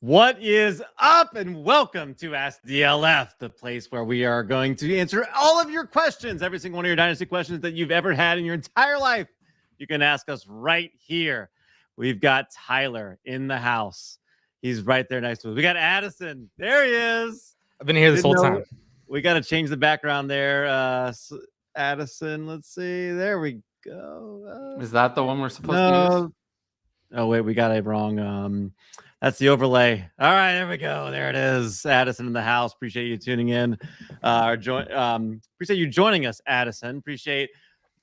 What is up, and welcome to Ask DLF, the place where we are going to answer all of your questions, every single one of your Dynasty questions that you've ever had in your entire life. You can ask us right here. We've got Tyler in the house. He's right there next to us. We got Addison. There he is. I've been here this whole time. We got to change the background there. Addison, let's see. There we go. Is that the one we're supposed to use? Oh, wait, we got it wrong. That's the overlay. All right, there we go. There it is. Addison in the house. Appreciate you tuning in. Appreciate you joining us, Addison. Appreciate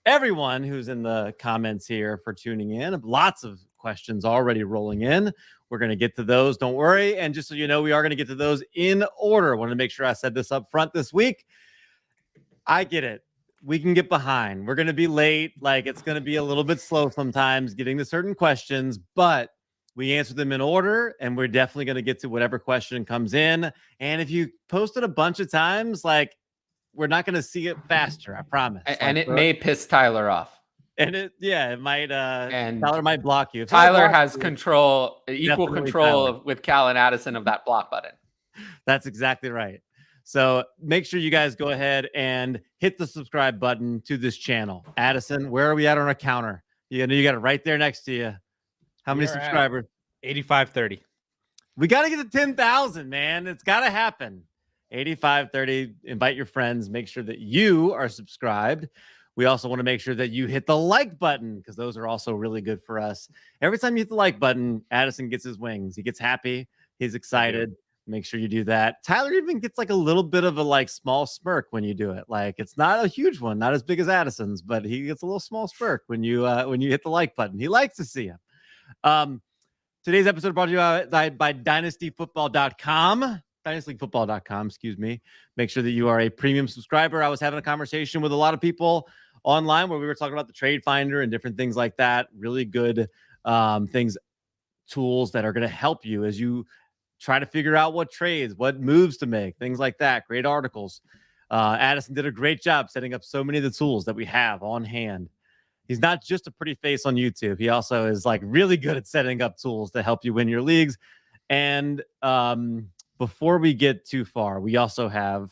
everyone who's in the comments here for tuning in. Lots of questions already rolling in. We're going to get to those. Don't worry. And just so you know, we are going to get to those in order. I wanted to make sure I said this up front this week. I get it. We can get behind. We're going to be late. Like, it's going to be a little bit slow sometimes getting to certain questions, but we answer them in order, and we're definitely going to get to whatever question comes in. And if you post it a bunch of times, like, we're not going to see it faster, I promise. And it may piss Tyler off. And it might, and Tyler might block you. If Tyler has equal control with Cal and Addison of that block button. That's exactly right. So make sure you guys go ahead and hit the subscribe button to this channel. Addison, where are we at on our counter? You got it right there next to you. How many subscribers? 8530. We got to get to 10,000, man. It's got to happen. 8530. Invite your friends. Make sure that you are subscribed. We also want to make sure that you hit the like button, because those are also really good for us. Every time you hit the like button, Addison gets his wings. He gets happy. He's excited. Make sure you do that. Tyler even gets like a little bit of a small smirk when you do it. Like, it's not a huge one, not as big as Addison's, but he gets a little small smirk when you hit the like button. He likes to see him. Today's episode brought to you by dynastyfootball.com. dynastyfootball.com, excuse me. Make sure that you are a premium subscriber. I was having a conversation with a lot of people online where we were talking about the trade finder and different things like that. Really good tools that are going to help you as you try to figure out what trades, what moves to make, things like that. Great articles. Addison did a great job setting up so many of the tools that we have on hand. He's not just a pretty face on YouTube. He also is really good at setting up tools to help you win your leagues. And before we get too far, we also have,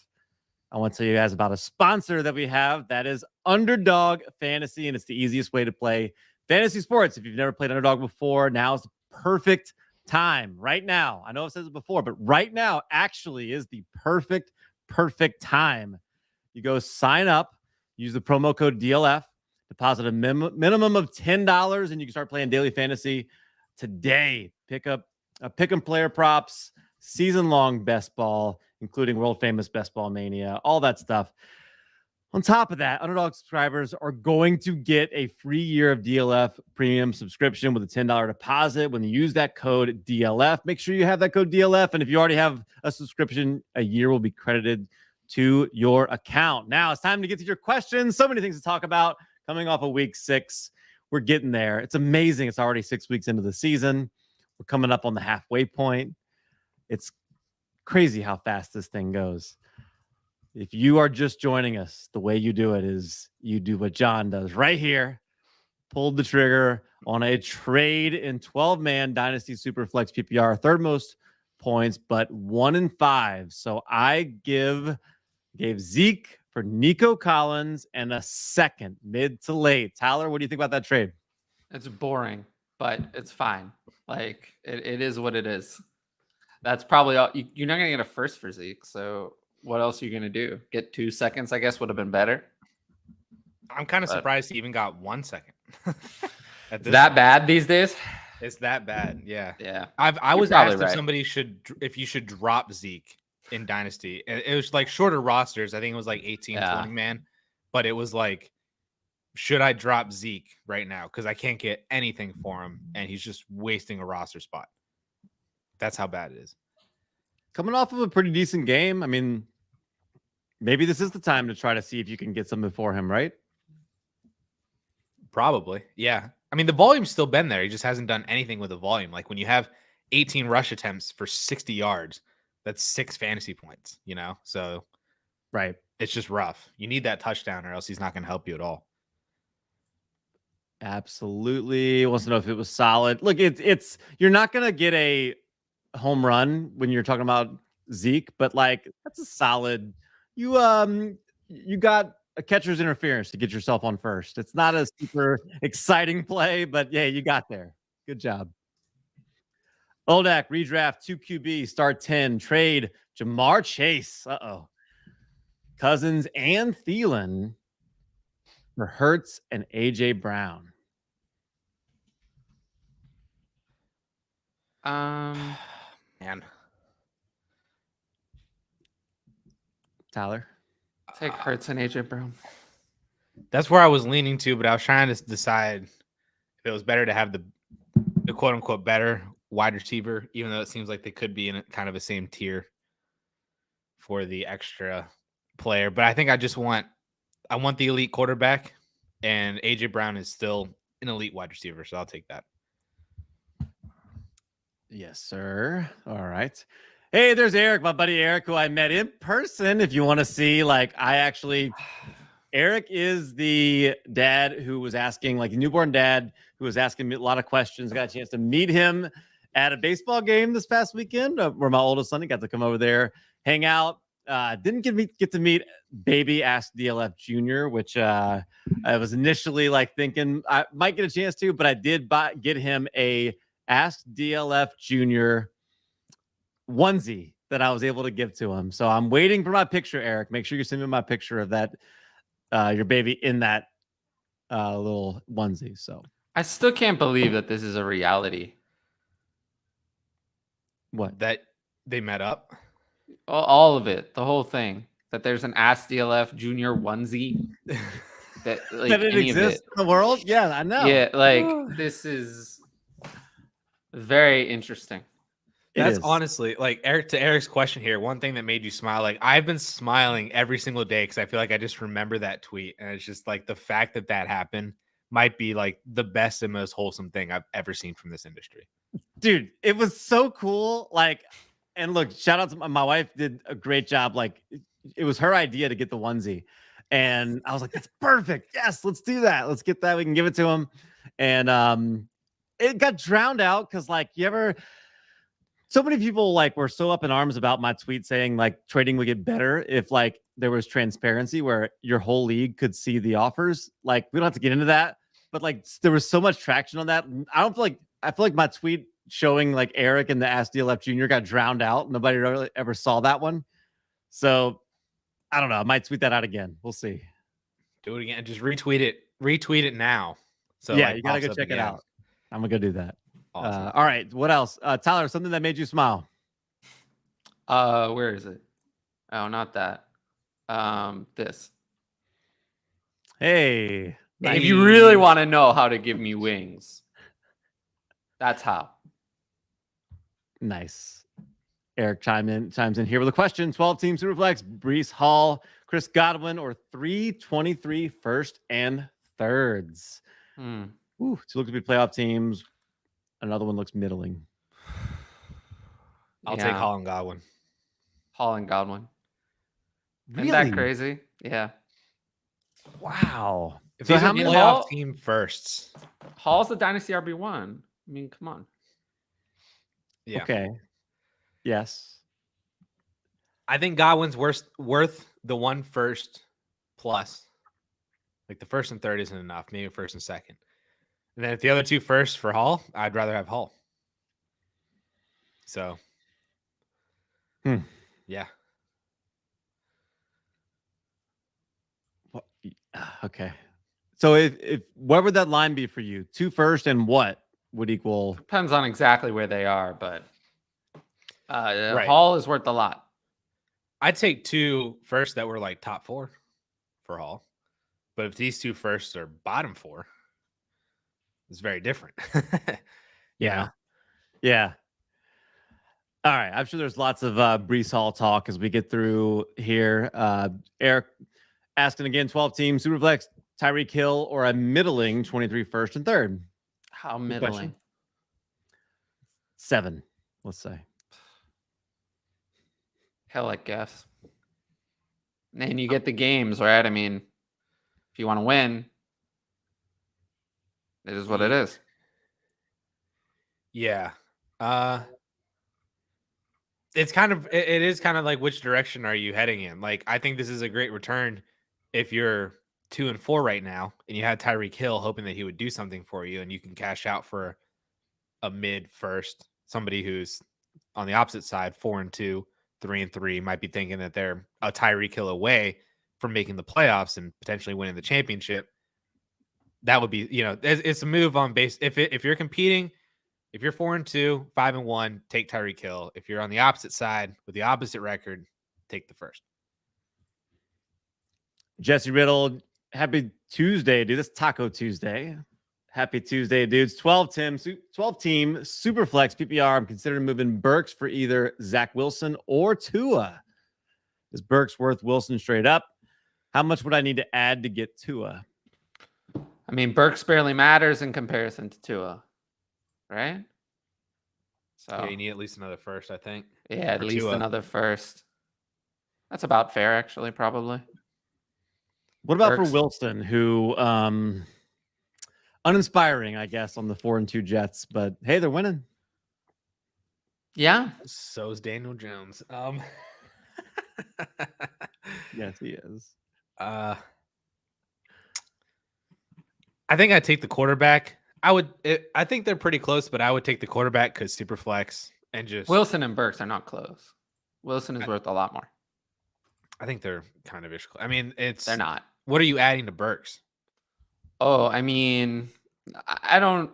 I want to tell you guys about a sponsor that we have. That is Underdog Fantasy, and it's the easiest way to play fantasy sports. If you've never played Underdog before, now is the perfect time. Right now, I know I've said it before, but right now actually is the perfect time. You go sign up, use the promo code DLF, deposit a minimum of $10, and you can start playing daily fantasy today. Pick up pick 'em player props, season-long best ball, including world-famous Best Ball Mania, all that stuff. On top of that, Underdog subscribers are going to get a free year of DLF premium subscription with a $10 deposit when you use that code DLF. Make sure you have that code DLF, and if you already have a subscription, a year will be credited to your account. Now it's time to get to your questions. So many things to talk about coming off of week 6. We're getting there. It's amazing. It's already 6 weeks into the season. We're coming up on the halfway point. It's crazy how fast this thing goes. If you are just joining us, the way you do it is you do what John does right here. Pulled the trigger on a trade in 12-man Dynasty Superflex PPR, third most points, but 1 in 5. So I gave Zeke for Nico Collins and a second, mid to late. Tyler, what do you think about that trade? It's boring, but it's fine. It is what it is. That's probably all. You're not going to get a first for Zeke, so what else are you going to do? Get 2 seconds, I guess, would have been better. I'm kind of surprised he even got 1 second. Bad these days? It's that bad, yeah. Yeah. I was asked if you should drop Zeke in Dynasty. It was shorter rosters. I think it was 18, 20 man. But it was should I drop Zeke right now? Because I can't get anything for him, and he's just wasting a roster spot. That's how bad it is. Coming off of a pretty decent game, I mean, maybe this is the time to try to see if you can get something for him, right? Probably, yeah. I mean, the volume's still been there. He just hasn't done anything with the volume. When you have 18 rush attempts for 60 yards, that's 6 fantasy points, So, right. It's just rough. You need that touchdown or else he's not going to help you at all. Absolutely. Wants to know if it was solid. Look, it's you're not going to get a home run when you're talking about Zeke, but like that's a solid. You got a catcher's interference to get yourself on first. It's not a super exciting play, but yeah, you got there. Good job. Oldak, redraft 2 QB, start 10, trade Jamar Chase. Cousins and Thielen for Hurts and AJ Brown. Man. Tyler. Take Hurts and AJ Brown. That's where I was leaning to, but I was trying to decide if it was better to have the quote unquote better wide receiver, even though it seems like they could be in kind of the same tier for the extra player. But I think I want the elite quarterback, and AJ Brown is still an elite wide receiver, so I'll take that. Yes, sir. All right. Hey, there's Eric, my buddy Eric, who I met in person. If you want to see, Eric is the dad who was asking, like, the newborn dad who was asking me a lot of questions. Got a chance to meet him at a baseball game this past weekend, where my oldest son got to come over there, hang out. Didn't get to meet baby Ask DLF Jr., which I was initially like thinking I might get a chance to, but I did get him a Ask DLF Jr. onesie that I was able to give to him. So I'm waiting for my picture, Eric. Make sure you send me my picture of that, your baby in that little onesie. So I still can't believe that this is a reality. What? That they met up? All of it, the whole thing. That there's an Ask DLF Junior onesie. That it exists in the world? Yeah, I know. Yeah, this is very interesting. That's honestly, like, Eric, to Eric's question here, one thing that made you smile, like, I've been smiling every single day because I feel like I just remember that tweet, and it's just like the fact that happened might be like the best and most wholesome thing I've ever seen from this industry. Dude, it was so cool. Like, and look, shout out to my wife, did a great job. Like, it was her idea to get the onesie, and I was like, that's perfect. Yes, let's do that. Let's get that. We can give it to him. And it got drowned out because, like, so many people like were so up in arms about my tweet saying like trading would get better if like there was transparency where your whole league could see the offers. Like, we don't have to get into that, but like there was so much traction on that. I feel like my tweet showing like Eric and the Ask DLF Jr. got drowned out. Nobody really ever saw that one. So I don't know. I might tweet that out again. We'll see. Do it again. Just retweet it. Retweet it now. So yeah, like, you gotta go check it out. I'm gonna go do that. Awesome. All right. What else? Tyler, something that made you smile. Where is it? Oh, not that. This. Hey. Nice. If you really want to know how to give me wings, that's how. Nice. Eric chimes in here with a question. 12 team Superflex, Breece Hall, Chris Godwin, or 323 first and thirds. Ooh, two look to be playoff teams. Another one looks middling. I'll take Hall and Godwin. Hall and Godwin. Really? Isn't that crazy? Yeah. Wow. If so these how are many playoff team firsts? Hall's the Dynasty RB1. I mean, come on. Yeah. Okay. Yes. I think Godwin's worth the one first plus. Like the first and third isn't enough. Maybe first and second. And then if the other two first for Hall, I'd rather have Hall. So, yeah. Okay. So if what would that line be for you? 2 first and what would equal? Depends on exactly where they are, but right. Hall is worth a lot. I'd take 2 first that were like top 4 for Hall. But if these 2 firsts are bottom 4, it's very different. Yeah. Yeah. All right. I'm sure there's lots of Breece Hall talk as we get through here. Eric asking again, 12 team Superflex, Tyreek Hill, or a middling 23 first and third. How middling? 7, let's say. Hill, I guess. And you get the games, right? I mean, if you want to win, it is what it is. Yeah. it's kind of it is kind of like which direction are you heading in? Like I think this is a great return if you're 2-4 right now and you had Tyreek Hill hoping that he would do something for you and you can cash out for a mid first, somebody who's on the opposite side, 4-2, 3-3, might be thinking that they're a Tyreek Hill away from making the playoffs and potentially winning the championship. That would be, it's a move on base. If you're competing, if you're 4-2, 5-1, take Tyreek Hill. If you're on the opposite side with the opposite record, take the first. Jesse Riddle, happy Tuesday, dude. It's Taco Tuesday. Happy Tuesday, dudes. 12 team Superflex PPR. I'm considering moving Burks for either Zach Wilson or Tua. Is Burks worth Wilson straight up? How much would I need to add to get Tua? I mean, Burks barely matters in comparison to Tua, right? So yeah, you need at least another first, I think. Yeah, at least Tua. another first. That's about fair, actually, probably. What about Burks? for Wilson, who uninspiring, I guess, on the 4-2 Jets, but hey, they're winning. Yeah. So is Daniel Jones. Yes, he is. I think I'd take the quarterback. I think they're pretty close, but I would take the quarterback because super flex and just Wilson and Burks are not close. Wilson is worth a lot more. I think they're kind of ish. I mean, They're not. What are you adding to Burks? Oh, I mean, I don't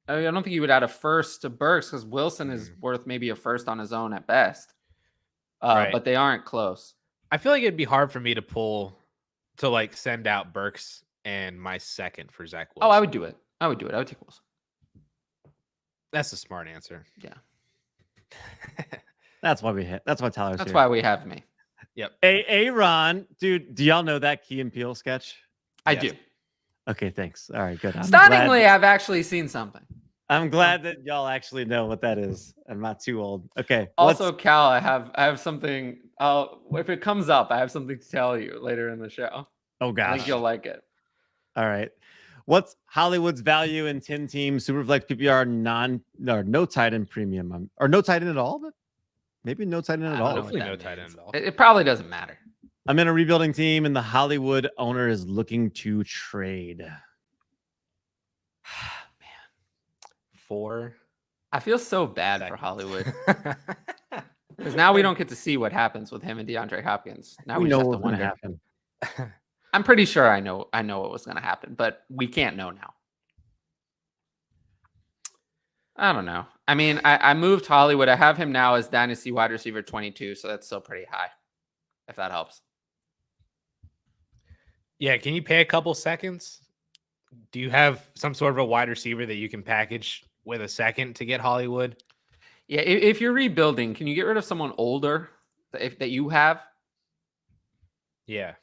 think you would add a first to Burks because Wilson is worth maybe a first on his own at best. Right. But they aren't close. I feel like it'd be hard for me to send out Burks and my second for Zach Wilson. Oh, I would do it. I would take Wilson. That's a smart answer. Yeah. That's why Tyler's That's here. why we have me. Yep. Aaron, dude, do y'all know that Key and Peele sketch? I Yes. do. Okay, thanks. All right, good. Stunningly, I've actually seen something. I'm glad that y'all actually know what that is. I'm not too old. Okay. Also, Cal, I have something. If it comes up, I have something to tell you later in the show. Oh I gosh. think you'll like it. All right. What's Hollywood's value in 10-team Superflex PPR no tight end premium or no tight end at all? But maybe no tight end at all. Hopefully no tight end at all. It probably doesn't matter. I'm in a rebuilding team, and the Hollywood owner is looking to trade. 4. I feel so bad for Hollywood because now we don't get to see what happens with him and DeAndre Hopkins. Now we know just have to what's going to wonder. happen. I'm pretty sure I know what was going to happen, but we can't know now. I don't know. I mean, I moved Hollywood. I have him now as Dynasty wide receiver 22, so that's still pretty high, if that helps. Yeah, can you pay a couple seconds? Do you have some sort of a wide receiver that you can package with a second to get Hollywood? Yeah, if you're rebuilding, can you get rid of someone older that you have? Yeah.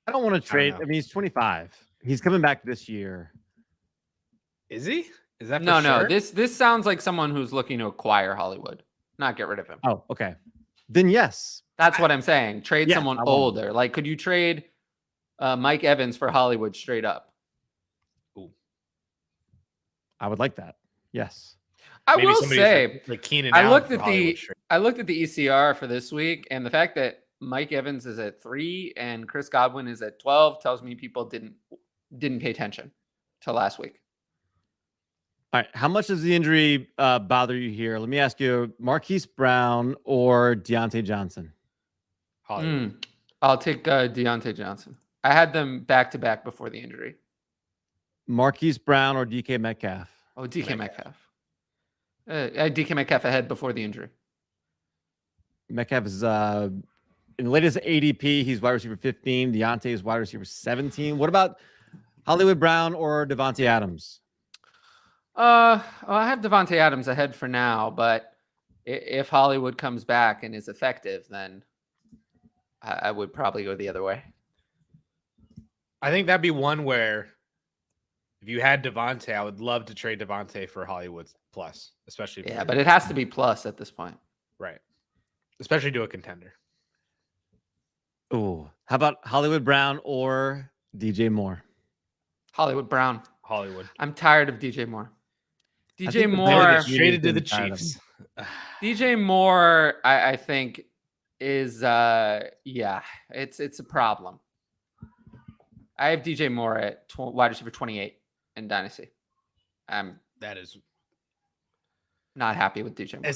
I don't want to trade. know. I mean, he's 25. He's coming back this year. Is he? Is that for No. sure? This sounds like someone who's looking to acquire Hollywood, not get rid of him. Oh, okay. Then yes. That's what I'm saying. Trade Yeah, someone I want older. Like, could you trade Mike Evans for Hollywood straight up? Ooh. I would like that. Yes. I Maybe will somebody's say, like Keenan I Allen looked for at Hollywood the straight. I looked at the ECR for this week, and the fact that Mike Evans is at 3 and Chris Godwin is at 12 tells me people didn't pay attention to last week. All right. How much does the injury bother you here? Let me ask you: Marquise Brown or Deontay Johnson? Hollywood. I'll take Deontay Johnson. I had them back to back before the injury. Marquise Brown or DK Metcalf? Oh, DK Metcalf. DK Metcalf ahead before the injury. Metcalf is in the latest ADP. He's wide receiver 15. Deontay is wide receiver 17. What about Hollywood Brown or Devontae Adams? I have Devontae Adams ahead for now, but if Hollywood comes back and is effective, then I would probably go the other way. I think that'd be one where if you had Devontae, I would love to trade Devontae for Hollywood plus, especially. Yeah, but it has to be plus at this point. Right. Especially to a contender. Ooh, how about Hollywood Brown or DJ Moore? Hollywood Brown. Hollywood. I'm tired of DJ Moore. I DJ think the Moore. Bears Traded to the tired of Chiefs. him. DJ Moore, I think is it's a problem. I have DJ Moore at wide receiver 28 in Dynasty. That is not happy with DJ Moore.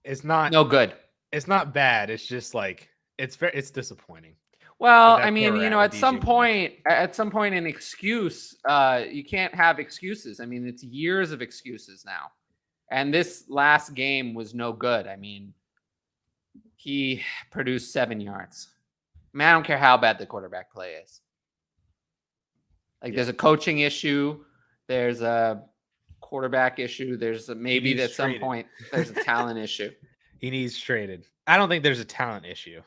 It's not no good. It's not bad. It's just like it's disappointing. Well, I mean, at some point, an excuse, you can't have excuses. I mean, it's years of excuses now. And this last game was no good. I mean, he produced 7 yards. I mean, I don't care how bad the quarterback play is. Like, there's a coaching issue. There's a quarterback issue. There's maybe at some point there's a talent issue. He needs traded. I don't think there's a talent issue.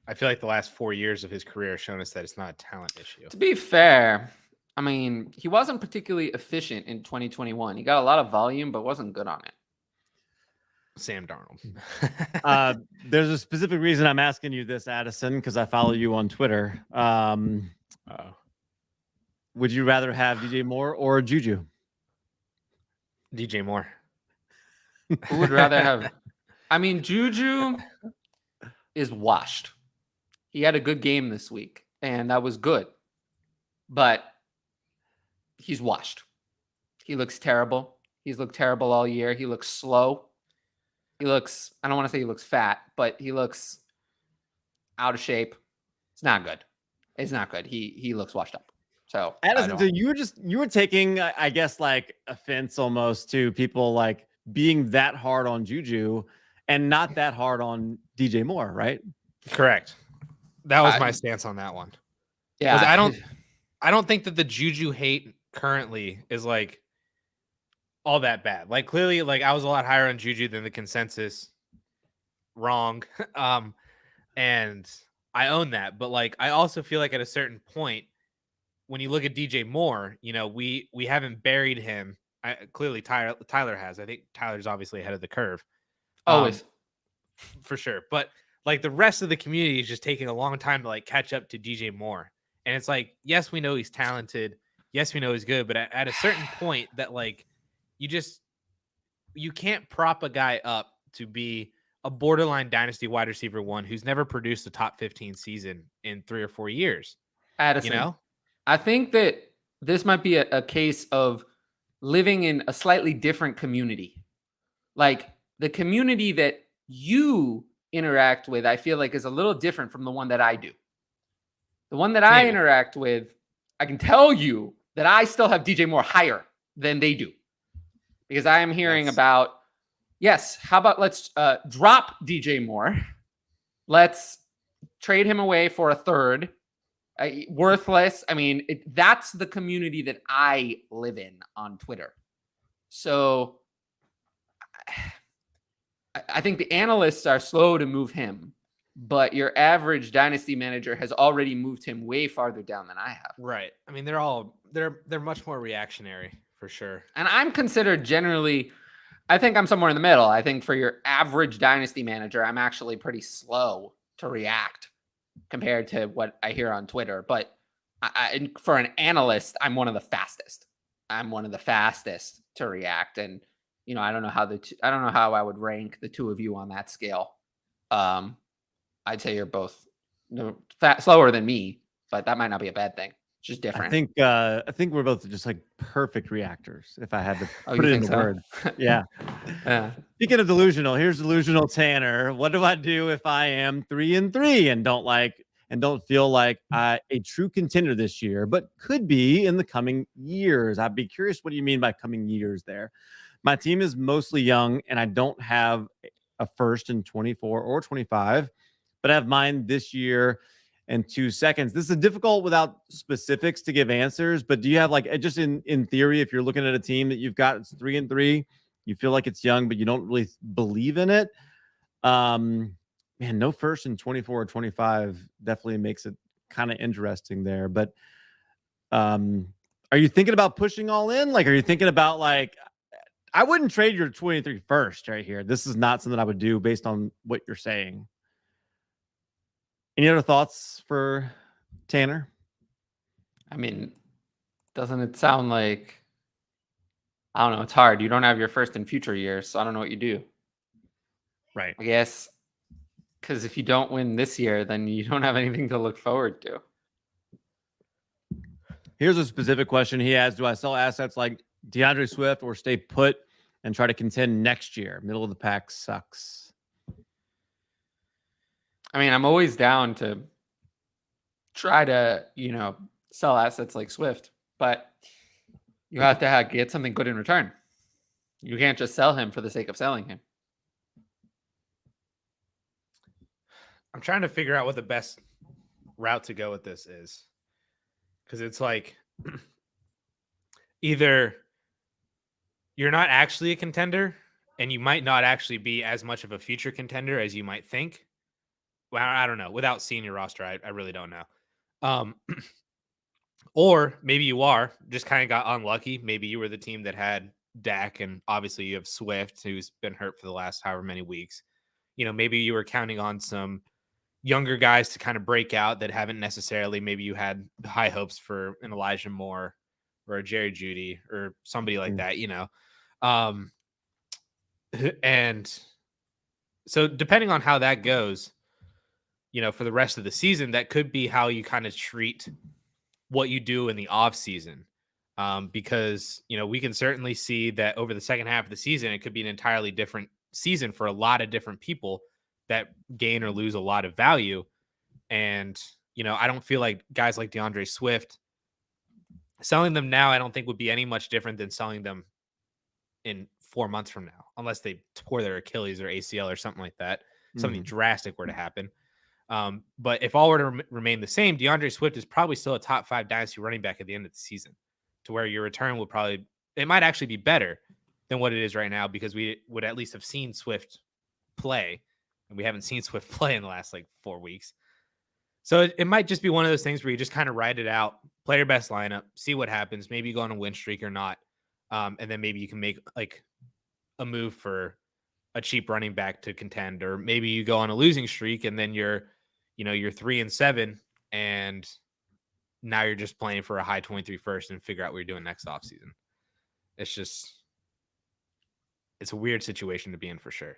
I feel like the last 4 years of his career have shown us that it's not a talent issue. To be fair, I mean, he wasn't particularly efficient in 2021. He got a lot of volume, but wasn't good on it. Sam Darnold. There's a specific reason I'm asking you this, Addison, because I follow you on Twitter. Would you rather have DJ Moore or Juju? DJ Moore. Who would rather have? I mean, Juju is washed. He had a good game this week, and that was good. But he's washed. He looks terrible. He's looked terrible all year. He looks slow. He looks, I don't want to say he looks fat, but he looks out of shape. It's not good. It's not good. He looks washed up. So Addison, so you were taking, I guess, like offense almost to people like being that hard on Juju and not that hard on DJ Moore, right? Correct. That was my stance on that one. Yeah. I don't think that the Juju hate currently is like all that bad. Like clearly, like I was a lot higher on Juju than the consensus. Wrong. And I own that. But like I also feel like at a certain point, when you look at DJ Moore, we haven't buried him. Clearly Tyler has. I think Tyler's obviously ahead of the curve. Always. For sure. But like the rest of the community is just taking a long time to like catch up to DJ Moore. And it's like, yes, we know he's talented. Yes, we know he's good. But at a certain point that like, you can't prop a guy up to be a borderline dynasty wide receiver 1 who's never produced a top 15 season in 3 or 4 years. Addison, I think that this might be a case of living in a slightly different community. Like the community that you interact with, I feel like is a little different from the one that I do. The one that I interact with, I can tell you that I still have DJ Moore higher than they do. Because I am hearing about, how about let's drop DJ Moore. Let's trade him away for a third. Worthless. I mean, that's the community that I live in on Twitter. So I think the analysts are slow to move him, but your average dynasty manager has already moved him way farther down than I have. Right. I mean, they're much more reactionary for sure. And I'm considered generally, I think I'm somewhere in the middle. I think for your average dynasty manager, I'm actually pretty slow to react compared to what I hear on Twitter. But for an analyst, I'm one of the fastest. I'm one of the fastest to react. And, I don't know how I would rank the two of you on that scale. I'd say you're both slower than me, but that might not be a bad thing. It's just different. I think we're both just like perfect reactors. If I had to put it in a word, yeah. Speaking of delusional, here's delusional Tanner. What do I do if I am 3-3 and don't feel like a true contender this year, but could be in the coming years? I'd be curious what do you mean by coming years there. My team is mostly young, and I don't have a first in 24 or 25, but I have mine this year and 2 seconds. This is difficult without specifics to give answers, but do you have like, just in theory, if you're looking at a team that you've got, it's 3-3, you feel like it's young, but you don't really believe in it. Man, no first in 24 or 25 definitely makes it kind of interesting there. But are you thinking about pushing all in? Like, are you thinking about like, I wouldn't trade your 23 first right here. This is not something I would do based on what you're saying. Any other thoughts for Tanner? I mean, doesn't it sound like, I don't know, it's hard. You don't have your first in future years, so I don't know what you do. Right. I guess because if you don't win this year, then you don't have anything to look forward to. Here's a specific question he has. Do I sell assets like DeAndre Swift or stay put and try to contend next year? Middle of the pack sucks. I mean, I'm always down to try to, sell assets like Swift, but you have to get something good in return. You can't just sell him for the sake of selling him. I'm trying to figure out what the best route to go with this is. Because it's like either you're not actually a contender and you might not actually be as much of a future contender as you might think. Well, I don't know. Without seeing your roster, I really don't know. Or maybe you are, just kind of got unlucky. Maybe you were the team that had Dak, and obviously you have Swift, who's been hurt for the last however many weeks. Maybe you were counting on some younger guys to kind of break out that haven't necessarily. Maybe you had high hopes for an Elijah Moore or a Jerry Jeudy or somebody like that, and so depending on how that goes, for the rest of the season, that could be how you kind of treat what you do in the off season. Because, we can certainly see that over the second half of the season, it could be an entirely different season for a lot of different people that gain or lose a lot of value. And, I don't feel like guys like DeAndre Swift, selling them now, I don't think would be any much different than selling them in 4 months from now, unless they tore their Achilles or ACL or something like that. Something drastic were to happen. But if all were to remain the same, DeAndre Swift is probably still a top 5 dynasty running back at the end of the season, to where your return will it might actually be better than what it is right now, because we would at least have seen Swift play, and we haven't seen Swift play in the last 4 weeks. So it might just be one of those things where you just kind of ride it out, play your best lineup, see what happens. Maybe you go on a win streak or not. And then maybe you can make a move for a cheap running back to contend, or maybe you go on a losing streak and then you're 3-7 and now you're just playing for a high 23 first and figure out what you're doing next offseason. It's a weird situation to be in for sure.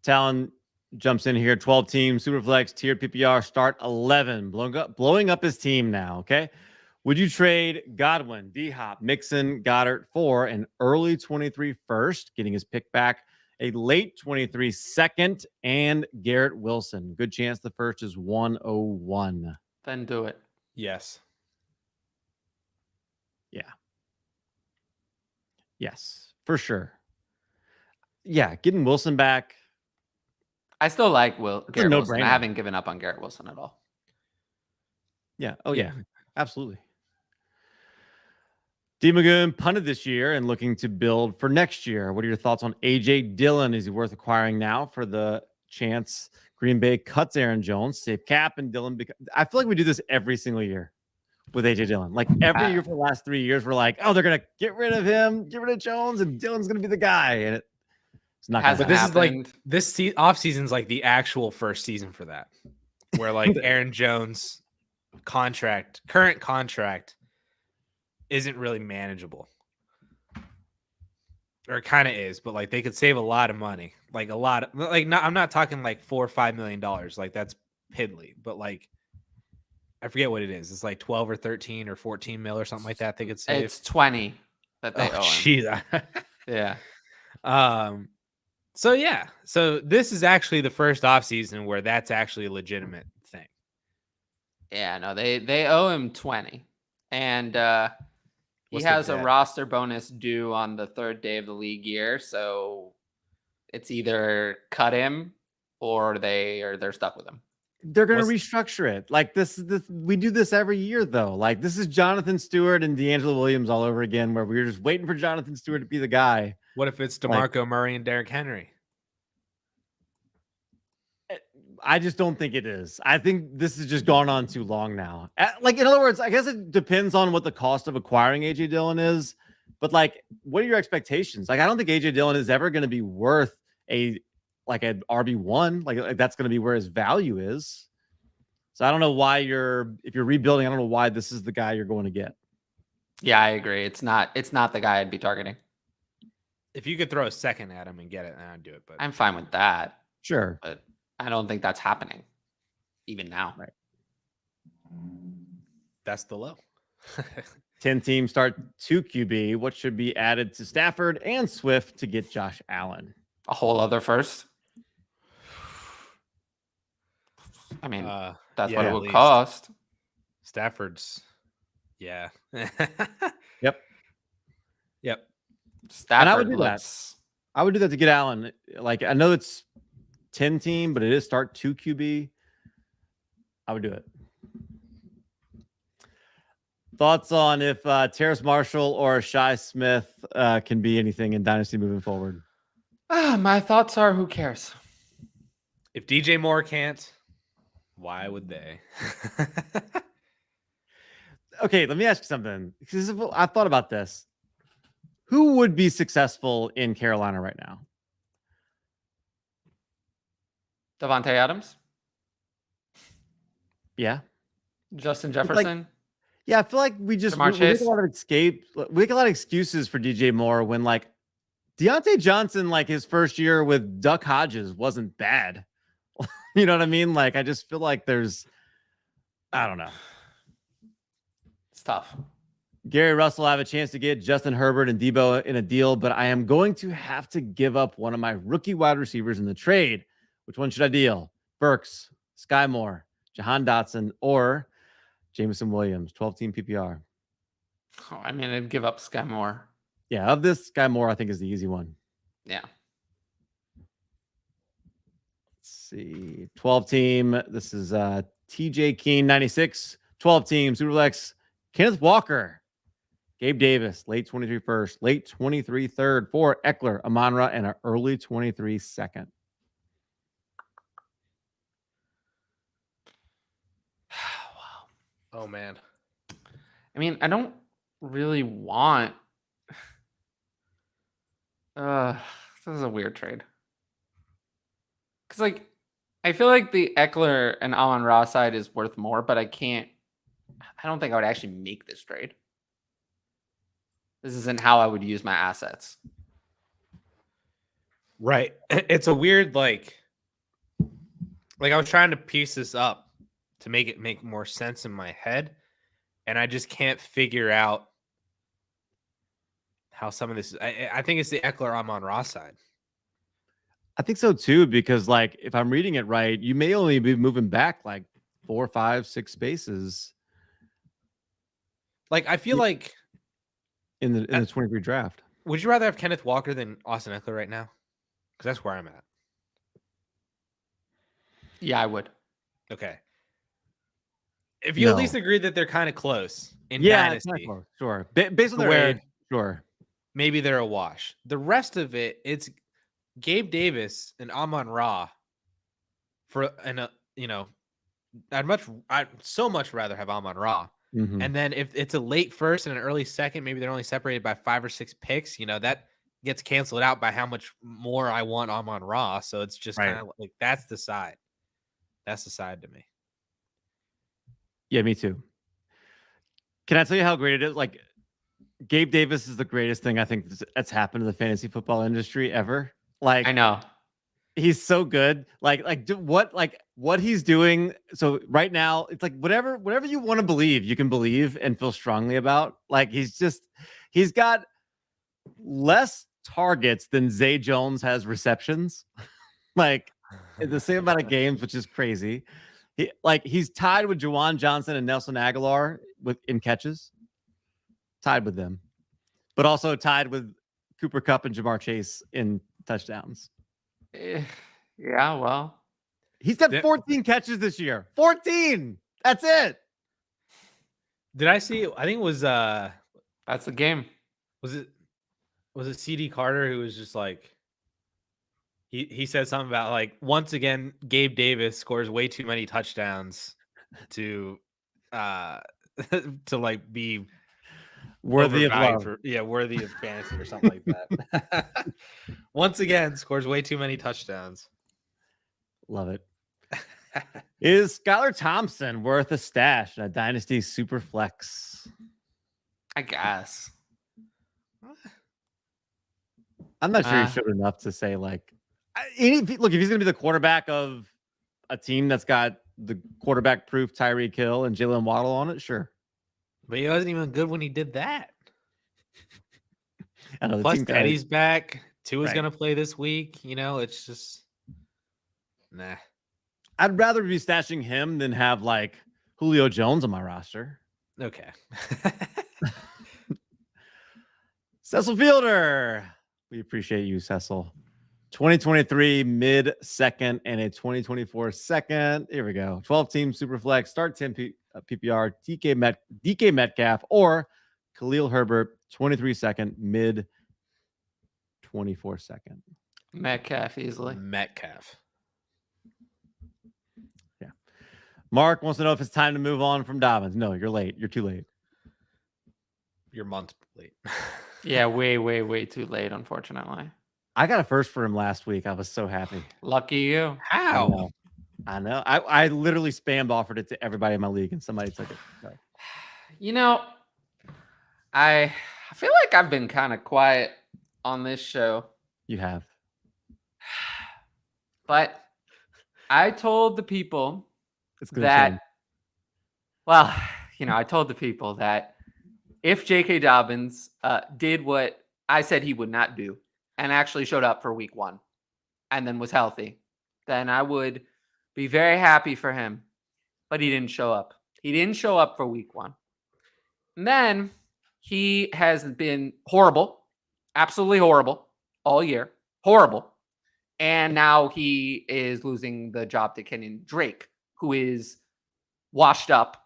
Talon jumps in here. 12 teams, Superflex, tiered PPR, start 11. Blowing up his team now, okay? Would you trade Godwin, D-Hop, Mixon, Goddard for an early 23 first, getting his pick back, a late 23 second, and Garrett Wilson? Good chance the first is 101. Then do it. Yes. Yeah. Yes, for sure. Yeah, getting Wilson back. I still like Garrett Wilson. I no-brainer. haven't given up on Garrett Wilson at all. Yeah. Oh, yeah. Absolutely. D. Magoon punted this year and looking to build for next year. What are your thoughts on A.J. Dillon? Is he worth acquiring now for the chance Green Bay cuts Aaron Jones, save cap, and Dillon? I feel like we do this every single year with A.J. Dillon. Every year for the last 3 years, we're like, oh, they're going to get rid of him, get rid of Jones, and Dillon's going to be the guy. And it's not going to happen. But this is this offseason's the actual first season for that, where Aaron Jones current contract isn't really manageable, or kind of is, but they could save a lot of money, I'm not talking $4 or $5 million, that's piddly, but I forget what it is. It's 12 or 13 or 14 mil or something like that. They could save. It's 20 that they owe him. Yeah. So this is actually the first offseason where that's actually a legitimate thing. Yeah, no, they owe him 20, and he has a roster bonus due on the 3rd day of the league year, so it's either cut him or they're stuck with him. They're going to restructure it. This we do this every year, though. This is Jonathan Stewart and D'Angelo Williams all over again, where we're just waiting for Jonathan Stewart to be the guy. What if it's DeMarco Murray and Derrick Henry? I just don't think it is. I think this has just gone on too long now. In other words, I guess it depends on what the cost of acquiring A.J. Dillon is. But what are your expectations? I don't think A.J. Dillon is ever going to be worth an RB1. That's going to be where his value is. So I don't know why if you're rebuilding, I don't know why this is the guy you're going to get. Yeah, I agree. It's not the guy I'd be targeting. If you could throw a second at him and get it, then I'd do it. But I'm fine with that. Sure. But I don't think that's happening even now. Right. That's the low. 10 teams start 2 QB. What should be added to Stafford and Swift to get Josh Allen? A whole other first. I mean, that's what it would cost. Stafford's. Yeah. Yep. Stafford and I would do that. I would do that to get Allen. Like, I know it's 10 team, but it is start 2 QB. I would do it. Thoughts on if Terrace Marshall or Shi Smith can be anything in Dynasty moving forward? My thoughts are, who cares? If DJ Moore can't, why would they? Okay, let me ask you something. Because I thought about this. Who would be successful in Carolina right now? Devontae Adams? Yeah. Justin Jefferson? Yeah, I feel like we make a lot of excuses for DJ Moore when, like, Deontay Johnson, like, his first year with Duck Hodges wasn't bad. You know what I mean? Like, I just feel like I don't know. It's tough. Gary Russell, I have a chance to get Justin Herbert and Debo in a deal, but I am going to have to give up one of my rookie wide receivers in the trade. Which one should I deal? Burks, Sky Moore, Jahan Dotson, or Jameson Williams, 12-team PPR. Oh, I mean, I'd give up Sky Moore. Yeah, of this, Sky Moore, I think, is the easy one. Yeah. Let's see. 12-team. This is TJ Keen, 96. 12-team, Superflex, Kenneth Walker, Gabe Davis, late 23 first, late 23 third for Eckler, Amon-Ra, and an early 23 second. Wow. Oh, man. I mean, I don't really want. This is a weird trade. Because, like, I feel like the Eckler and Amon-Ra side is worth more, but I don't think I would actually make this trade. This isn't how I would use my assets. Right. It's a weird, like I was trying to piece this up to make it make more sense in my head, and I just can't figure out how some of this. I think it's the Eckler Amon-Ra side. I think so too, because, like, if I'm reading it right, you may only be moving back like 4, 5, 6 spaces. Like, I feel like in the 23 draft. Would you rather have Kenneth Walker than Austin Eckler right now? Because that's where I'm at. Yeah, I would. Okay. If you at least agree that they're kind of close in Dynasty, sure. Based on their age, sure. Maybe they're a wash. The rest of it, it's Gabe Davis and Amon-Ra I'd so much rather have Amon-Ra. Mm-hmm. And then if it's a late first and an early second, maybe they're only separated by 5 or 6 picks. That gets canceled out by how much more I want Amon-Ra. So it's just kind of like that's the side. That's the side to me. Yeah, me too. Can I tell you how great it is? Like, Gabe Davis is the greatest thing I think that's happened to the fantasy football industry ever. Like, I know. He's so good. What he's doing. So right now, it's like whatever you want to believe, you can believe and feel strongly about. Like, he's got less targets than Zay Jones has receptions. Like, the same amount of games, which is crazy. He's tied with Juwan Johnson and Nelson Aguilar in catches. Tied with them, but also tied with Cooper Kupp and Jamar Chase in touchdowns. Yeah, well, he's got 14 catches this year. 14. That's it. Did I see? I think it was. That's the game. Was it CD Carter who was just like? He said something about, like, once again Gabe Davis scores way too many touchdowns to like be worthy of love. Worthy of fantasy or something like that. Once again, scores way too many touchdowns. Love it. Is Skylar Thompson worth a stash in a Dynasty super flex? I guess. I'm not sure he showed enough to say look, if he's going to be the quarterback of a team that's got the quarterback proof Tyreek Hill and Jalen Waddle on it, sure. But he wasn't even good when he did that. I know, Plus, Teddy's back. Tua's Right. going to play this week. It's just nah. I'd rather be stashing him than have Julio Jones on my roster. Okay. Cecil Fielder. We appreciate you, Cecil. 2023 mid-second and a 2024 second. Here we go. 12-team Superflex. Start 10 PPR. DK Metcalf or Khalil Herbert. 23 second, mid 24 second. Metcalf easily. Metcalf. Yeah. Mark wants to know if it's time to move on from Dobbins. No, you're late. You're too late. You're months late. Yeah, way too late, unfortunately. I got a first for him last week. I was so happy. Lucky you. How? I know. I literally spammed offered it to everybody in my league and somebody took it. So. I feel like I've been kind of quiet on this show. You have. But I told the people It's gonna that, change. well, I told the people that if J.K. Dobbins did what I said he would not do and actually showed up for week 1 and then was healthy, then I would be very happy for him. But he didn't show up. He didn't show up for week 1. And then he has been horrible, absolutely horrible all year. Horrible. And now he is losing the job to Kenyon Drake, who is washed up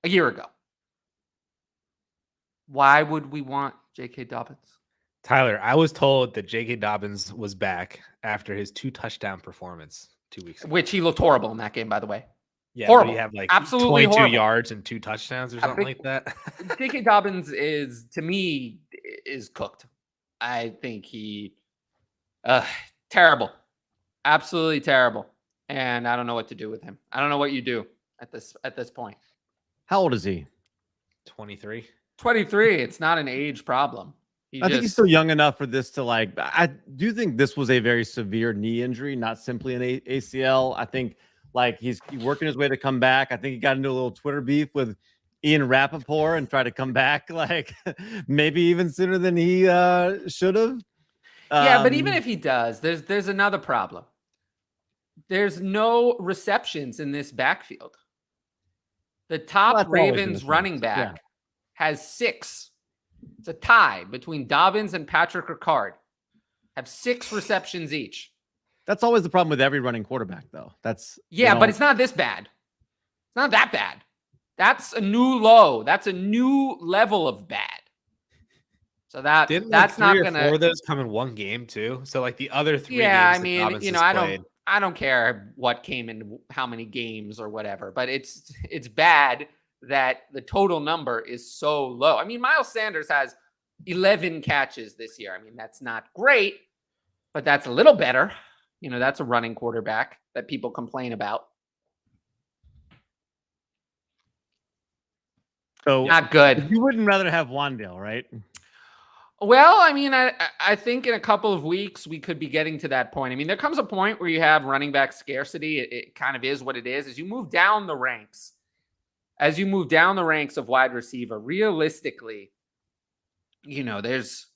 a year ago. Why would we want J.K. Dobbins? Tyler, I was told that J.K. Dobbins was back after his 2-touchdown performance 2 weeks ago. Which he looked horrible in that game, by the way. Yeah, horrible. He had absolutely 22 horrible. yards and 2 touchdowns or something like that. J.K. Dobbins is, to me, is cooked. I think he terrible. Absolutely terrible. And I don't know what to do with him. I don't know what you do at this point. How old is he? 23. 23. It's not an age problem. I think he's still young enough for this to I do think this was a very severe knee injury, not simply an ACL. I think he's working his way to come back. I think he got into a little Twitter beef with Ian Rappaport and tried to come back maybe even sooner than he should have. Yeah, but even if he does, there's another problem. There's no receptions in this backfield. The top Ravens running back has 6. It's a tie between Dobbins and Patrick Ricard. Have 6 receptions each. That's always the problem with every running quarterback, though. But it's not this bad. It's not that bad. That's a new low. That's a new level of bad. So that's not gonna. 4 of those come in one game too. So the other 3. Yeah, games I mean, Dobbins has played, I don't care what came in how many games or whatever, but it's bad that the total number is so low. I mean, Miles Sanders has 11 catches this year. I mean, that's not great, but that's a little better. That's a running quarterback that people complain about. So not good. You wouldn't rather have Wandale, right? Well, I mean, I think in a couple of weeks we could be getting to that point. I mean, there comes a point where you have running back scarcity. It kind of is what it is. As you move down the ranks of wide receiver, realistically, there's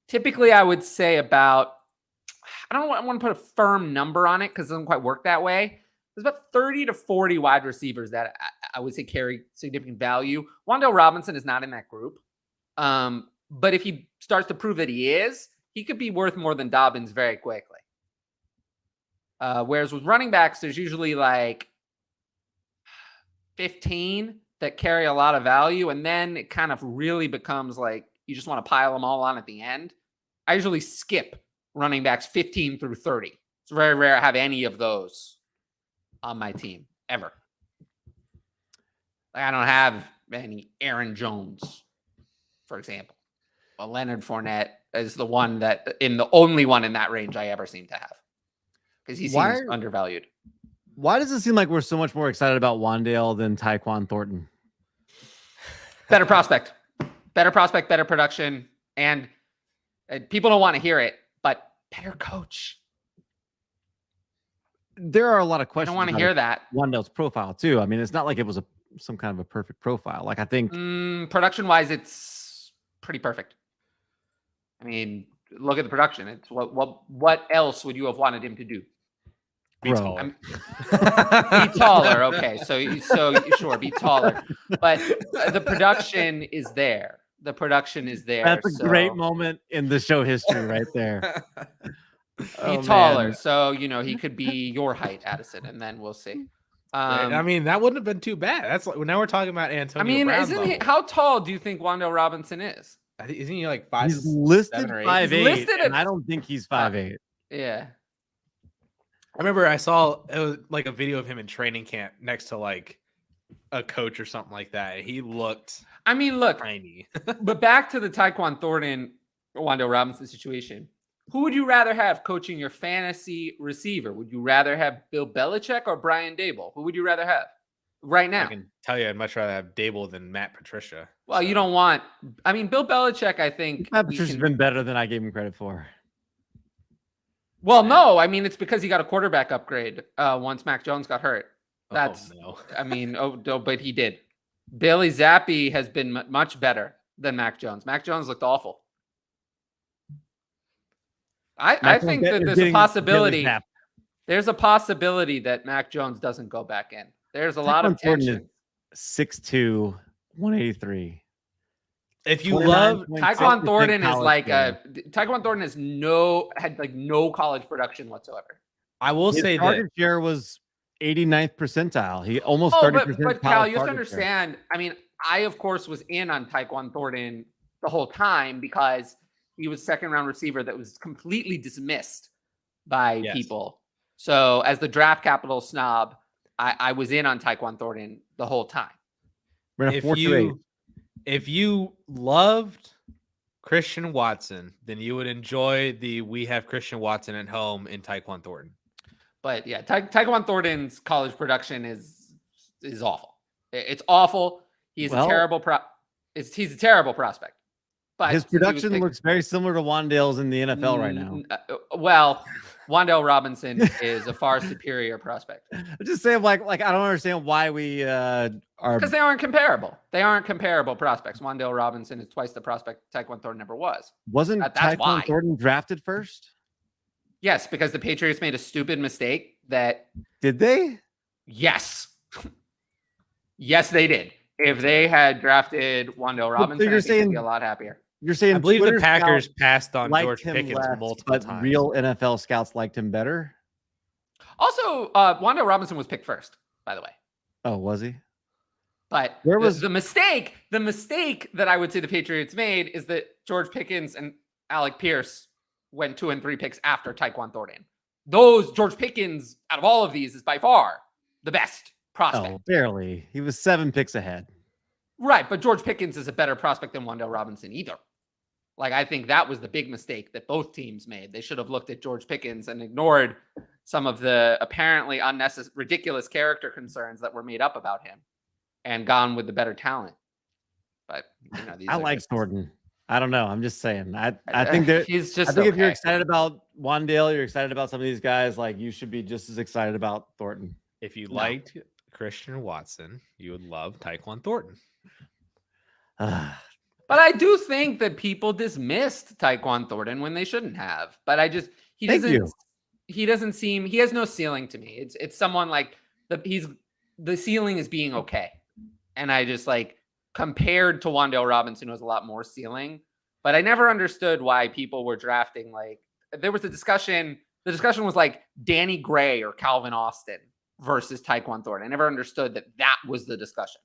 typically, I would say about, I don't want to put a firm number on it because it doesn't quite work that way. There's about 30 to 40 wide receivers that I would say carry significant value. Wan'Dale Robinson is not in that group. But if he starts to prove that he is, he could be worth more than Dobbins very quickly. Whereas with running backs, there's usually 15 that carry a lot of value. And then it kind of really becomes you just want to pile them all on at the end. I usually skip running backs 15 through 30. It's very rare I have any of those on my team ever. I don't have any Aaron Jones, for example. Well, Leonard Fournette is the only one in that range I ever seem to have because he seems undervalued. Why does it seem like we're so much more excited about Wandale than Tyquan Thornton? Better prospect, better production. And People don't want to hear it, but better coach. There are a lot of I questions. don't want to hear that. Wandale's profile too. I mean, it's not like it was some kind of a perfect profile. Like I think production-wise, it's pretty perfect. I mean, look at the production. It's what else would you have wanted him to do? Be taller. Be taller. Okay, so sure, be taller. But the production is there. The production is there. That's a great moment in the show history right there. Be taller, so he could be your height, Addison, and then we'll see. I mean, that wouldn't have been too bad. That's like now we're talking about Antonio. Brown how tall do you think Wan'Dale Robinson is? I think isn't he like 5'7" He's listed 5'8", He's listed and I don't think he's 5'8". Yeah. I remember I saw it was like a video of him in training camp next to like a coach or something like that. He looked tiny. But back to the Tyquan Thornton, Wan'Dale Robinson situation. Who would you rather have coaching your fantasy receiver? Would you rather have Bill Belichick or Brian Daboll? Who would you rather have right now? I can tell you I'd much rather have Daboll than Matt Patricia. Well, you don't want – I mean, Bill Belichick, I think – Matt Patricia's been better than I gave him credit for. Well, no. I mean, it's because he got a quarterback upgrade once Mac Jones got hurt. That's I mean, but he did. Bailey Zappi has been much better than Mac Jones. Mac Jones looked awful. I think that there's a possibility. There's a possibility that Mac Jones doesn't go back in. There's a lot of tension. 6'2", 183. If you love Tyquan Thornton is like Tyquan Thornton had no college production whatsoever. I will say that target share was 89th percentile. He almost 30%. But Cal, you have to understand. I mean, I of course was in on Tyquan Thornton the whole time because he was second round receiver that was completely dismissed by people. So as the draft capital snob, I was in on Tyquan Thornton the whole time. If you loved Christian Watson, then you would enjoy we have Christian Watson at home in Tyquan Thornton. But yeah, Tyquan Thornton's college production is awful. It's awful. He's a terrible he's a terrible prospect. But his production looks very similar to Wandale's in the NFL right now. Well, Wan'Dale Robinson is a far superior prospect. I'm just saying, like I don't understand why we are because they aren't comparable. They aren't comparable prospects. Wan'Dale Robinson is twice the prospect Tyquan Thornton never was. Wasn't Tyquan Thornton drafted first? Yes, because the Patriots made a stupid mistake. Did they? Yes. Yes, they did. If they had drafted Wan'Dale Robinson, I think they'd be a lot happier. You're saying I believe the Packers passed on George Pickens multiple times. Real NFL scouts liked him better. Also, Wan'Dale Robinson was picked first, by the way. Oh, was he? But where was the mistake? The mistake that I would say the Patriots made is that George Pickens and Alec Pierce went 2 and 3 picks after Tyquan Thornton. George Pickens, out of all of these, is by far the best prospect. Oh, barely. He was 7 picks ahead. Right, but George Pickens is a better prospect than Wan'Dale Robinson either. Like, I think that was the big mistake that both teams made. They should have looked at George Pickens and ignored some of the apparently unnecessary, ridiculous character concerns that were made up about him and gone with the better talent. But, I like Thornton. I don't know. I'm just saying. I think that he's just. I think if you're excited about Wan'Dale, you're excited about some of these guys. Like, you should be just as excited about Thornton. If you liked Christian Watson, you would love Tyquan Thornton. But I do think that people dismissed Tyquan Thornton when they shouldn't have. But he doesn't seem, he has no ceiling to me. It's someone like the ceiling is being okay. And I just compared to Wan'Dale Robinson, who has a lot more ceiling. But I never understood why people were drafting there was a discussion. The discussion was Danny Gray or Calvin Austin versus Tyquan Thornton. I never understood that was the discussion.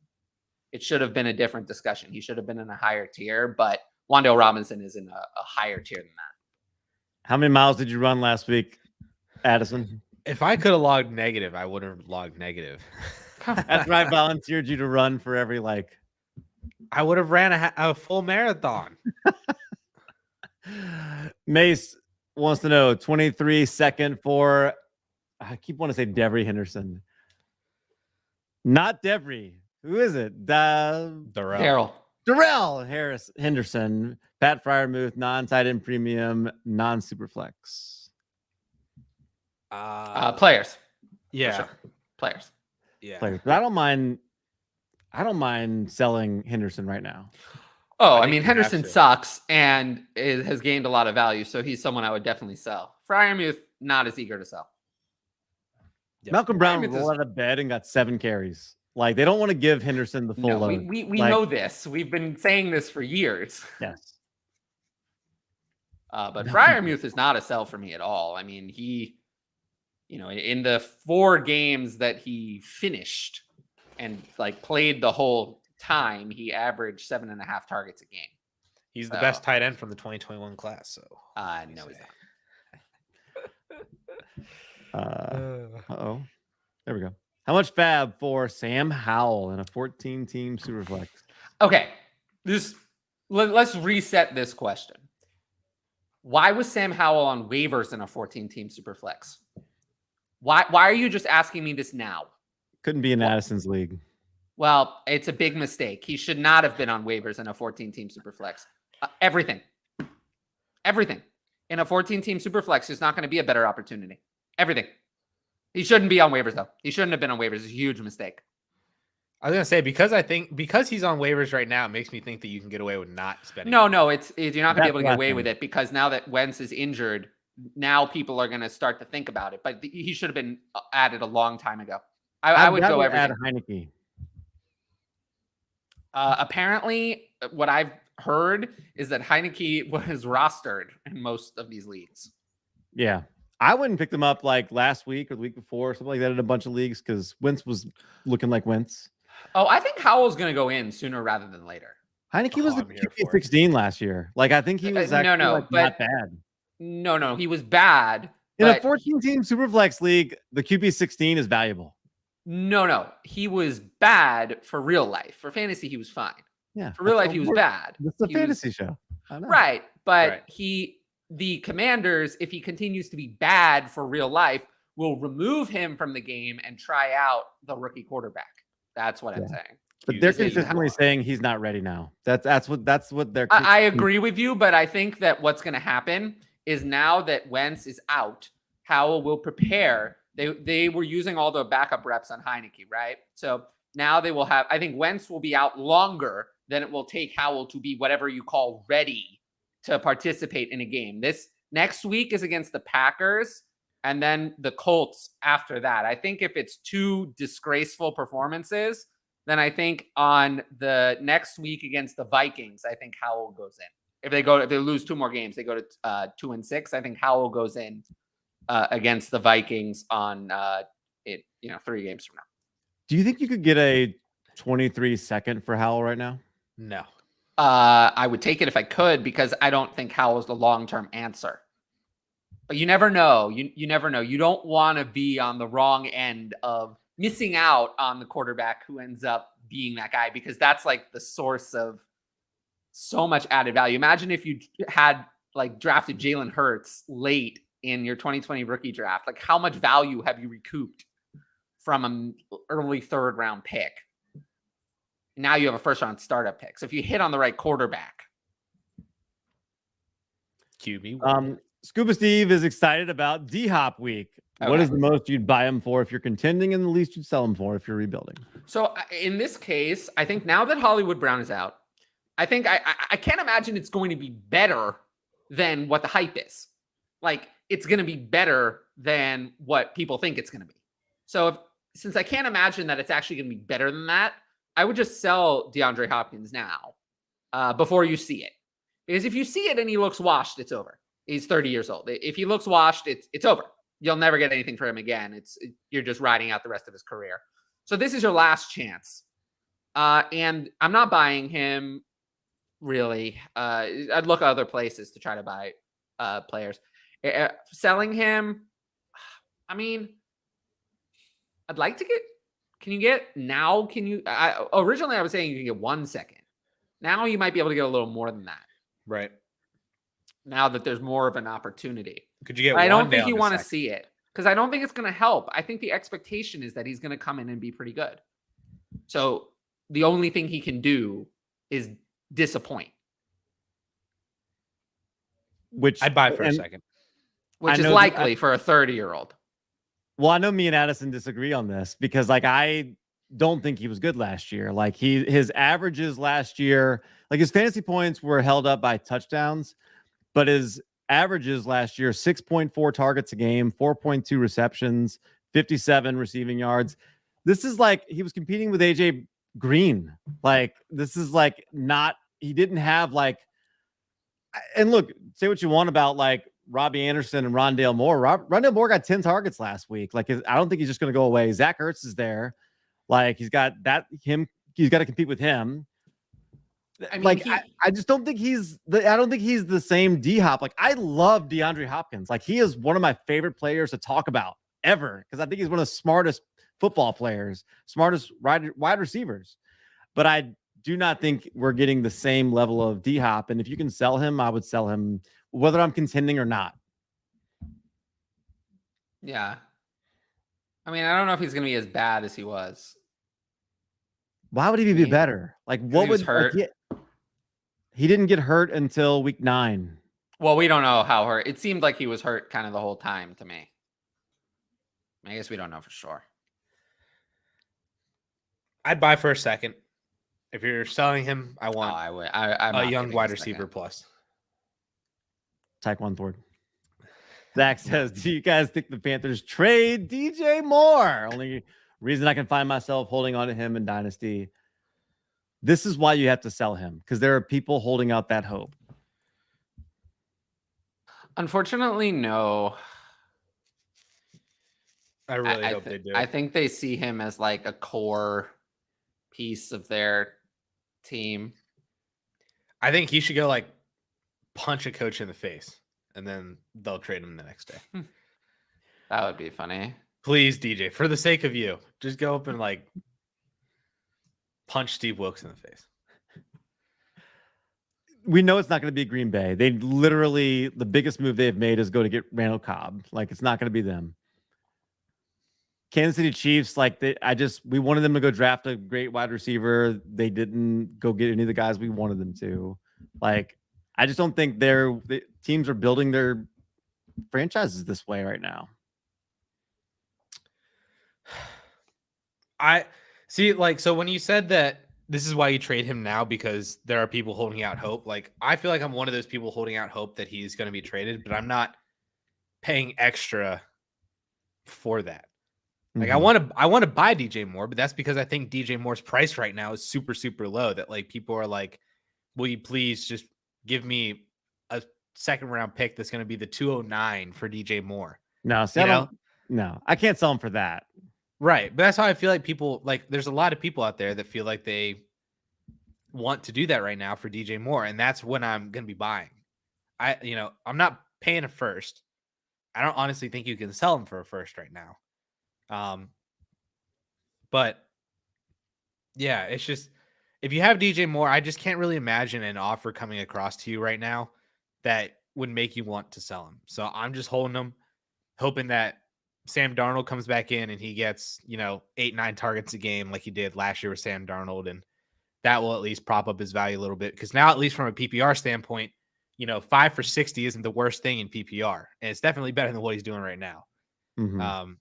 It should have been a different discussion. He should have been in a higher tier, but Wan'Dale Robinson is in a higher tier than that. How many miles did you run last week, Addison? If I could have logged negative, I would have logged negative. That's why I volunteered you to run for every I would have ran a full marathon. Mace wants to know 23-second for, I keep wanting to say Devery Henderson. Not Devery. Who is it? Darrell Henderson. Pat Fryermuth, non-tight end premium, non-super flex. Players. Yeah. Sure. Players. Yeah. Players. But I don't mind selling Henderson right now. Oh, I I think mean, you have Henderson to. sucks and has gained a lot of value, so he's someone I would definitely sell. Fryermuth, not as eager to sell. Yep. Malcolm Brown Fryermuth rolled out of bed and got 7 carries. Like, they don't want to give Henderson the full No, load. we Like, know this. We've been saying this for years. yes. But Fryermuth is not a sell for me at all. I mean, he, in the 4 games that he finished and like played the whole time, he averaged 7.5 targets a game. He's the best tight end from the 2021 class. So no, he's not. There we go. How much fab for Sam Howell in a 14-team superflex? Okay, let's reset this question. Why was Sam Howell on waivers in a 14-team superflex? Why are you just asking me this now? Couldn't be in Addison's league. Well, it's a big mistake. He should not have been on waivers in a 14-team superflex. Everything in a 14-team superflex is not going to be a better opportunity. Everything. He shouldn't be on waivers though. He shouldn't have been on waivers. It's a huge mistake. I was gonna say because he's on waivers right now, it makes me think that you can get away with not spending. No, you're not gonna be able to get away with it because now that Wentz is injured, now people are gonna start to think about it. But he should have been added a long time ago. I would go everything. Add Heineke. Apparently, what I've heard is that Heineke was rostered in most of these leagues. Yeah. I wouldn't pick them up like last week or the week before or something like that in a bunch of leagues because Wentz was looking like Wentz. Oh, I think Howell's going to go in sooner rather than later. Heineke was the QB 16 last year. Like, I think he was actually not bad. No, he was bad. In a 14-team superflex league, the QB 16 is valuable. No, he was bad for real life. For fantasy, he was fine. Yeah, for real life, he was bad. It's a fantasy show, I know. Right? But the Commanders, if he continues to be bad for real life, will remove him from the game and try out the rookie quarterback. That's what I'm saying. But they're consistently saying he's not ready now. That's what they're. I agree with you, but I think that what's going to happen is now that Wentz is out, Howell will prepare. They were using all the backup reps on Heineke, right? So now they will have. I think Wentz will be out longer than it will take Howell to be whatever you call ready to participate in a game. This next week is against the Packers and then the Colts after that. I think if it's 2 disgraceful performances, then I think on the next week against the Vikings, I think Howell goes in. If they lose 2 more games, they go to 2-6. I think Howell goes in against the Vikings on 3 games from now. Do you think you could get a 23-second for Howell right now? No. I would take it if I could because I don't think Howell's the long-term answer. But you never know. You never know. You don't want to be on the wrong end of missing out on the quarterback who ends up being that guy because that's like the source of so much added value. Imagine if you had like drafted Jalen Hurts late in your 2020 rookie draft. Like how much value have you recouped from an early 3rd round pick? Now you have a 1st round startup pick. So if you hit on the right quarterback. QB. Scuba Steve is excited about D-Hop week. Okay. What is the most you'd buy him for if you're contending and the least you'd sell him for if you're rebuilding? So in this case, I think now that Hollywood Brown is out, I think I can't imagine it's going to be better than what the hype is. Like it's going to be better than what people think it's going to be. So since I can't imagine that it's actually going to be better than that, I would just sell DeAndre Hopkins now before you see it. Because if you see it and he looks washed, it's over. He's 30 years old. If he looks washed, it's over. You'll never get anything for him again. You're just riding out the rest of his career. So this is your last chance. And I'm not buying him really. I'd look at other places to try to buy players. Selling him, I mean, I'd like to get. Can you get now? Originally I was saying you can get 1 second. Now you might be able to get a little more than that. Right. Now that there's more of an opportunity. Could you get? I don't think you want to see it because I don't think it's going to help. I think the expectation is that he's going to come in and be pretty good. So the only thing he can do is disappoint. which I'd buy for a second. Which is likely for a 30-year-old. Well, I know me and Addison disagree on this because like I don't think he was good last year. Like his averages last year, like his fantasy points were held up by touchdowns, but his averages last year, 6.4 targets a game, 4.2 receptions, 57 receiving yards. This is like he was competing with AJ Green. Like this is like not, he didn't have like, and look, say what you want about like Robbie Anderson and Rondale Moore. Rondale Moore got 10 targets last week. Like I don't think he's just going to go away. Zach Ertz is there. Like he's got he's got to compete with him. I mean, like I just don't think he's the same D-Hop. Like I love DeAndre Hopkins. Like he is one of my favorite players to talk about ever because I think he's one of the smartest football players, smartest wide receivers. But I do not think we're getting the same level of D-Hop. And if you can sell him, I would sell him whether I'm contending or not. Yeah. I mean, I don't know if he's going to be as bad as he was. Why would he be better? Like what would hurt? Like, he didn't get hurt until week 9. Well, we don't know how hurt. It seemed like he was hurt kind of the whole time to me. I guess we don't know for sure. I'd buy for a second. If you're selling him, I want I'm a young wide receiver plus. Tyquan Thornton. Zach says, do you guys think the Panthers trade DJ Moore? Only reason I can find myself holding on to him in Dynasty. This is why you have to sell him, because there are people holding out that hope. Unfortunately, no. I really hope they do. I think they see him as like a core piece of their team. I think he should go like punch a coach in the face, and then they'll trade him the next day. That would be funny. Please, DJ, for the sake of you, just go up and like punch Steve Wilkes in the face. We know it's not going to be Green Bay. They literally, the biggest move they've made is go to get Randall Cobb. Like it's not going to be them. Kansas City Chiefs, like we wanted them to go draft a great wide receiver. They didn't go get any of the guys we wanted them to. Like, I just don't think the teams are building their franchises this way right now. I see, like, so when you said that this is why you trade him now because there are people holding out hope, like, I feel like I'm one of those people holding out hope that he's going to be traded, but I'm not paying extra for that. Like, I want to buy DJ Moore, but that's because I think DJ Moore's price right now is super, super low. That like people are like, will you please just give me a second round pick that's going to be the 209 for DJ Moore? No, I can't sell him for that. Right. But that's how I feel like people like there's a lot of people out there that feel like they want to do that right now for DJ Moore. And that's when I'm going to be buying. I'm not paying a first. I don't honestly think you can sell him for a first right now. But yeah, it's just, if you have DJ Moore, I just can't really imagine an offer coming across to you right now that would make you want to sell him. So I'm just holding him, hoping that Sam Darnold comes back in and he gets, 8-9 targets a game like he did last year with Sam Darnold. And that will at least prop up his value a little bit. Because now, at least from a PPR standpoint, 5 for 60 isn't the worst thing in PPR. And it's definitely better than what he's doing right now. Mm-hmm.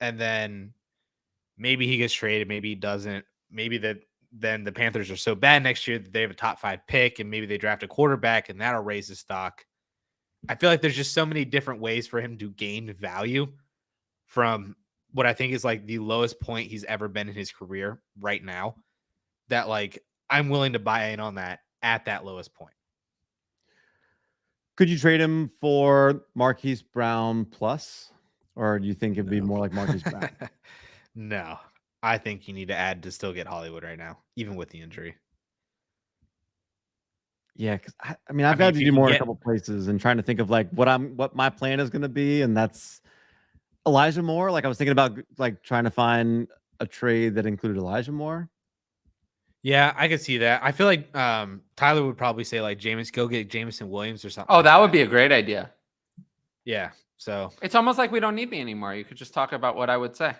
And then maybe he gets traded, maybe he doesn't. Maybe then the Panthers are so bad next year that they have a top 5 pick, and maybe they draft a quarterback, and that'll raise his stock. I feel like there's just so many different ways for him to gain value from what I think is like the lowest point he's ever been in his career right now, that like I'm willing to buy in on that at that lowest point. Could you trade him for Marquise Brown plus? Or do you think it'd be more like Marquise Brown? No, I think you need to add to still get Hollywood right now, even with the injury. Yeah, because I've got to do more in a couple places and trying to think of like what my plan is going to be, and that's Elijah Moore. Like I was thinking about like trying to find a trade that included Elijah Moore. Yeah, I could see that. I feel like Tyler would probably say like go get Jameson Williams or something. Oh, that would be a great idea. Yeah. So it's almost like we don't need me anymore. You could just talk about what I would say.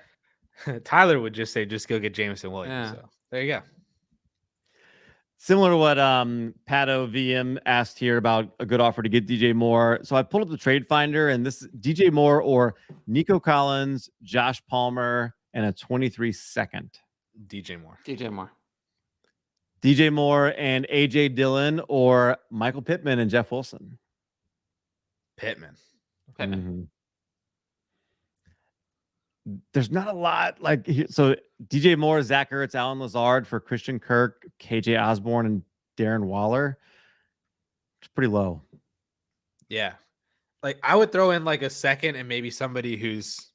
Tyler would just say, just go get Jameson Williams. Yeah. So there you go. Similar to what Pato VM asked here about a good offer to get DJ Moore. So I pulled up the trade finder, and this is DJ Moore or Nico Collins, Josh Palmer, and a 23 second. DJ Moore. DJ Moore and AJ Dillon or Michael Pittman and Jeff Wilson. Pittman. Mm-hmm. There's not a lot like so. DJ Moore, Zach Ertz, Alan Lazard for Christian Kirk, KJ Osborne, and Darren Waller. It's pretty low. Yeah, like I would throw in like a second and maybe somebody who's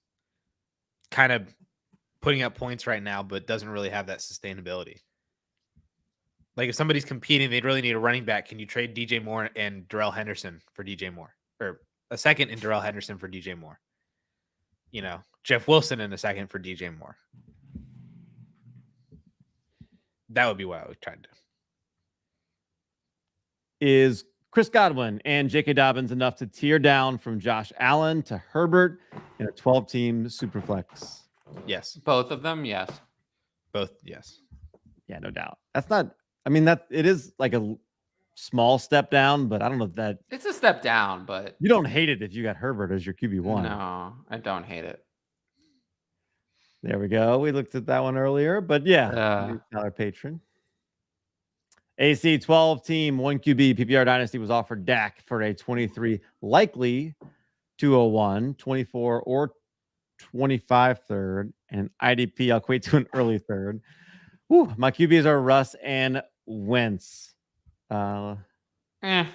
kind of putting up points right now, but doesn't really have that sustainability. Like if somebody's competing, they'd really need a running back. Can you trade DJ Moore and Darrell Henderson for DJ Moore, or a second and Darrell Henderson for DJ Moore? You know, Jeff Wilson in a second for DJ Moore. That would be what I would try to do. Is Chris Godwin and J.K. Dobbins enough to tear down from Josh Allen to Herbert in a 12-team Superflex? Yes. Both of them, yes. Both, yes. Yeah, no doubt. That's not, I mean, that it is like a small step down, but I don't know if that. It's a step down, but. You don't hate it if you got Herbert as your QB1. No, I don't hate it. There we go. We looked at that one earlier, but yeah, our patron. AC 12-team 1QB PPR Dynasty was offered Dak for a 23 likely 201, 24 or 25 third, and IDP I'll equate to an early third. Whew, my QBs are Russ and Wentz. It's a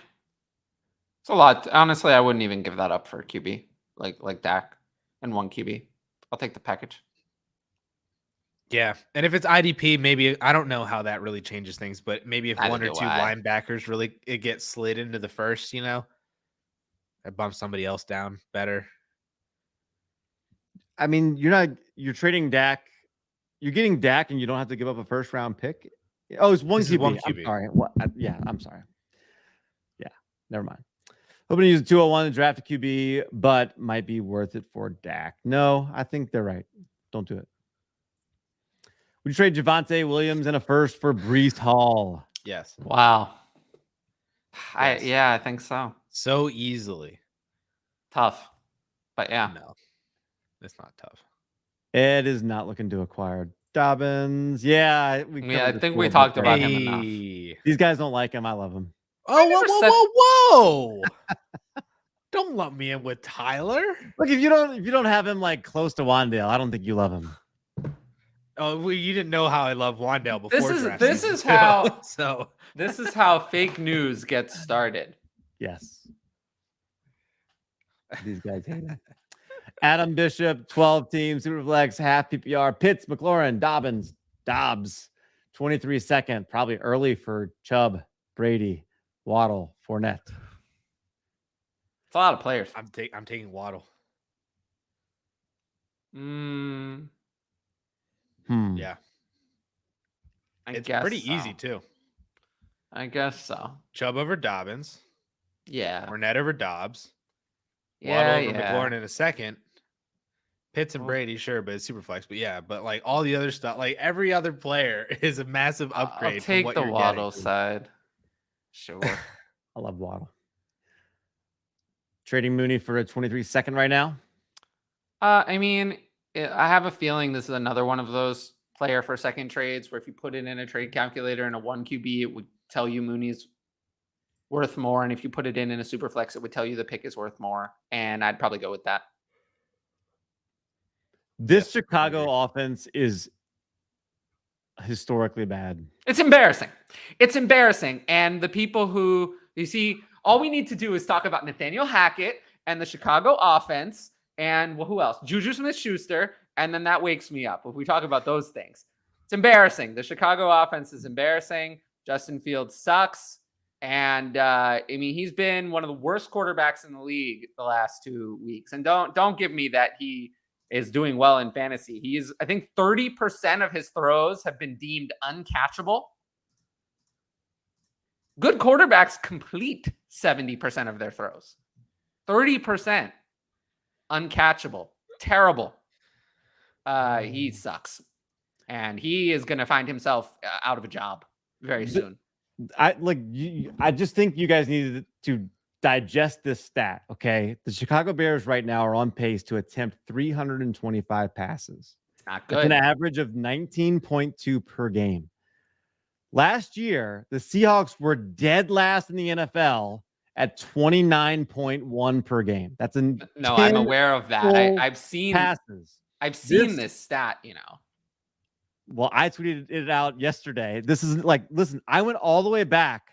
lot. Honestly, I wouldn't even give that up for a QB like Dak and 1 QB. I'll take the package. Yeah, and if it's IDP, maybe I don't know how that really changes things, but maybe if one or two linebackers really it gets slid into the first, you know, that bumps somebody else down better. I mean, you're trading Dak. You're getting Dak, and you don't have to give up a first round pick. Oh, it's 1 QB. 1 QB. I'm sorry. What? Yeah, I'm sorry. Yeah, never mind. Hoping to use a 201 to draft a QB, but might be worth it for Dak. No, I think they're right. Don't do it. Would you trade Javonte Williams and a first for Breece Hall? Yes. Wow. Yes. I think so. So easily. Tough. But yeah. No, it's not tough. Ed is not looking to acquire Dobbins. Yeah, I think we talked about him enough. These guys don't like him. I love him. Oh, whoa. Don't lump me in with Tyler. Look, if you don't have him like close to Wandale, I don't think you love him. Oh, well, you didn't know how I love Wandale before. This is how fake news gets started. Yes. These guys hate it. Adam Bishop, 12-team Superflex, half PPR. Pitts, McLaurin, Dobbs, 23 second, probably early for Chubb, Brady, Waddle, Fournette. It's a lot of players. I'm taking Waddle. Yeah. It's pretty easy too. I guess so. Chubb over Dobbins. Yeah. Fournette over Dobbs. Yeah. Waddle over McLaurin in a second. Pitts and Brady, sure, but it's super flex. But yeah, but like all the other stuff, like every other player is a massive upgrade. I'll take the Waddle side. Sure. I love Waddle. Trading Mooney for a 23 second right now. I mean, I have a feeling this is another one of those player for second trades where if you put it in a trade calculator and a 1 QB, it would tell you Mooney's worth more. And if you put it in a super flex, it would tell you the pick is worth more. And I'd probably go with that. This Chicago offense is historically bad. It's embarrassing. It's embarrassing. And the people who, you see, all we need to do is talk about Nathaniel Hackett and the Chicago offense and who else? Juju Smith-Schuster. And then that wakes me up if we talk about those things. It's embarrassing. The Chicago offense is embarrassing. Justin Fields sucks. And I mean, he's been one of the worst quarterbacks in the league the last 2 weeks. And don't give me that he is doing well in fantasy. He is, I think 30% of his throws have been deemed uncatchable. Good quarterbacks complete 70% of their throws. 30% uncatchable. Terrible. He sucks. And he is going to find himself out of a job very soon. I just think you guys needed to digest this stat. Okay, the Chicago Bears right now are on pace to attempt 325 passes. It's not That's an good. average of 19.2 per game. Last year, the Seahawks were dead last in the NFL at 29.1 per game. That's an No, I'm aware of that. I've seen passes. I've seen this stat, Well, I tweeted it out yesterday. This is listen, I went all the way back.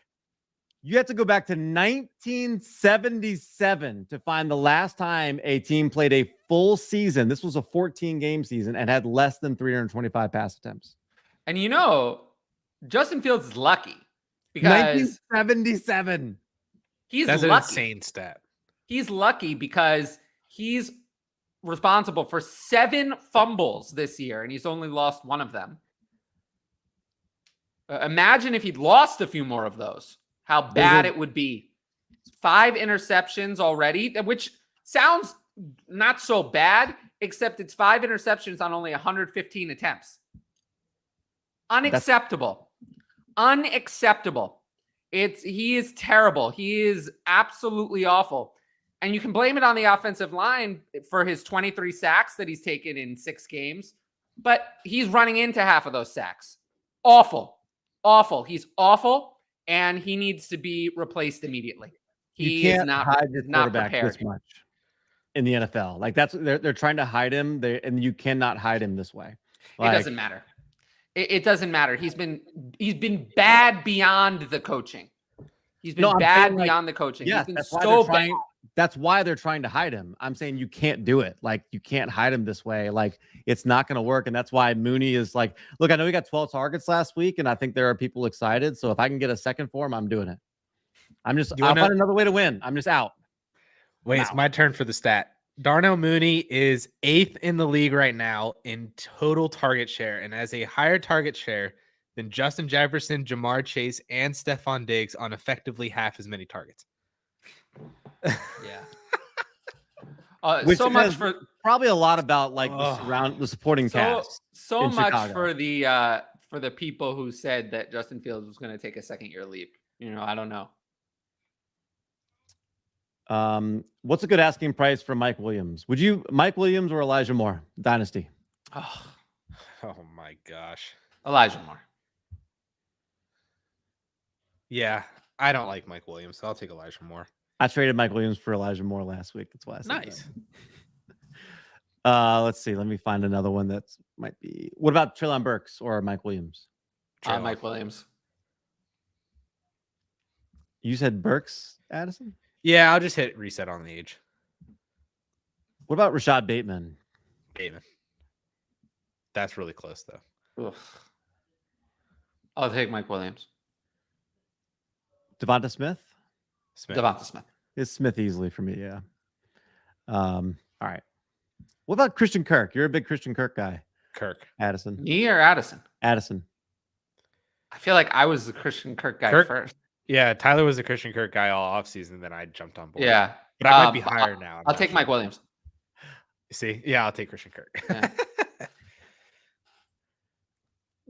You have to go back to 1977 to find the last time a team played a full season. This was a 14-game season and had less than 325 pass attempts. And Justin Fields is lucky because 1977. That's lucky. An insane stat. He's lucky because he's responsible for 7 fumbles this year, and he's only lost 1 of them. Imagine if he'd lost a few more of those, how bad it would be. 5 interceptions already, which sounds not so bad, except it's 5 interceptions on only 115 attempts. Unacceptable. Unacceptable. He is terrible. He is absolutely awful. And you can blame it on the offensive line for his 23 sacks that he's taken in 6 games, but he's running into half of those sacks. Awful. Awful. He's awful, and he needs to be replaced immediately. He is not prepared this much in the NFL. Like they're trying to hide him, and you cannot hide him this way. It doesn't matter. It doesn't matter. He's been bad beyond the coaching. He's been bad beyond the coaching. Yes, he's been so bad. That's why they're trying to hide him. I'm saying you can't do it. Like, you can't hide him this way. Like, it's not going to work. And that's why Mooney is like, look, I know he got 12 targets last week, and I think there are people excited. So if I can get a second for him, I'm doing it. I'll find another way to win. I'm just out. Wait, it's my turn for the stat. Darnell Mooney is 8th in the league right now in total target share, and has a higher target share than Justin Jefferson, Jamar Chase, and Stephon Diggs on effectively half as many targets. Yeah. So much for probably a lot about like the supporting cast. So much Chicago. for the people who said that Justin Fields was going to take a second-year leap. I don't know. What's a good asking price for Mike Williams? Would you Mike Williams or Elijah Moore? Dynasty. Oh my gosh. Elijah Moore. Yeah, I don't like Mike Williams, so I'll take Elijah Moore. I traded Mike Williams for Elijah Moore last week. That's why I said nice. That. Let's see. Let me find another one that might be. What about Treylon Burks or Mike Williams? Mike Williams. You said Burks, Addison? Yeah, I'll just hit reset on the age. What about Rashad Bateman? That's really close, though. Ugh. I'll take Mike Williams. Devonta Smith? Devonta Smith. It's Smith easily for me, yeah. All right. What about Christian Kirk? You're a big Christian Kirk guy. Addison. Me or Addison? Addison. I feel like I was the Christian Kirk guy first. Yeah, Tyler was a Christian Kirk guy all offseason, then I jumped on board. Yeah. But I might be higher now. I'll take Mike Williams. See? Yeah, I'll take Christian Kirk. Yeah.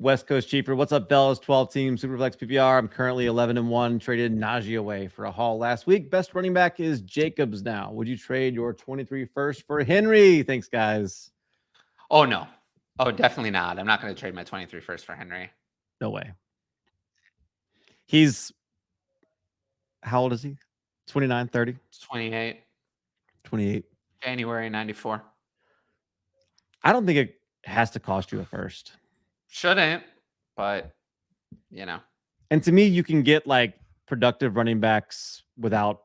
West Coast Cheaper. What's up, fellas? 12 team Superflex PPR. I'm currently 11-1. Traded Najee away for a haul last week. Best running back is Jacobs now. Would you trade your 23 first for Henry? Thanks, guys. Oh, no. Oh, definitely not. I'm not going to trade my 23 first for Henry. No way. He's, how old is he? 29, 30? 28. 28. January 94. I don't think it has to cost you a first. Shouldn't, but And to me, you can get like productive running backs without,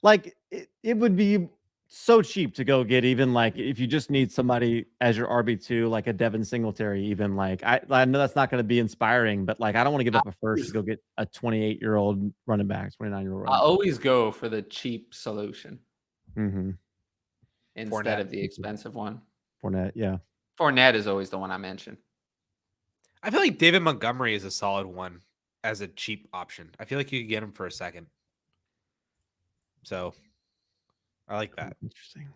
like, it would be so cheap to go get even like if you just need somebody as your RB2, like a Devin Singletary, even like I know that's not going to be inspiring, but like I don't want to give up a first to go get a 28-year-old running back, 29-year-old. I always go for the cheap solution instead Fournette. of the expensive one. Fournette, yeah. Fournette is always the one I mention. I feel like David Montgomery is a solid one as a cheap option. I feel like you could get him for a second. So I like that. Interesting.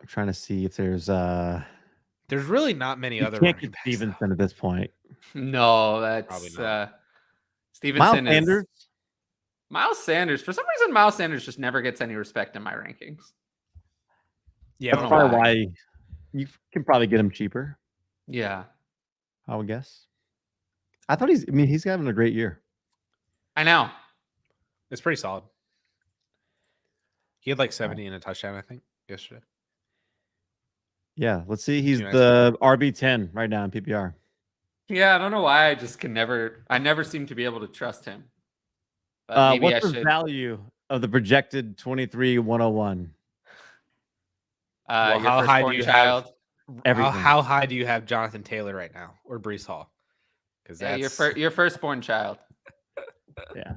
I'm trying to see if there's really not many other can't running get backs, Stevenson at this point. No, Probably that's not. Stevenson Miles Sanders. Miles Sanders. For some reason, Miles Sanders just never gets any respect in my rankings. Yeah, I That's don't know probably why. why you can probably get him cheaper. Yeah, I would guess. I thought he's having a great year. I know. it's pretty solid. He had like 70 and a touchdown, I think, yesterday. Yeah, let's see. He's nice. the RB10 right now in PPR. Yeah, I don't know why. I just I never seem to be able to trust him. But maybe What's I the should. value of the projected 23-101? Well, Your how high do firstborn you child. Everything. How high do you have Jonathan Taylor right now or Breece Hall? Because Yeah, that's your firstborn child. Yeah.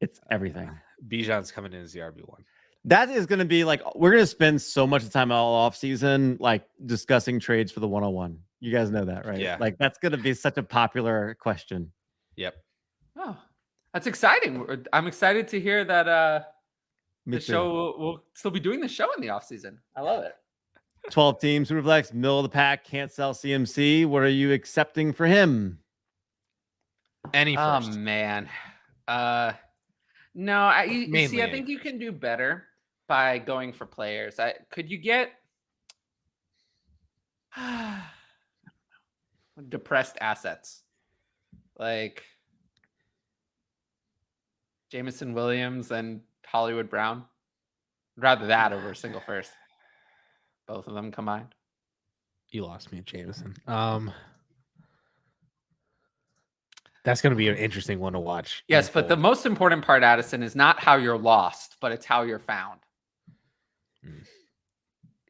It's everything. Bijan's coming in as the RB1. That is going to be like, we're going to spend so much time all off season, like discussing trades for the 101. You guys know that, right? Yeah. Like that's going to be such a popular question. Yep. Oh, that's exciting. I'm excited to hear that Me the too. show will still be doing the show in the off season. I love it. 12 teams, Superflex, middle of the pack, can't sell CMC. What are you accepting for him? Any first. Oh man. No, you see, Mainly I think you can do better by going for players. Could you get depressed assets like Jameson Williams and Hollywood Brown? I'd rather that over a single first. Both of them combined. You lost me at Jameson. That's going to be an interesting one to watch. Yes, but the most important part, Addison, is not how you're lost, but it's how you're found.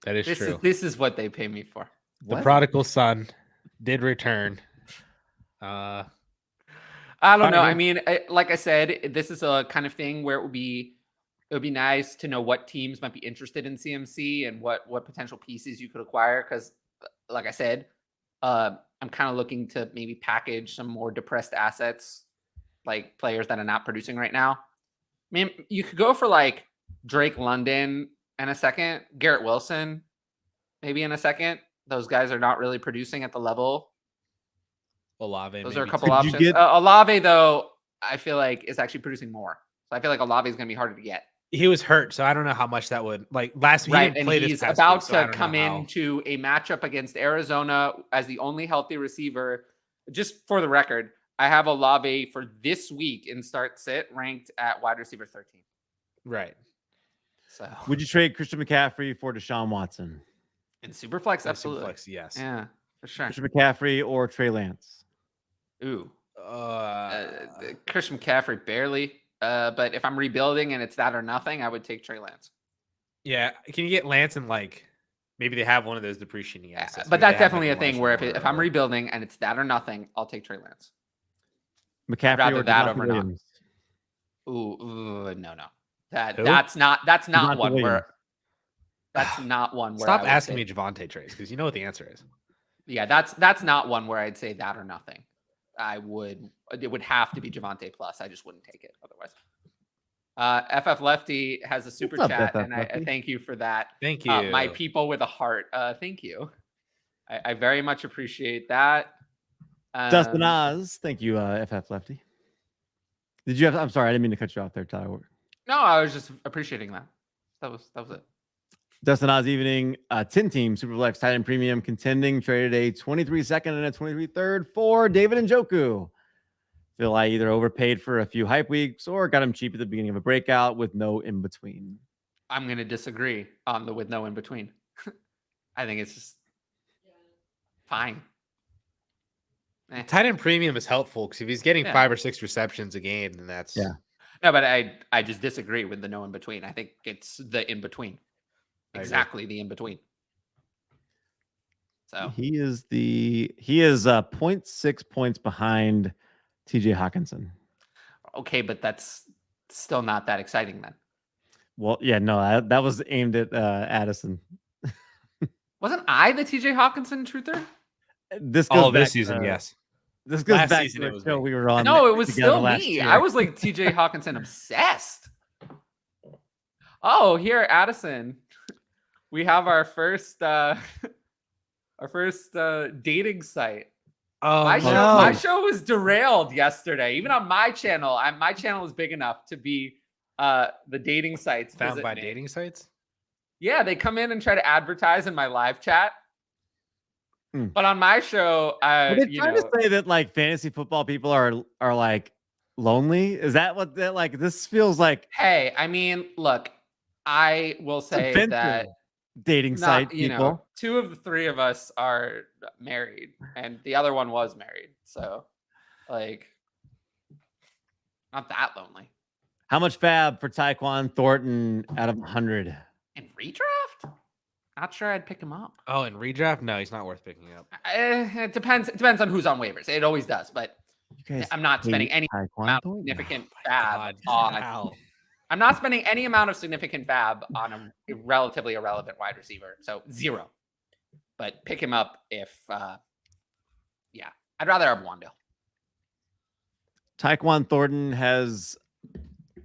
That is true. This is what they pay me for. The prodigal son did return. I don't know. I mean, like I said, this is a kind of thing where it would be nice to know what teams might be interested in CMC and what potential pieces you could acquire. Because, like I said, I'm kind of looking to maybe package some more depressed assets, like players that are not producing right now. I mean, you could go for like Drake London in a second, Garrett Wilson, maybe in a second. Those guys are not really producing at the level. Olave. Those are a couple options. Get... Olave, though, I feel like is actually producing more. So I feel like Olave is going to be harder to get. He was hurt, so I don't know how much that would like last week. Right, and he's about to come into a matchup against Arizona as the only healthy receiver. Just for the record, I have Olave for this week in start sit ranked at wide receiver 13. Right. So would you trade Christian McCaffrey for Deshaun Watson? In Superflex, absolutely. Superflex, yes. Yeah, for sure. Christian McCaffrey or Trey Lance? Ooh. Christian McCaffrey, barely. But if I'm rebuilding and it's that or nothing, I would take Trey Lance. Yeah. Can you get Lance and like maybe they have one of those depreciating assets? But that's definitely a thing where if I'm rebuilding and it's that or nothing, I'll take Trey Lance. McCaffrey or that over Williams. Ooh, no. That's not one Williams. where that's not one where stop asking me Javonte trades because you know what the answer is. Yeah, that's not one where I'd say that or nothing. It would have to be Javonte plus. I just wouldn't take it otherwise. FF Lefty has a super chat, and I thank you for that. Thank you. My people with a heart. Thank you. I very much appreciate that. Dustin Oz, thank you, FF Lefty. Did you have? I'm sorry, I didn't mean to cut you off there, Tyler. No, I was just appreciating that. That was it. Dustin Oz evening, 10 team Superflex Titan Premium contending, traded a 23 second and a 23 third for David Njoku. Feel I either overpaid for a few hype weeks or got him cheap at the beginning of a breakout with no in between. I'm going to disagree on the with no in between. I think it's just fine. Titan Premium is helpful because if he's getting 5 or 6 receptions a game, then that's No, but I just disagree with the no in between. I think it's the in between. Exactly the in between. So he is 0.6 points behind TJ Hawkinson. Okay, but that's still not that exciting then. Well, yeah, no, that was aimed at Addison. Wasn't I the TJ Hawkinson truther? This goes this season, yes. This goes Last back season to it was the show me. we were on. No, it was still last me. year. I was like TJ Hawkinson obsessed. Oh, here, Addison. We have our first dating site. Oh, my show was derailed yesterday. Even on my channel, my channel is big enough to be the dating sites found by dating sites. Yeah, they come in and try to advertise in my live chat. But on my show, they're trying to say that like fantasy football people are like lonely. Is that what that like? This feels like. Hey, I mean, look, I will say that dating site people. 2 of the 3 of us are married, and the other one was married. So, like, not that lonely. How much fab for Tyquan Thornton out of 100? In redraft? Not sure I'd pick him up. Oh, in redraft? No, he's not worth picking up. It depends. It depends on who's on waivers. It always does, but I'm not spending any amount of significant fab on. I'm not spending any amount of significant fab on a relatively irrelevant wide receiver. So 0. But pick him up if, I'd rather have Wando. Tyquan Thornton has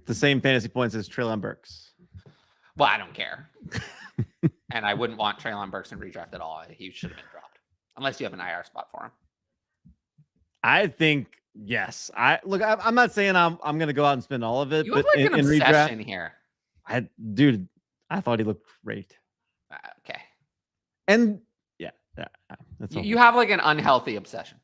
the same fantasy points as Treylon Burks. Well, I don't care. And I wouldn't want Treylon Burks in redraft at all. He should have been dropped. Unless you have an IR spot for him. I think, yes. I'm not saying I'm going to go out and spend all of it. You but have like an obsession here. Dude, I thought he looked great. Okay. And that's you have like an unhealthy obsession.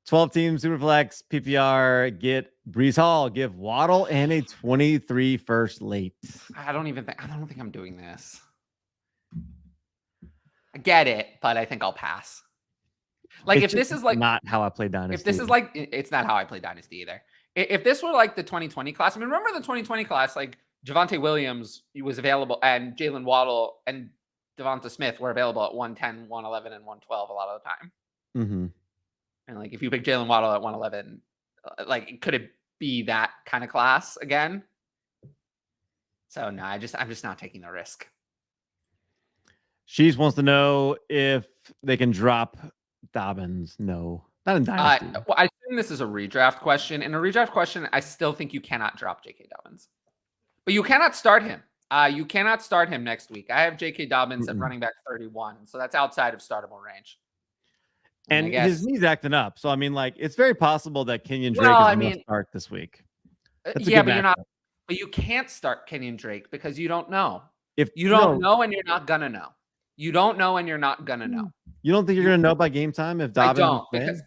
12 team Superflex PPR, get Breece Hall, give Waddle and a 23 first late. I don't think I'm doing this. I get it, but I think I'll pass. Like if this is like not how I play Dynasty. If this is like it's not how I play Dynasty either. If this were like the 2020 class, I mean, remember the 2020 class, like Javonte Williams was available and Jalen Waddle and Devonta Smith were available at 110, 111, and 112 a lot of the time. Mm-hmm. And like if you pick Jalen Waddle at 111, like could it be that kind of class again? So no, I'm just not taking the risk. She's wants to know if they can drop Dobbins. No, not in Dynasty. Well, I assume this is a redraft question. In a redraft question, I still think you cannot drop J.K. Dobbins, but you cannot start him. You cannot start him next week. I have J.K. Dobbins at running back 31, so that's outside of startable range. And his knee's acting up, so I mean, like it's very possible that Kenyon Drake is going to start this week. Yeah, but you're not. But you can't start Kenyon Drake because you don't know. If you don't know, and you're not gonna know. You don't know, and you're not gonna know. You don't think you're gonna know by game time if Dobbins? I don't, because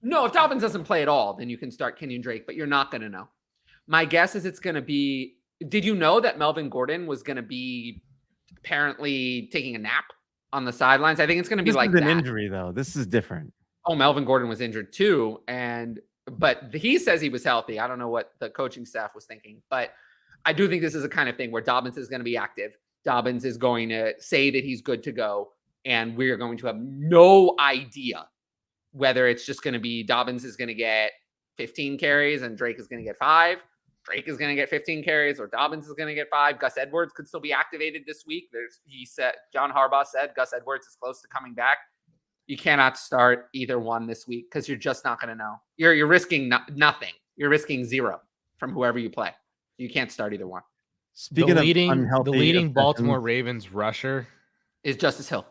if Dobbins doesn't play at all, then you can start Kenyon Drake, but you're not gonna know. My guess is it's gonna be. Did you know that Melvin Gordon was gonna be apparently taking a nap on the sidelines? I think it's gonna be like an injury though. This is different. Oh, Melvin Gordon was injured too, but he says he was healthy. I don't know what the coaching staff was thinking, but I do think this is a kind of thing where Dobbins is going to be active. Dobbins is going to say that he's good to go, and we're going to have no idea whether it's just going to be Dobbins is going to get 15 carries and Drake is going to get 5. Drake is going to get 15 carries, or Dobbins is going to get 5. Gus Edwards could still be activated this week. John Harbaugh said Gus Edwards is close to coming back. You cannot start either one this week because you're just not going to know. You're risking nothing. You're risking 0 from whoever you play. You can't start either one. Speaking the leading Baltimore Ravens rusher is Justice Hill.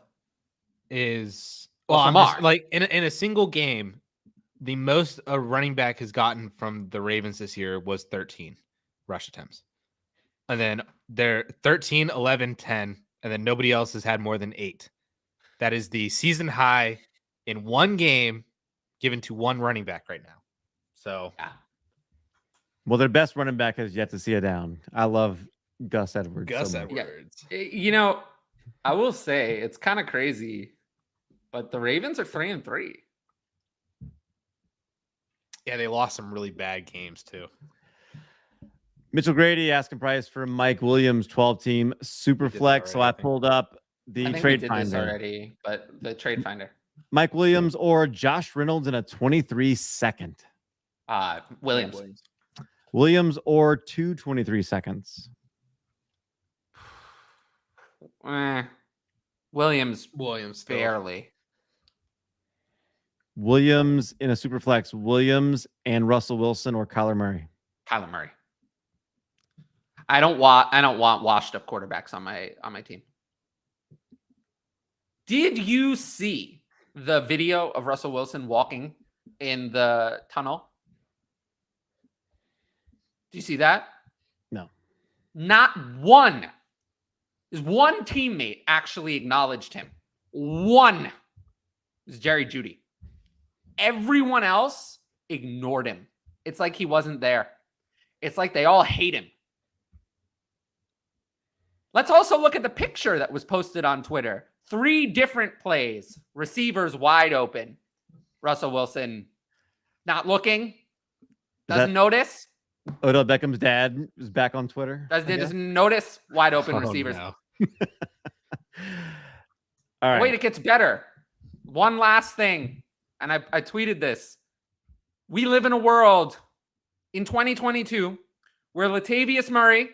Like in a single game, the most a running back has gotten from the Ravens this year was 13 rush attempts. And then they're 13, 11, 10, and then nobody else has had more than 8. That is the season high in one game given to one running back right now. So, yeah. Well, their best running back has yet to see a down. I love Gus Edwards. Yeah. I will say it's kind of crazy, but the Ravens are 3-3. Yeah, they lost some really bad games too. Mitchell Grady asking price for Mike Williams 12 team super flex. So I pulled up the trade finder already, but the trade finder. Mike Williams or Josh Reynolds in a 23 second. Williams or 2 seconds. Williams still. barely. Williams in a super flex. Williams and Russell Wilson or Kyler Murray. Kyler Murray. I don't want washed up quarterbacks on my team. Did you see the video of Russell Wilson walking in the tunnel? Do you see that? No. Not one. His one teammate actually acknowledged him. One. It was Jerry Jeudy. Everyone else ignored him. It's like he wasn't there. It's like they all hate him. Let's also look at the picture that was posted on Twitter. 3 different plays. Receivers wide open. Russell Wilson not looking. Doesn't notice. Odell Beckham's dad is back on Twitter. Doesn't notice wide open receivers. No. All right. Wait, it gets better. One last thing. And I tweeted this. We live in a world in 2022 where Latavius Murray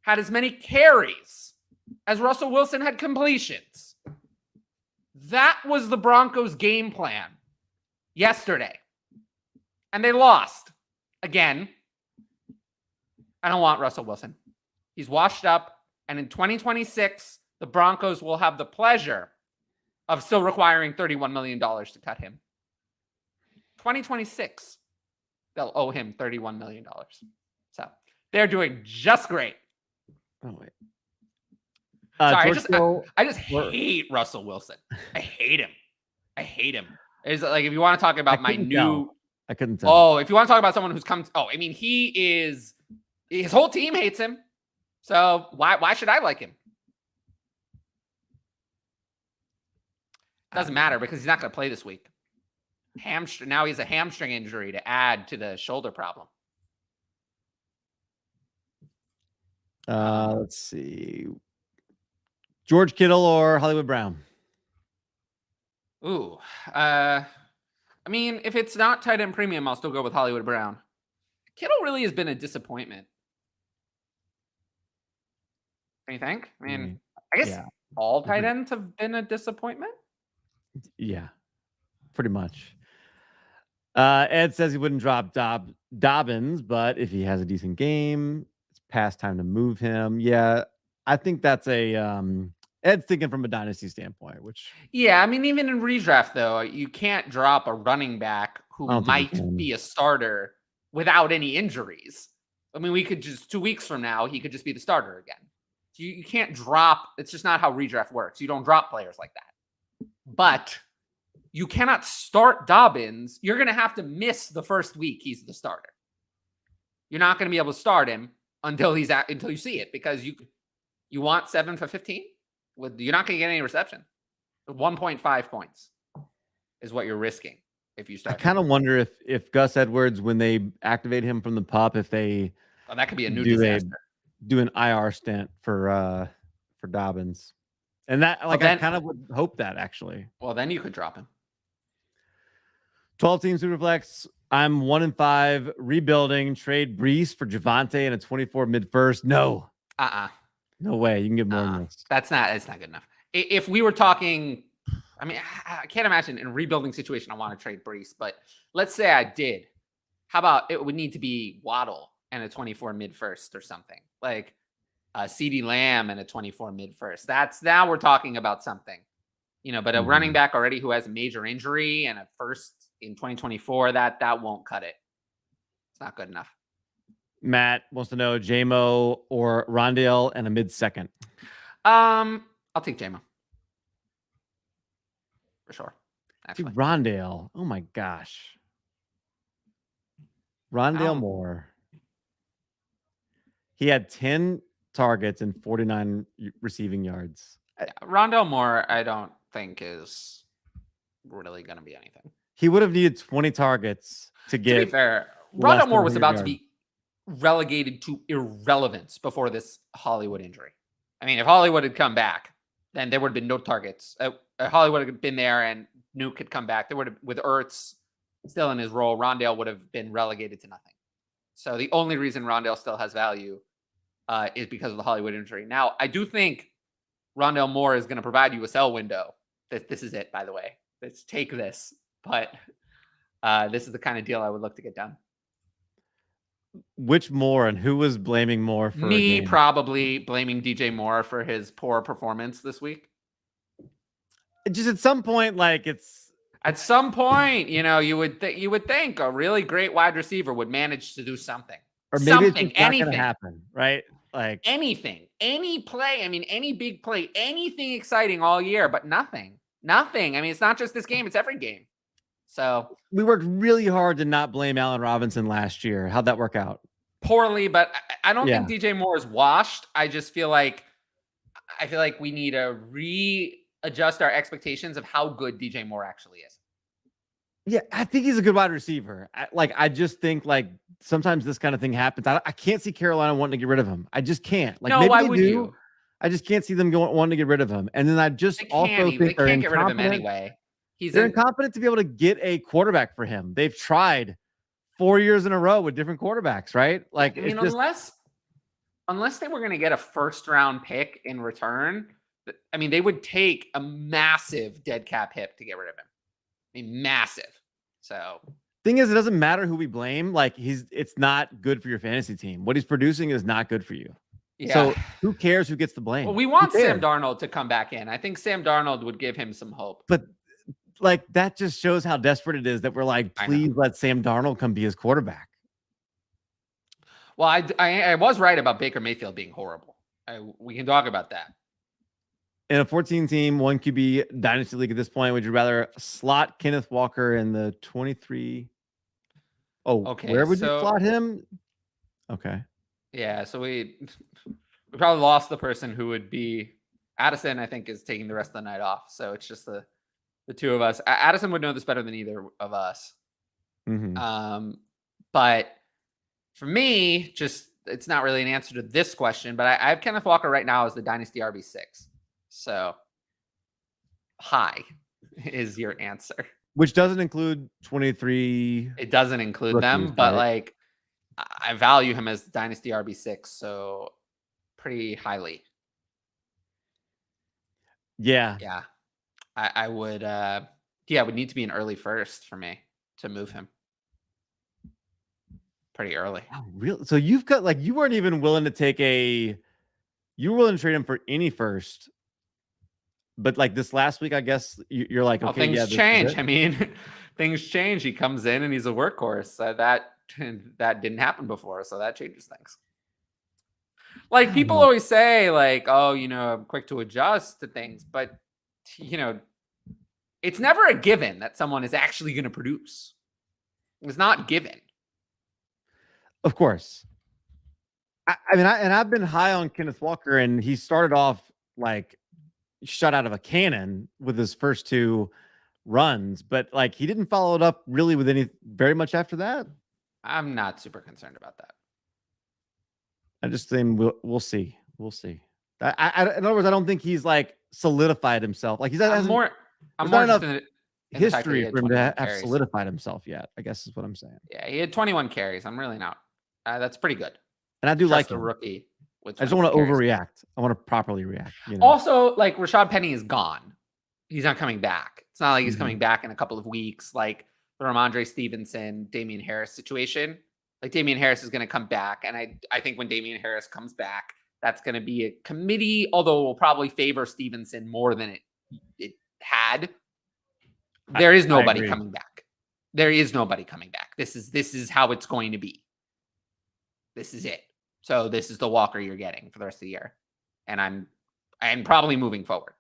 had as many carries as Russell Wilson had completions. That was the Broncos' game plan yesterday. And they lost. Again, I don't want Russell Wilson. He's washed up. And in 2026, the Broncos will have the pleasure of still requiring $31 million to cut him. 2026, they'll owe him $31 million. So they're doing just great. Oh, wait. Sorry, I just hate Russell Wilson. I hate him. It's like, if you want to talk about my new... I couldn't tell. Oh, if you want to talk about someone who's come... he is... His whole team hates him. So why should I like him? Doesn't matter because he's not going to play this week. Now he has a hamstring injury to add to the shoulder problem. Let's see. George Kittle or Hollywood Brown? Ooh. If it's not tight end premium, I'll still go with Hollywood Brown. Kittle really has been a disappointment. What do you think? I guess all tight ends have been a disappointment. Yeah, pretty much. Ed says he wouldn't drop Dobbins, but if he has a decent game, it's past time to move him. Yeah, I think that's Ed's thinking from a dynasty standpoint, which... Yeah, even in redraft, though, you can't drop a running back who might be a starter without any injuries. We could just 2 weeks from now, he could just be the starter again. You can't drop. It's just not how redraft works. You don't drop players like that. But you cannot start Dobbins. You're going to have to miss the first week he's the starter. You're not going to be able to start him until you see it, because you want 7 for 15. You're not going to get any reception. 1.5 points is what you're risking if you start. I kind of wonder if Gus Edwards, when they activate him from the pup, if they that could be a new disaster. Do an IR stint for Dobbins, and that I kind of would hope that actually. Well, then you could drop him. 12-team Superflex. I'm 1-5 rebuilding. Trade Breece for Javonte and a 24 mid first. No. No way. You can get more than this. It's not good enough. If we were talking, I can't imagine in a rebuilding situation I want to trade Breece, but let's say I did. How about it would need to be Waddle and a 24 mid first or something, like CeeDee Lamb and a 24 mid first. Now we're talking about something, but a running back already who has a major injury and a first in 2024, that won't cut it. It's not good enough. Matt wants to know JMO or Rondale and a mid second. I'll take JMO for sure. Actually, dude, Rondale. Oh my gosh. Rondale Moore. He had 10 targets and 49 receiving yards. Rondale Moore, I don't think is really going to be anything. He would have needed 20 targets to get. To be fair, Rondale Moore was about to be relegated to irrelevance before this Hollywood injury. If Hollywood had come back, then there would have been no targets. Hollywood had been there and Nuke had come back. There would have, with Ertz still in his role, Rondale would have been relegated to nothing. So the only reason Rondale still has value is because of the Hollywood injury. Now, I do think Rondale Moore is going to provide you a sell window. This is it, by the way. Let's take this. But this is the kind of deal I would look to get done. Which Moore, and who was blaming Moore for me? Probably blaming DJ Moore for his poor performance this week. Just at some point, At some point, you would think a really great wide receiver would manage to do something. Or maybe Something, it's just not anything. going to happen, right? Like anything, any play. I mean, any big play, anything exciting all year, but nothing. I mean, it's not just this game; it's every game. So we worked really hard to not blame Allen Robinson last year. How'd that work out? Poorly, but I don't think DJ Moore is washed. I just feel like we need to readjust our expectations of how good DJ Moore actually is. Yeah, I think he's a good wide receiver. I just think like sometimes this kind of thing happens. I can't see Carolina wanting to get rid of him. I just can't. Like, no, maybe why they would do. You? I just can't see them wanting to get rid of him. And then I just also think they can't get rid of him anyway. They're incompetent to be able to get a quarterback for him. They've tried 4 years in a row with different quarterbacks, right? Like, I mean, unless they were going to get a first-round pick in return, I mean, they would take a massive dead cap hit to get rid of him. I mean, massive. So, thing is, it doesn't matter who we blame. Like, it's not good for your fantasy team. What he's producing is not good for you. Yeah. So, who cares who gets the blame? Well, we want Sam Darnold to come back in. I think Sam Darnold would give him some hope. But like, that just shows how desperate it is that we're like, please let Sam Darnold come be his quarterback. Well, I was right about Baker Mayfield being horrible. We can talk about that. In a 14-team, 1 QB dynasty league at this point, would you rather slot Kenneth Walker in the 23? Oh, okay. Where would you slot him? Okay. Yeah, so we probably lost the person who would be Addison. I think is taking the rest of the night off, so it's just the two of us. Addison would know this better than either of us. Mm-hmm. But for me, it's not really an answer to this question. But I have Kenneth Walker right now as the Dynasty RB6. So high is your answer. Which doesn't include 23. It doesn't include them, but like I value him as Dynasty RB6, so pretty highly. Yeah. Yeah. I would it would need to be an early first for me to move him. Pretty early. Oh, really? So you've got like you weren't even willing to take you were willing to trade him for any first. But like this last week, I guess you're like, okay, things change. I mean, things change. He comes in and he's a workhorse. That didn't happen before, so that changes things. Like people always say, like, oh, I'm quick to adjust to things, but it's never a given that someone is actually going to produce. It's not given. Of course. I mean, I've been high on Kenneth Walker, and he started off like shot out of a cannon with his first 2 runs, but like he didn't follow it up really with very much after that. I'm not super concerned about that. I just think we'll see. We'll see. In other words, I don't think he's like solidified himself. Like I'm more enough history for him to have solidified himself yet, I guess is what I'm saying. Yeah, he had 21 carries. I'm really not. That's pretty good. And I do like a rookie. I just don't want to overreact. I want to properly react. Also, like Rashad Penny is gone. He's not coming back. It's not like he's coming back in a couple of weeks. Like the Ramondre Stevenson, Damian Harris situation. Like Damian Harris is going to come back. And I think when Damian Harris comes back, that's going to be a committee, although it will probably favor Stevenson more than it had. There is nobody coming back. There is nobody coming back. This is how it's going to be. This is it. So this is the Walker you're getting for the rest of the year. And I'm probably moving forward.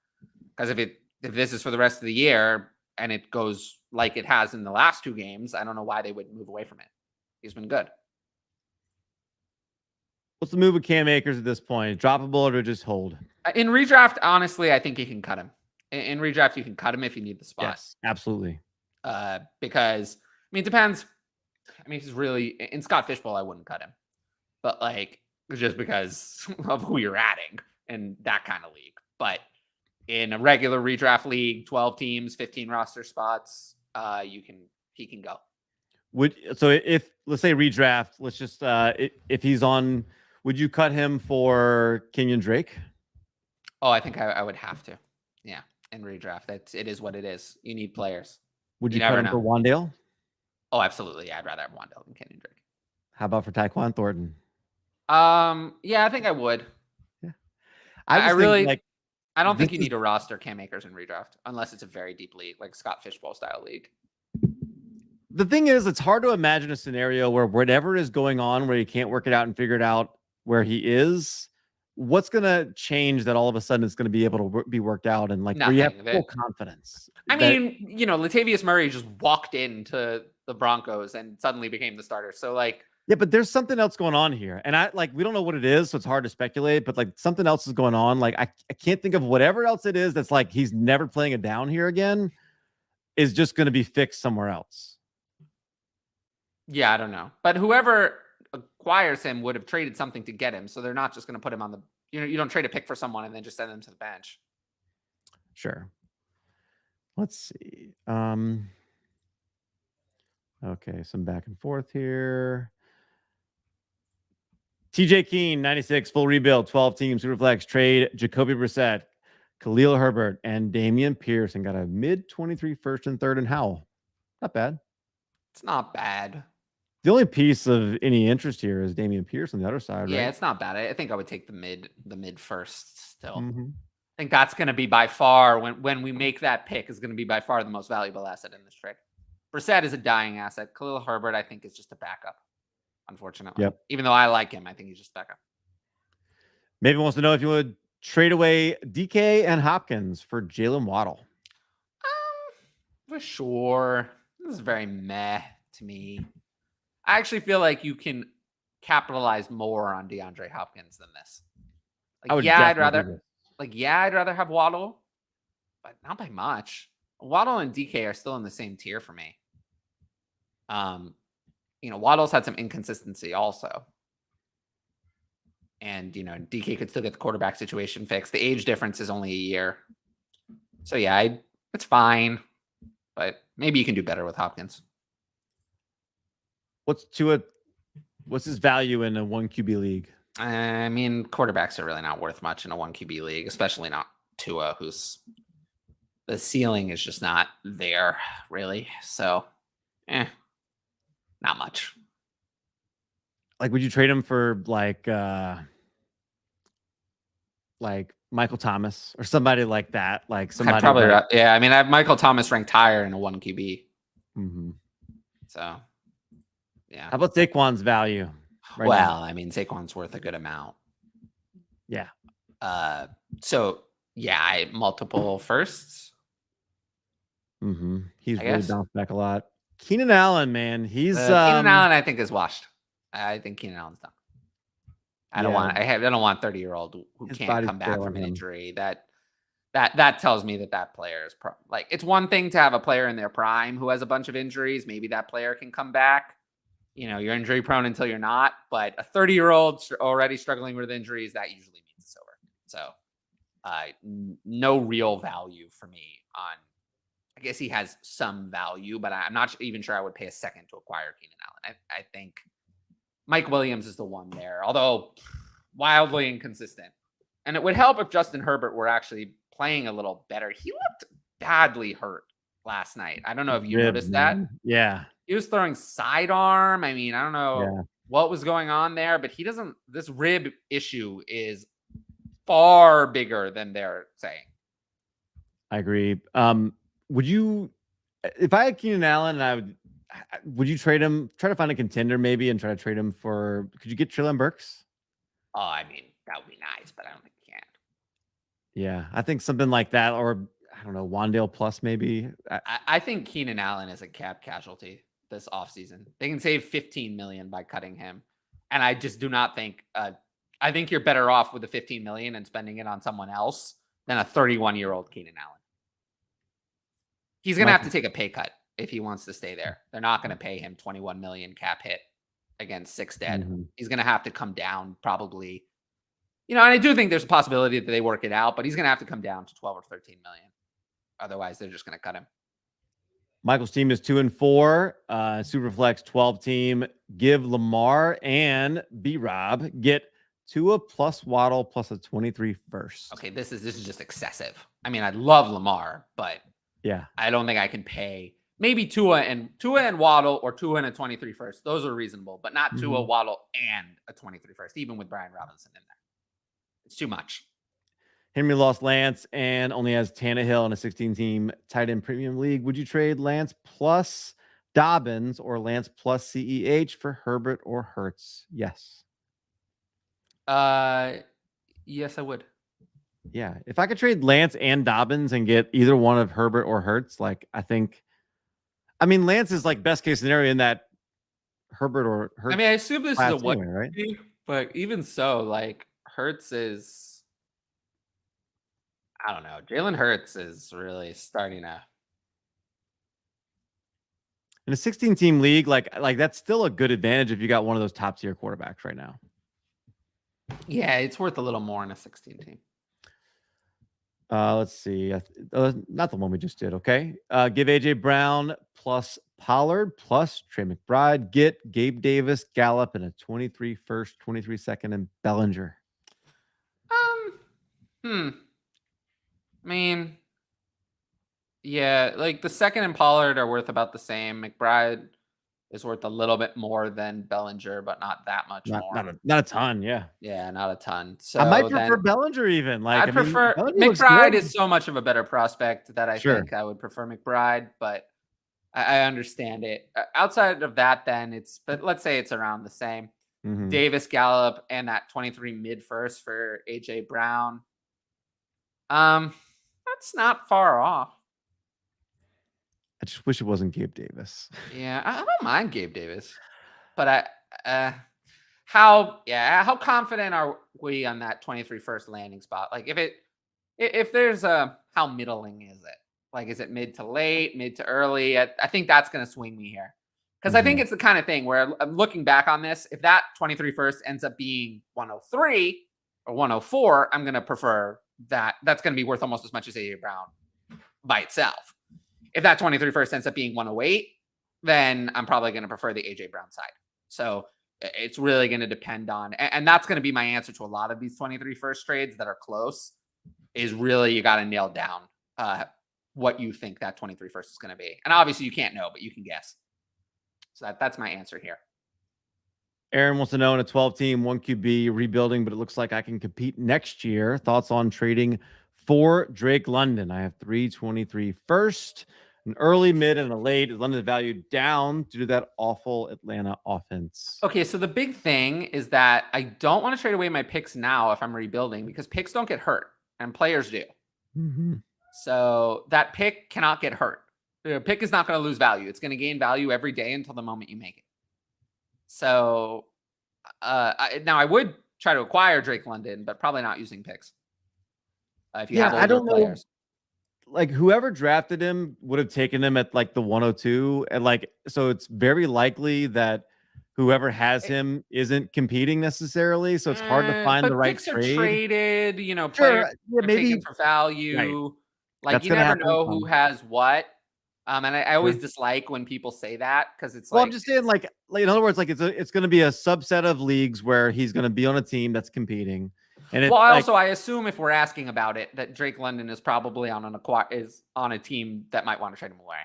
Because if this is for the rest of the year and it goes like it has in the last 2 games, I don't know why they would move away from it. He's been good. What's the move with Cam Akers at this point? Droppable or just hold? In redraft, honestly, I think you can cut him. In redraft, you can cut him if you need the spot. Yes, absolutely. Because, I mean, it depends. I mean, he's really, in Scott Fishbowl, I wouldn't cut him. But like, just because of who you're adding in that kind of league. But in a regular redraft league, 12 teams, 15 roster spots, he can go. So if let's say redraft, let's just if he's on, would you cut him for Kenyon Drake? Oh, I think I would have to. Yeah, in redraft, it is what it is. You need players. Would you cut him for Wandale? Oh, absolutely. Yeah, I'd rather have Wandale than Kenyon Drake. How about for Tyquan Thornton? Yeah, I think I would. Yeah, I really like I don't think you need to roster Cam Akers in redraft unless it's a very deep league, like Scott Fishbowl style league. The thing is, it's hard to imagine a scenario where whatever is going on, where you can't work it out and figure it out where he is, what's going to change that all of a sudden it's going to be able to be worked out and like where you have full confidence. I mean, Latavius Murray just walked into the Broncos and suddenly became the starter. So like, yeah, but there's something else going on here. And we don't know what it is. So it's hard to speculate, but like something else is going on. Like I can't think of whatever else it is. That's like, he's never playing it down here again is just going to be fixed somewhere else. Yeah, I don't know. But whoever acquires him would have traded something to get him. So they're not just going to put him on the, you don't trade a pick for someone and then just send them to the bench. Sure. Let's see. Okay, some back and forth here. TJ Keene, 96, full rebuild, 12 teams, Superflex, trade Jacoby Brissett, Khalil Herbert, and Damian Pierce, and got a mid-23 first and third and Howell. Not bad. It's not bad. The only piece of any interest here is Damian Pierce on the other side, yeah, right? It's not bad. I think I would take the mid first still. Mm-hmm. I think that's going to be by far, when we make that pick, is going to be by far the most valuable asset in this trade. Brissett is a dying asset. Khalil Herbert, I think, is just a backup, unfortunately. Yep. Even though I like him, I think he's just backup. Maybe wants to know if you would trade away DK and Hopkins for Jalen Waddle. For sure. This is very meh to me. I actually feel like you can capitalize more on DeAndre Hopkins than this. I'd rather have Waddle, but not by much. Waddle and DK are still in the same tier for me. Waddle's had some inconsistency also. And, DK could still get the quarterback situation fixed. The age difference is only a year. So, yeah, it's fine. But maybe you can do better with Hopkins. What's his value in a 1 QB league? I mean, quarterbacks are really not worth much in a 1 QB league, especially not Tua, who's the ceiling is just not there, really. So, not much. Like, would you trade him for like Michael Thomas or somebody like that? Like somebody. I mean, I have Michael Thomas ranked higher in a 1 QB. Mm-hmm. So, yeah. How about Saquon's value? Now? I mean, Saquon's worth a good amount. Yeah. So yeah, multiple firsts. Mm-hmm. He's really bounced back a lot. Keenan Allen, man, he's Keenan Allen. I think is washed. I think Keenan Allen's done. I don't want 30-year-old who can't come back from an injury. That tells me that player is it's one thing to have a player in their prime who has a bunch of injuries. Maybe that player can come back. You're injury prone until you're not, but a 30-year-old already struggling with injuries, that usually means it's over. So, no real value for me on. I guess he has some value, but I'm not even sure I would pay a second to acquire Keenan Allen. I think Mike Williams is the one there, although wildly inconsistent. And it would help if Justin Herbert were actually playing a little better. He looked badly hurt last night. I don't know if you noticed that. Yeah. He was throwing sidearm. I mean, I don't know what was going on there, but this rib issue is far bigger than they're saying. I agree. Would you, if I had Keenan Allen, would you trade him, try to find a contender maybe and try to trade him for, could you get Treylon Burks? Oh, I mean, that would be nice, but I don't think you can. Yeah, I think something like that, or I don't know, Wandale plus maybe. I think Keenan Allen is a cap casualty this offseason. They can save $15 million by cutting him. And I just do not think, I think you're better off with the $15 million and spending it on someone else than a 31-year-old Keenan Allen. He's going to have to take a pay cut if he wants to stay there. They're not going to pay him $21 million cap hit against 6 dead. Mm-hmm. He's going to have to come down probably, and I do think there's a possibility that they work it out, but he's going to have to come down to 12 or 13 million. Otherwise, they're just going to cut him. Michael's team is 2-4. Superflex 12 team. Give Lamar and B-Rob get Tua plus Waddle plus a 23 first. Okay, this is just excessive. I mean, I love Lamar, but yeah, I don't think I can pay maybe Tua and Waddle or Tua and a 23 first. Those are reasonable, but not Tua, Waddle, and a 23 first, even with Brian Robinson in there. It's too much. Henry lost Lance and only has Tannehill in a 16-team tight end premium league. Would you trade Lance plus Dobbins or Lance plus CEH for Herbert or Hurts? Yes. Yes, I would. Yeah. If I could trade Lance and Dobbins and get either one of Herbert or Hurts, like I mean, Lance is like best case scenario in that Herbert or Hurts. I mean, I assume this is a what, anyway, right? But even so, like Hurts is, I don't know. Jalen Hurts is really starting to. In a 16-team league, like that's still a good advantage if you got one of those top tier quarterbacks right now. Yeah, it's worth a little more in a 16 team. Let's see. Not the one we just did. Okay. Give AJ Brown plus Pollard plus Trey McBride. Get Gabe Davis, Gallup, and a 23 first, 23 second, and Bellinger. I mean, yeah, like the second and Pollard are worth about the same. McBride is worth a little bit more than Bellinger, but not that much more. Not a ton. Yeah. Yeah, not a ton. So I might prefer Bellinger even. Like I prefer McBride is so much of a better prospect that I think I would prefer McBride, but I understand it. Outside of that, then but let's say it's around the same. Mm-hmm. Davis, Gallup, and that 23 mid first for AJ Brown. That's not far off. I just wish it wasn't Gabe Davis. Yeah, I don't mind Gabe Davis, but how confident are we on that 23 first landing spot? Like if there's how middling is it? Like, is it mid to late, mid to early? I think that's going to swing me here. Because I think it's the kind of thing where I'm looking back on this, if that 23 first ends up being 103 or 104, I'm going to prefer that. That's going to be worth almost as much as AJ Brown by itself. If that 23 first ends up being 108, then I'm probably going to prefer the AJ Brown side. So it's really going to depend on, and that's going to be my answer to a lot of these 23 first trades that are close, is really you got to nail down what you think that 23 first is going to be. And obviously you can't know, but you can guess. So that's my answer here. Aaron wants to know, in a 12-team, 1 QB rebuilding, but it looks like I can compete next year. Thoughts on trading for Drake London? I have 323 first, an early, mid, and a late. Is London's value down due to that awful Atlanta offense? Okay, so the big thing is that I don't want to trade away my picks now if I'm rebuilding, because picks don't get hurt and players do. Mm-hmm. So that pick cannot get hurt. The pick is not going to lose value. It's going to gain value every day until the moment you make it. So now I would try to acquire Drake London, but probably not using picks. If you have older I don't players. know. Like, whoever drafted him would have taken him at like the 102, and like, so it's very likely that whoever has him isn't competing necessarily. So it's hard to find the right picks trade. Are traded, players maybe for value. Right. Like, that's, you never know who has what. And I always dislike when people say that, because it's I'm just saying, like in other words, like it's going to be a subset of leagues where he's going to be on a team that's competing. And I assume, if we're asking about it, that Drake London is probably on a team that might want to trade him away.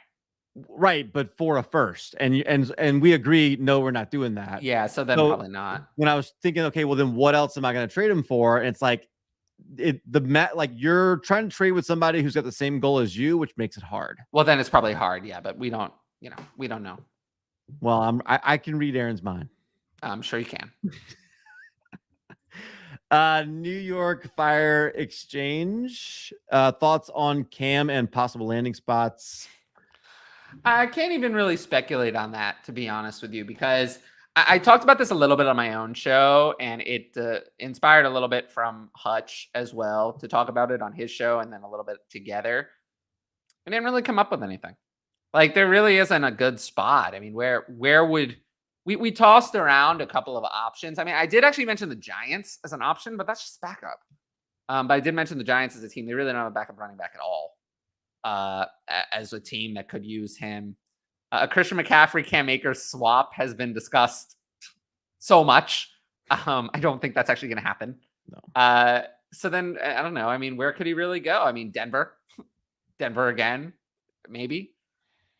Right, but for a first, and we agree, no, we're not doing that. Yeah, so then probably not. When I was thinking, okay, well then what else am I going to trade him for? And it's like like you're trying to trade with somebody who's got the same goal as you, which makes it hard. Well, then it's probably hard, yeah, but we don't know. Well, I can read Aaron's mind. I'm sure you can. New York Fire Exchange. Thoughts on Cam and possible landing spots? I can't even really speculate on that, to be honest with you, because I talked about this a little bit on my own show, and it inspired a little bit from Hutch as well to talk about it on his show, and then a little bit together. I didn't really come up with anything. Like, there really isn't a good spot. I mean, where would we tossed around a couple of options. I mean, I did actually mention the Giants as an option, but that's just backup. But I did mention the Giants as a team. They really don't have a backup running back at all as a team that could use him. A Christian McCaffrey, Cam Akers swap has been discussed so much. I don't think that's actually going to happen. No. So then, I don't know. I mean, where could he really go? I mean, Denver again, maybe.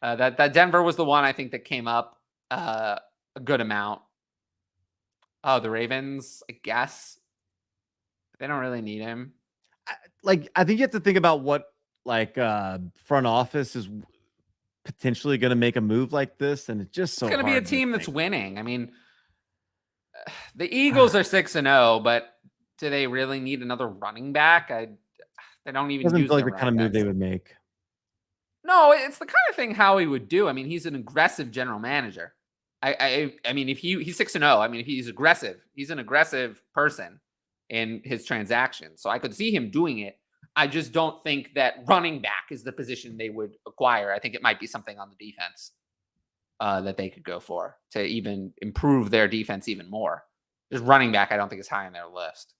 That Denver was the one I think that came up a good amount. Oh, the Ravens, I guess. They don't really need him. I think you have to think about what front office is potentially going to make a move like this, and it's just so It's going to be a hard team that's think. winning. I mean, the Eagles are 6-0, but do they really need another running back? They don't even Doesn't use feel like their the kind of running move they backs. would make. No, it's the kind of thing Howie would do. I mean, he's an aggressive general manager. I mean, if he's 6-0, I mean, if he's aggressive, he's an aggressive person in his transactions. So I could see him doing it. I just don't think that running back is the position they would acquire. I think it might be something on the defense that they could go for to even improve their defense even more. Just running back, I don't think is high on their list.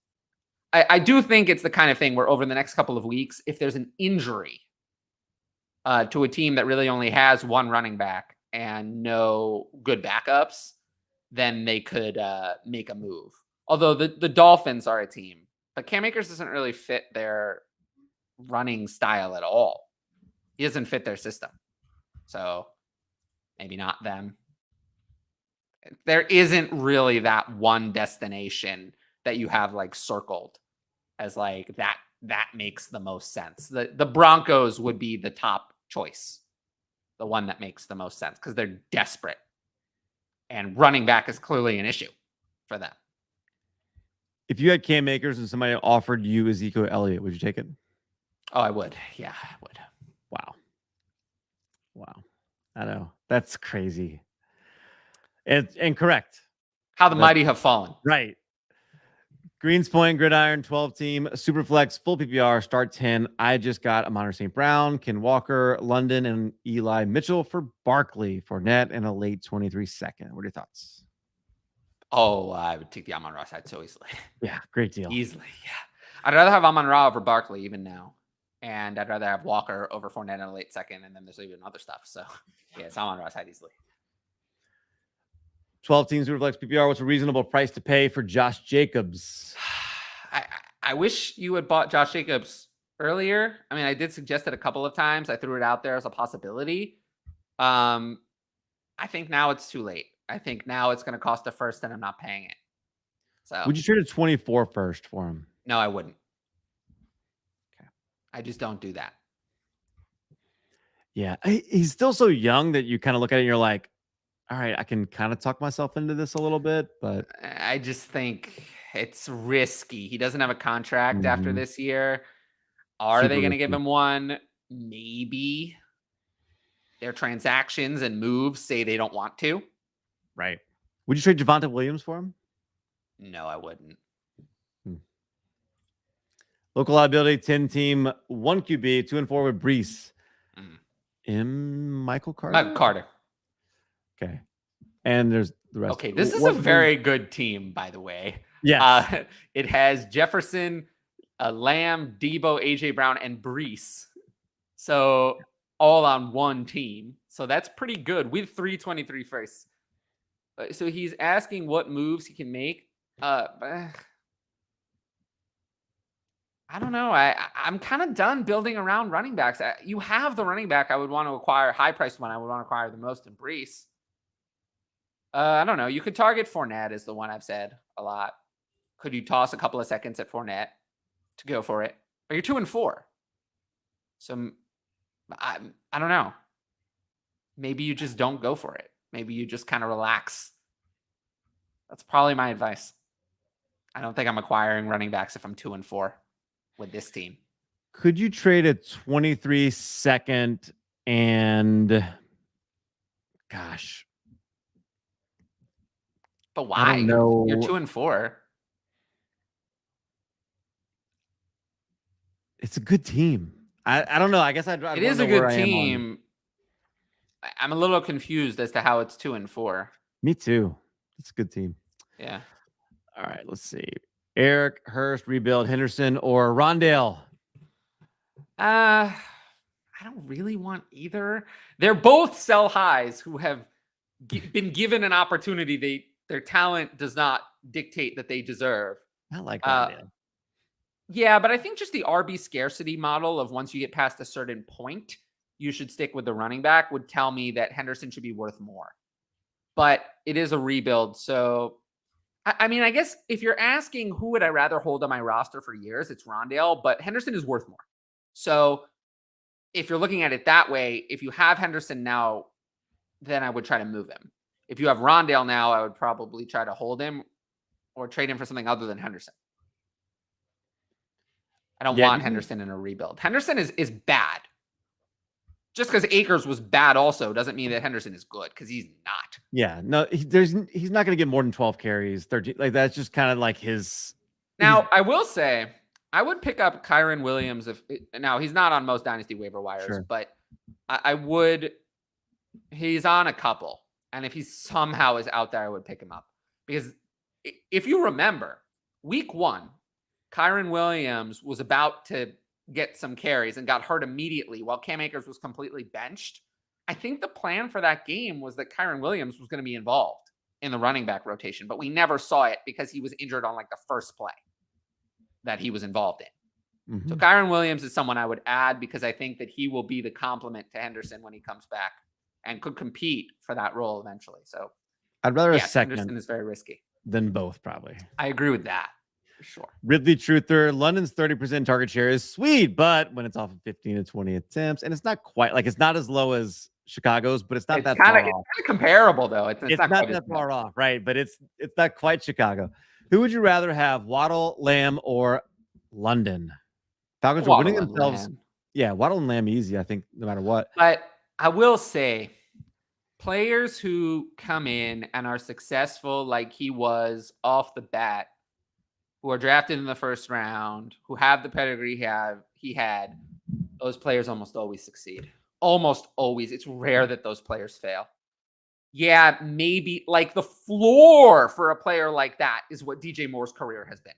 I do think it's the kind of thing where over the next couple of weeks, if there's an injury to a team that really only has one running back and no good backups, then they could make a move. Although the Dolphins are a team, but Cam Akers doesn't really fit their running style at all. He doesn't fit their system. So maybe not them. There isn't really that one destination that you have like circled as like that makes the most sense. The Broncos would be the top choice. The one that makes the most sense because they're desperate. And running back is clearly an issue for them. If you had Cam Akers and somebody offered you Ezekiel Elliott, would you take it? Oh, I would. Yeah, I would. Wow. I know. That's crazy. And correct. How the mighty have fallen. Right. Greens Point, Gridiron, 12 team, Superflex, full PPR, start 10. I just got Amon St. Brown, Ken Walker, London, and Eli Mitchell for Barkley, Fournette, and a late 23 second. What are your thoughts? Oh, I would take the Amon-Ra side so easily. Yeah, great deal. Easily, yeah. I'd rather have Amon-Ra over Barkley even now. And I'd rather have Walker over Fournette in a late second, and then there's even other stuff. So, yeah, it's Amon-Ra side easily. 12 teams, Superflex PPR. What's a reasonable price to pay for Josh Jacobs? I wish you had bought Josh Jacobs earlier. I mean, I did suggest it a couple of times. I threw it out there as a possibility. I think now it's too late. I think now it's going to cost a first, and I'm not paying it. So, would you trade a 24 first for him? No, I wouldn't. Okay, I just don't do that. Yeah, he's still so young that you kind of look at it and you're like, all right, I can kind of talk myself into this a little bit, but I just think it's risky. He doesn't have a contract after this year. Are they going to give him one? Maybe. Their transactions and moves say they don't want to. Right. Would you trade Javonte Williams for him? No, I wouldn't. Local liability, 10 team, 1 QB, 2 and 4 with Breece. Michael Carter? Michael Carter. Okay. And there's the rest. Okay, this is a very good team, by the way. Yes. It has Jefferson, Lamb, Debo, AJ Brown, and Breece. So all on one team. So that's pretty good with 323 firsts. So he's asking what moves he can make. I don't know. I'm kind of done building around running backs. You have the running back I would want to acquire, high-priced one I would want to acquire the most in Breece. I don't know. You could target Fournette is the one I've said a lot. Could you toss a couple of seconds at Fournette to go for it? But you're 2 and 4. So I don't know. Maybe you just don't go for it. Maybe you just kind of relax. That's probably my advice. I don't think I'm acquiring running backs if I'm 2 and 4 with this team. Could you trade a 23 second and gosh. But why? You're 2 and 4. It's a good team. I don't know. I guess I'd it is a good team. I'm a little confused as to how it's 2 and 4. Me too. It's a good team. Yeah. All right. Let's see. Eric, Hurst, rebuild, Henderson, or Rondale. I don't really want either. They're both sell highs who have been given an opportunity. Their talent does not dictate that they deserve. I like Rondale. Yeah, but I think just the RB scarcity model of once you get past a certain point, you should stick with the running back would tell me that Henderson should be worth more. But it is a rebuild, so I mean, I guess if you're asking who would I rather hold on my roster for years, it's Rondale, but Henderson is worth more. So if you're looking at it that way, if you have Henderson now, then I would try to move him. If you have Rondale now, I would probably try to hold him or trade him for something other than Henderson. I don't want Henderson in a rebuild. Henderson is bad. Just because Akers was bad also doesn't mean that Henderson is good, because he's not. Yeah, no, he's not going to get more than 12 carries, 13. Like, that's just kind of like his. Now, I will say, I would pick up Kyron Williams now he's not on most Dynasty waiver wires, but I would. He's on a couple, and if he somehow is out there, I would pick him up, because if you remember, week 1, Kyron Williams was about to get some carries and got hurt immediately while Cam Akers was completely benched. I think the plan for that game was that Kyron Williams was going to be involved in the running back rotation, but we never saw it because he was injured on like the first play that he was involved in. Mm-hmm. So Kyron Williams is someone I would add, because I think that he will be the complement to Henderson when he comes back and could compete for that role eventually. So I'd rather a second. Henderson is very risky than both, probably. I agree with that. Sure. Ridley Truther, London's 30% target share is sweet, but when it's off of 15 to 20 attempts, and it's not quite like, it's not as low as Chicago's, but it's not that far off. It's kind of comparable though. It's not that far off, right? But it's not quite Chicago. Who would you rather have, Waddle, Lamb, or London? Falcons are winning themselves. Yeah, Waddle and Lamb easy, I think, no matter what. But I will say, players who come in and are successful like he was off the bat, who are drafted in the first round, who have the pedigree he had, those players almost always succeed. Almost always. It's rare that those players fail. Yeah, maybe like the floor for a player like that is what DJ Moore's career has been.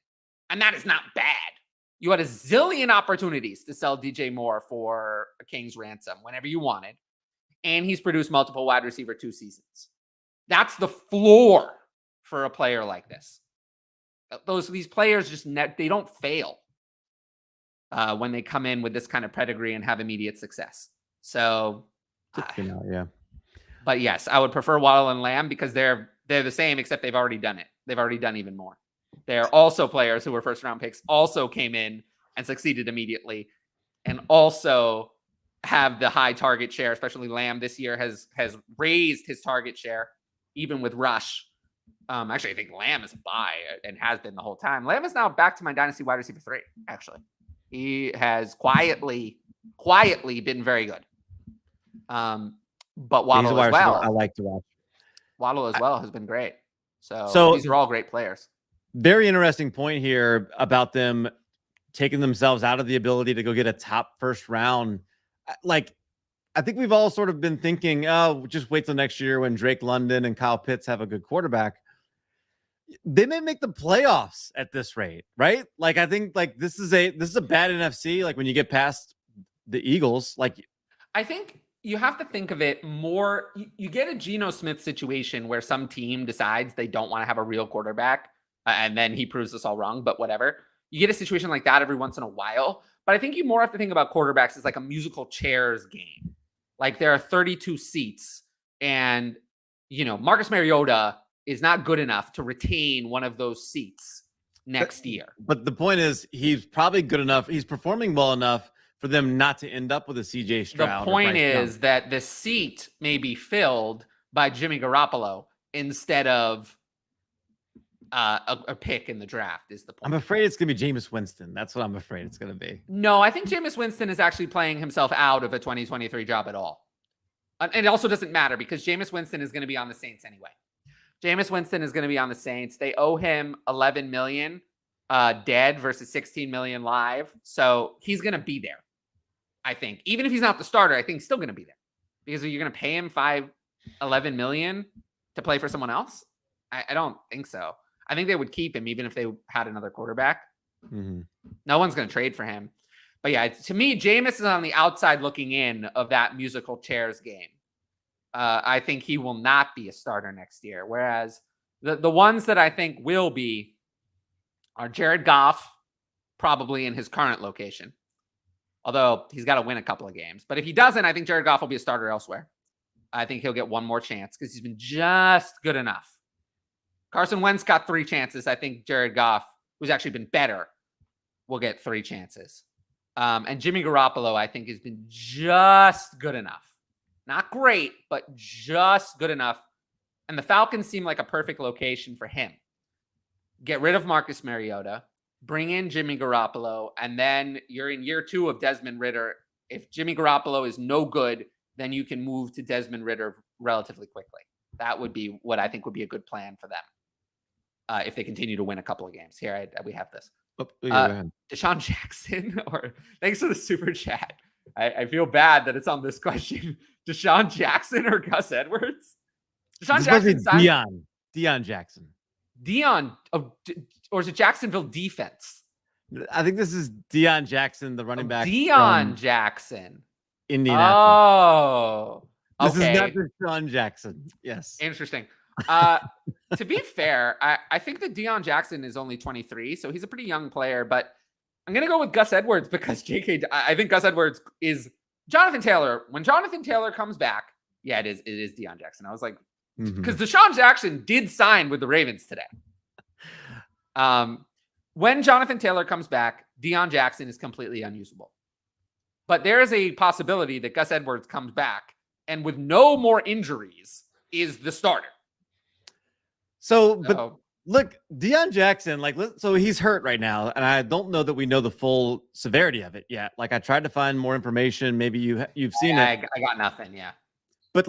And that is not bad. You had a zillion opportunities to sell DJ Moore for a king's ransom whenever you wanted. And he's produced multiple wide receiver 2 seasons. That's the floor for a player like this. These players just they don't fail when they come in with this kind of pedigree and have immediate success. So, yeah. But yes, I would prefer Waddle and Lamb, because they're the same, except they've already done it. They've already done even more. They're also players who were first round picks, also came in and succeeded immediately, and also have the high target share. Especially Lamb this year has raised his target share, even with Rush. Actually, I think Lamb is a buy and has been the whole time. Lamb is now back to my Dynasty wide receiver 3, actually. He has quietly been very good. But Waddle as well. I like to watch. Waddle as well has been great. So these are all great players. Very interesting point here about them taking themselves out of the ability to go get a top first round. Like, I think we've all sort of been thinking, oh, just wait till next year when Drake London and Kyle Pitts have a good quarterback. They may make the playoffs at this rate, right? Like, I think like this is a bad NFC. Like, when you get past the Eagles, like, I think you have to think of it more. You get a Geno Smith situation where some team decides they don't want to have a real quarterback, and then he proves us all wrong, but whatever. You get a situation like that every once in a while. But I think you more have to think about quarterbacks as like a musical chairs game. Like, there are 32 seats, and, Marcus Mariota is not good enough to retain one of those seats next year. But the point is, he's probably good enough. He's performing well enough for them not to end up with a CJ Stroud. The point is that the seat may be filled by Jimmy Garoppolo instead of a pick in the draft, is the point. I'm afraid it's going to be Jameis Winston. That's what I'm afraid it's going to be. No, I think Jameis Winston is actually playing himself out of a 2023 job at all. And it also doesn't matter, because Jameis Winston is going to be on the Saints anyway. Jameis Winston is going to be on the Saints. They owe him $11 million dead versus $16 million live. So he's going to be there, I think. Even if he's not the starter, I think he's still going to be there. Because you're going to pay him $11 million to play for someone else? I don't think so. I think they would keep him even if they had another quarterback. Mm-hmm. No one's going to trade for him. But yeah, to me, Jameis is on the outside looking in of that musical chairs game. I think he will not be a starter next year. Whereas the ones that I think will be are Jared Goff, probably in his current location. Although he's got to win a couple of games. But if he doesn't, I think Jared Goff will be a starter elsewhere. I think he'll get one more chance because he's been just good enough Carson Wentz got 3 chances. I think Jared Goff, who's actually been better, will get 3 chances. And Jimmy Garoppolo, I think, has been just good enough. Not great, but just good enough. And the Falcons seem like a perfect location for him. Get rid of Marcus Mariota, bring in Jimmy Garoppolo, and then you're in year 2 of Desmond Ridder. If Jimmy Garoppolo is no good, then you can move to Desmond Ridder relatively quickly. That would be what I think would be a good plan for them if they continue to win a couple of games. Here, we have this. Oh, yeah, go ahead. Deshaun Jackson, or thanks for the super chat. I feel bad that it's on this question. Deshaun Jackson or Gus Edwards? Deshaun Jackson. Deion Jackson. Deion, or is it Jacksonville defense? I think this is Deion Jackson, the running back. Deion Jackson. Indianapolis. Oh, this is not Deshaun Jackson. Yes. Interesting. To be fair, I think that Deion Jackson is only 23, so he's a pretty young player, but I'm going to go with Gus Edwards because I think Gus Edwards is Jonathan Taylor. When Jonathan Taylor comes back, yeah, it is Deion Jackson. I was like, because Deshaun Jackson did sign with the Ravens today. When Jonathan Taylor comes back, Deion Jackson is completely unusable. But there is a possibility that Gus Edwards comes back and with no more injuries is the starter. So look, Deion Jackson, so he's hurt right now, and I don't know that we know the full severity of it yet. Like, I tried to find more information. Maybe you've seen it. I got nothing. Yeah. But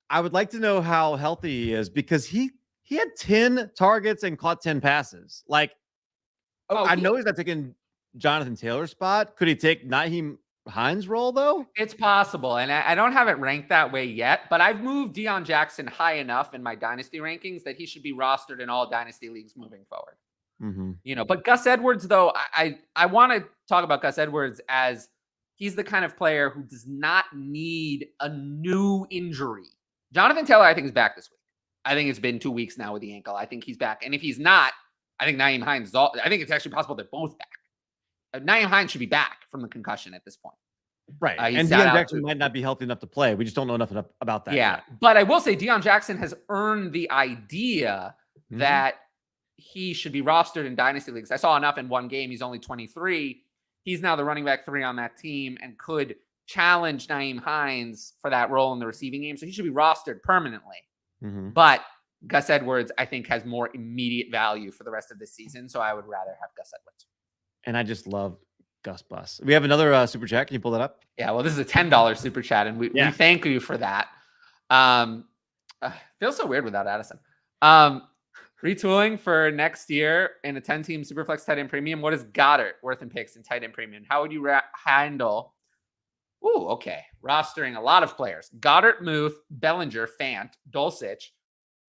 I would like to know how healthy he is because he had 10 targets and caught 10 passes. I know he's not taking Jonathan Taylor's spot. Could he take Nyheim Hines' role though? It's possible, and I don't have it ranked that way yet, but I've moved Deion Jackson high enough in my dynasty rankings that he should be rostered in all dynasty leagues moving forward. But Gus Edwards, though, I want to talk about Gus Edwards as he's the kind of player who does not need a new injury. Jonathan Taylor, I think, is back this week. I think it's been 2 weeks now with the ankle. I think he's back, and if he's not, I think Nyheim Hines I think it's actually possible they're both back. Nyheim Hines should be back from the concussion at this point. Right. And Deion Jackson might not be healthy enough to play. We just don't know enough about that. Yeah. Yet. But I will say Deion Jackson has earned the idea that he should be rostered in dynasty leagues. I saw enough in one game. He's only 23. He's now the running back 3 on that team and could challenge Nyheim Hines for that role in the receiving game. So he should be rostered permanently. But Gus Edwards, I think, has more immediate value for the rest of the season. So I would rather have Gus Edwards. And I just love Gus Bus. We have another super chat. Can you pull that up? Yeah, well, this is a $10 super chat, and we thank you for that. Feels so weird without Addison. Retooling for next year in a 10-team Superflex tight end premium. What is Goddard worth in picks in tight end premium? How would you handle? Ooh, okay. Rostering a lot of players. Goddard, Muth, Bellinger, Fant, Dulcich.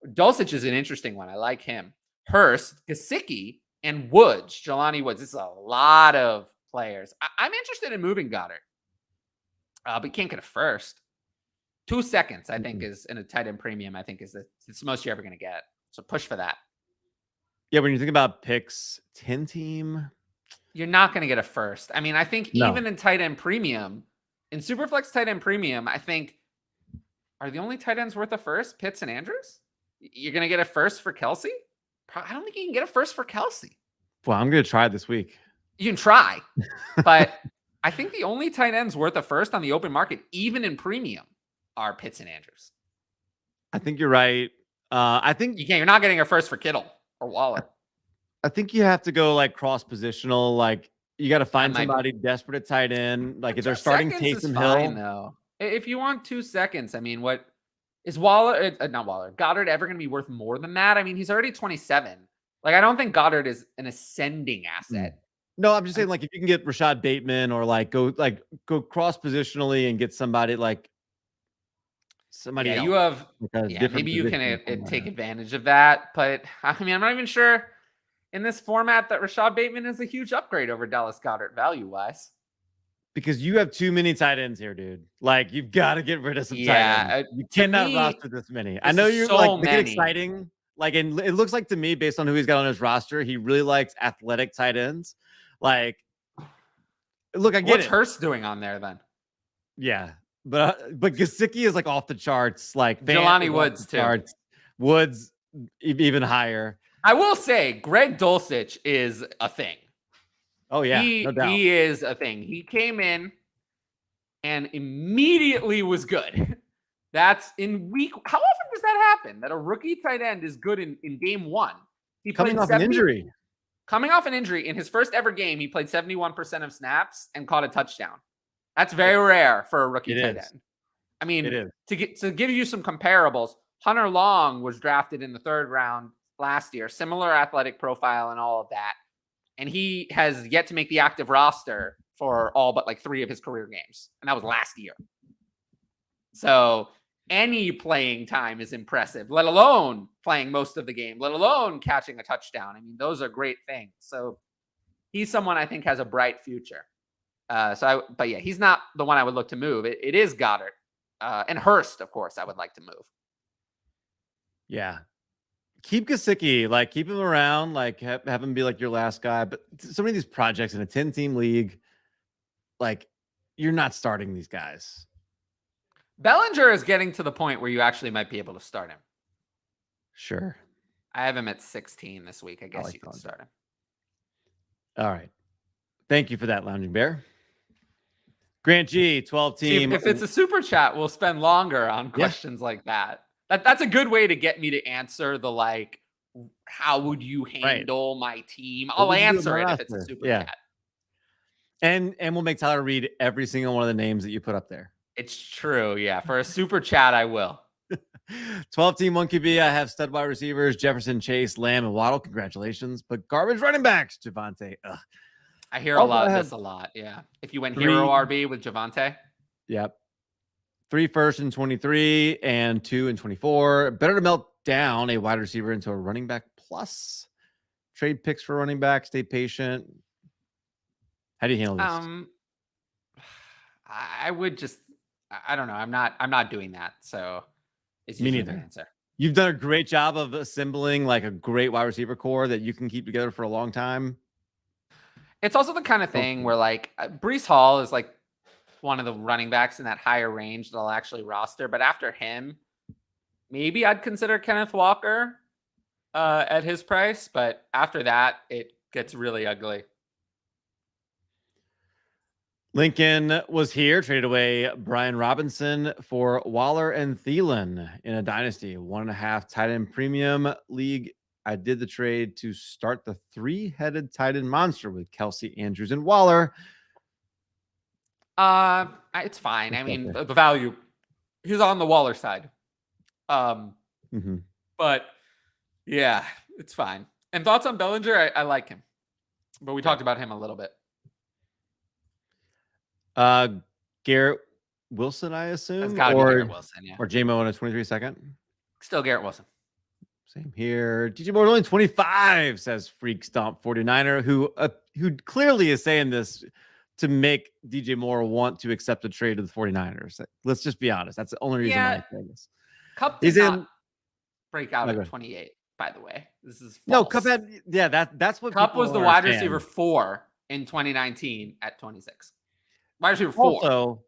Dulcich is an interesting one. I like him. Hurst, Gesicki, and Woods, Jelani Woods. This is a lot of players. I'm interested in moving Goddard, but you can't get a first. 2 seconds, I think, is in a tight end premium. I think it's the most you're ever going to get. So push for that. Yeah, when you think about picks, 10-team, you're not going to get a first. I mean, I think even in tight end premium, in Superflex tight end premium, I think are the only tight ends worth a first Pitts and Andrews. You're going to get a first for Kelsey. I don't think you can get a first for Kelsey. Well, I'm going to try this week. You can try, but I think the only tight ends worth a first on the open market, even in premium, are Pitts and Andrews. I think you're right. I think you're not getting a first for Kittle or Waller. I think you have to go cross positional. You got to find somebody desperate at tight end. If they're starting Taysom Hill, though. If you want 2 seconds, I mean, what is Waller? Not Waller. Goddard ever going to be worth more than that? I mean, he's already 27. I don't think Goddard is an ascending asset. No, I'm just saying, if you can get Rashad Bateman or go cross positionally and get somebody somebody else. You have maybe you can take advantage of that. But I mean, I'm not even sure in this format that Rashad Bateman is a huge upgrade over Dallas Goedert value wise. Because you have too many tight ends here, dude. You've got to get rid of some tight ends. You cannot roster this many. I know you're make it exciting. And it looks like to me, based on who he's got on his roster, he really likes athletic tight ends. Look, I get What's Hurst doing on there then? Yeah, but Gesicki is off the charts. Jelani Woods too. Woods, even higher. I will say Greg Dulcich is a thing. Oh yeah, no doubt. He is a thing. He came in and immediately was good. That's in week. How often does that happen? That a rookie tight end is good in game one? He coming off an injury. Coming off an injury in his first ever game, he played 71% of snaps and caught a touchdown. That's very rare for a rookie tight end. I mean, to give you some comparables, Hunter Long was drafted in the 3rd round last year, similar athletic profile and all of that. And he has yet to make the active roster for all but like 3 of his career games. And that was last year. So any playing time is impressive, let alone playing most of the game, let alone catching a touchdown. I mean, those are great things. So he's someone I think has a bright future. But yeah, he's not the one I would look to move. It is Goddard and Hurst, of course, I would like to move. Yeah. Keep Gesicki, like keep him around, like have him be like your last guy. But so many of these projects in a 10-team league, like you're not starting these guys. Bellinger is getting to the point where you actually might be able to start him. Sure. I have him at 16 this week. I guess you can start him. All right. Thank you for that, Lounging Bear. Grant G, 12 team. See, if it's a super chat, we'll spend longer on questions like that. That's a good way to get me to answer the like, how would you handle my team? I'll answer it if it's a super chat. And we'll make Tyler read every single one of the names that you put up there. It's true. Yeah. For a super chat, I will. 12 team 1 QB. I have stud wide receivers, Jefferson, Chase, Lamb, and Waddle. Congratulations. But garbage running backs, Javonte. Ugh. I hear a lot of this a lot. Yeah. If you went hero RB with Javonte. Yep. 3 firsts in 23 and 2 in 24. Better to melt down a wide receiver into a running back plus. Trade picks for running back. Stay patient. How do you handle this? I would just, I don't know. I'm not doing that. So it's me neither. Answer. You've done a great job of assembling like a great wide receiver core that you can keep together for a long time. It's also the kind of thing where like Breece Hall is like one of the running backs in that higher range that I'll actually roster. But after him, maybe I'd consider Kenneth Walker at his price. But after that, it gets really ugly. Lincoln was here, traded away Brian Robinson for Waller and Thielen in a Dynasty 1.5 tight end premium league. I did the trade to start the 3-headed tight end monster with Kelsey, Andrews, and Waller. It's fine. I mean, the value, he's on the Waller side. But yeah, it's fine. And thoughts on Bellinger? I like him, but we talked about him a little bit. Garrett Wilson, I assume, it's gotta be Garrett Wilson, yeah, or JMO in a 23-second. Still Garrett Wilson. Same here. DJ Moore only 25, says Freak Stomp 49er, who clearly is saying this to make DJ Moore want to accept a trade to the 49ers. Let's just be honest. That's the only reason why I say this. Cup did not break out at 28, by the way. This is false. No, Cup had, yeah, that's what Cup was the wide receiver 4 in 2019 at 26. Wide receiver 4. Also,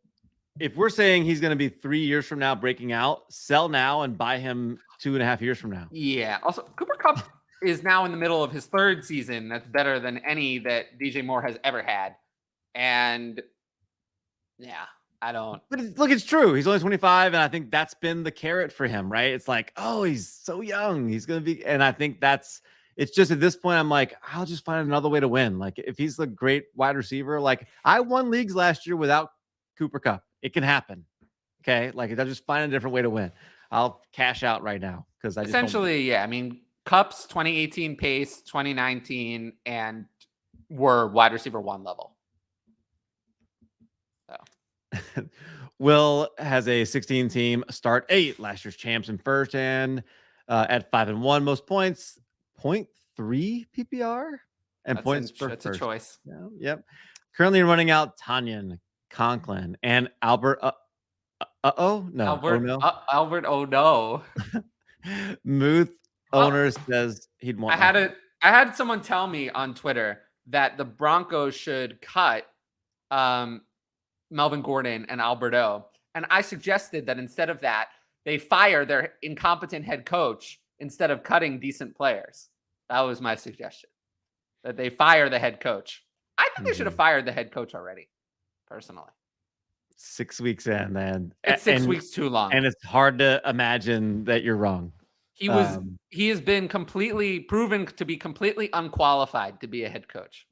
if we're saying he's going to be 3 years from now breaking out, sell now and buy him 2.5 years from now. Yeah. Also, Cooper Kupp is now in the middle of his 3rd season. That's better than any that DJ Moore has ever had. And yeah, I don't. But look, it's true. He's only 25, and I think that's been the carrot for him, right? It's like, oh, he's so young. He's going to be, and I think it's just at this point, I'm like, I'll just find another way to win. Like if he's the great wide receiver, like I won leagues last year without Cooper Kupp. It can happen. Okay. Like I'll just find a different way to win. I'll cash out right now because I essentially, yeah. I mean, Kupp's 2018 pace, 2019, and were wide receiver 1 level. So Will has a 16 team start 8 last year's champs in first and at 5-1 most points, 0.3 PPR and that's points per that's first. A choice. Yeah, yep. Currently running out Tanyan, Conklin, and Albert. Albert. Oh no. Muth owner says he'd want. I had someone tell me on Twitter that the Broncos should cut Melvin Gordon and Alberto, and I suggested that instead of that, they fire their incompetent head coach instead of cutting decent players. That was my suggestion. That they fire the head coach. I think they should have fired the head coach already, personally. 6 weeks in, man. It's 6 weeks too long. And it's hard to imagine that you're wrong. He has been completely proven to be completely unqualified to be a head coach.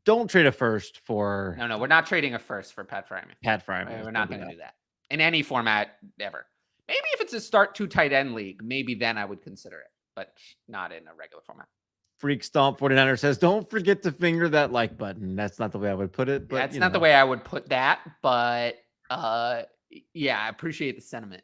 Don't trade a first for... No, we're not trading a first for Pat Fryman. We're not going to do that in any format ever. Maybe if it's a start 2 tight end league, maybe then I would consider it, but not in a regular format. Freak Stomp 49er says, don't forget to finger that like button. That's not the way I would put it. But, that's not the way I would put that, but yeah, I appreciate the sentiment.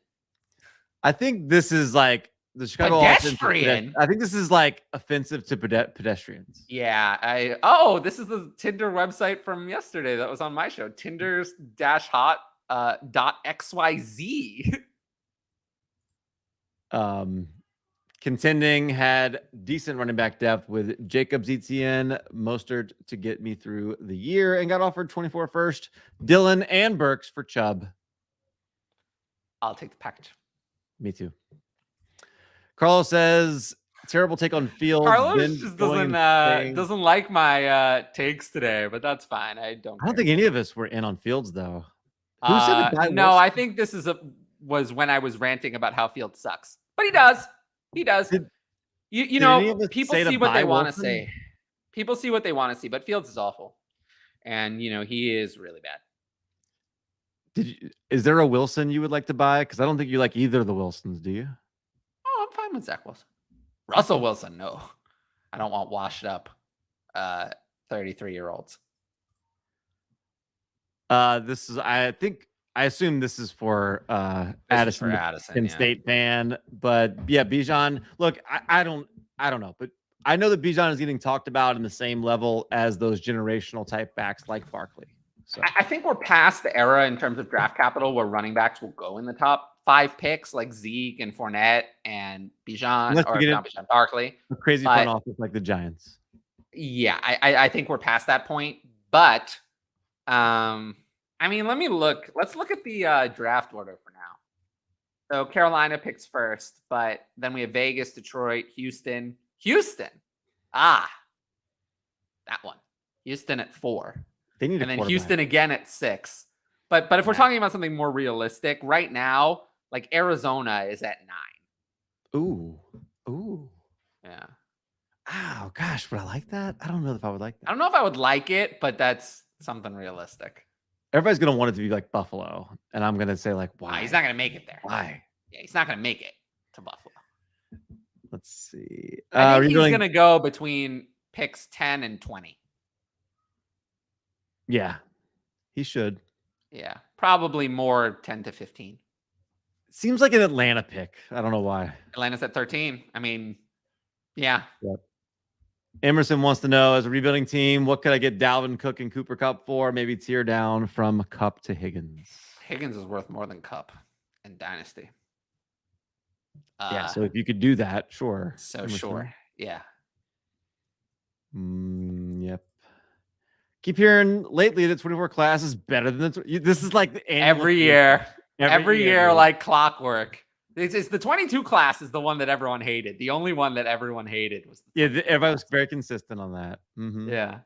I think this is like the Chicago pedestrian. I think this is like offensive to pedestrians. Yeah, this is the Tinder website from yesterday that was on my show. Tinders-hot.xyz. Contending had decent running back depth with Jacobs, Etienne, Mostert to get me through the year, and got offered 24 first, Dylan and Burks for Chubb. I'll take the package. Me too. Carlos says, terrible take on Fields. Carlos just doesn't like my takes today, but that's fine. I don't think any of us were in on Fields though. Who said the no, I think this was when I was ranting about how Fields sucks. But he does. He does. You know, people see what they want to say. People see what they want to see, but Fields is awful. And you know, he is really bad. Is there a Wilson you would like to buy? Because I don't think you like either of the Wilsons, do you? Oh, I'm fine with Zach Wilson. Russell Wilson, no. I don't want washed up 33-year-olds. I assume this is for Addison, Penn State fan. But yeah, Bijan. Look, I don't know, but I know that Bijan is getting talked about in the same level as those generational type backs like Barkley. So I think we're past the era in terms of draft capital where running backs will go in the top 5 picks like Zeke and Fournette and Bijan Bijan Barkley. A crazy front office like the Giants. Yeah, I think we're past that point. But I mean, let's look at the draft order for now. So Carolina picks first, but then we have Vegas, Detroit, Houston. That one. Houston at 4. And then Houston again at 6. But if we're talking about something more realistic, right now, like Arizona is at 9. Ooh. Yeah. Oh gosh, would I like that? I don't know if I would like that. I don't know if I would like it, but that's something realistic. Everybody's gonna want it to be like Buffalo, and I'm gonna say like, why? He's not gonna make it there. Why? Yeah, he's not gonna make it to Buffalo. Let's see. I think he's gonna go between picks 10 and 20. Yeah, he should. Yeah, probably more 10 to 15. Seems like an Atlanta pick. I don't know why. Atlanta's at 13. I mean, yeah. Yep. Emerson wants to know, as a rebuilding team, what could I get Dalvin Cook and Cooper Kupp for? Maybe tear down from Kupp to Higgins. Higgins is worth more than Kupp in Dynasty. Yeah, so if you could do that, sure. So Emerson. Sure. Yeah. Yep. Keep hearing lately the 24 class is better than this is like the every year like clockwork. It's the 22 class is the one that everyone hated. The only one that everyone hated was everybody was very consistent on that. Mm-hmm. Yeah,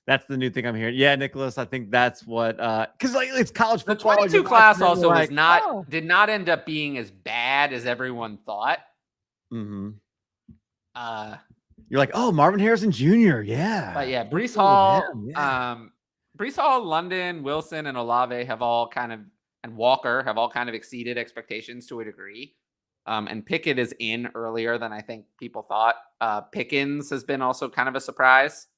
that's the new thing I'm hearing. Yeah, Nicholas, I think that's what because like it's college football. The 22 class also did not end up being as bad as everyone thought. Mm-hmm. You're like, oh, Marvin Harrison Jr. Yeah. But yeah, Breece Hall, Breece Hall, London, Wilson, and Olave have all kind of, and Walker have all kind of exceeded expectations to a degree. And Pickett is in earlier than I think people thought. Pickens has been also kind of a surprise.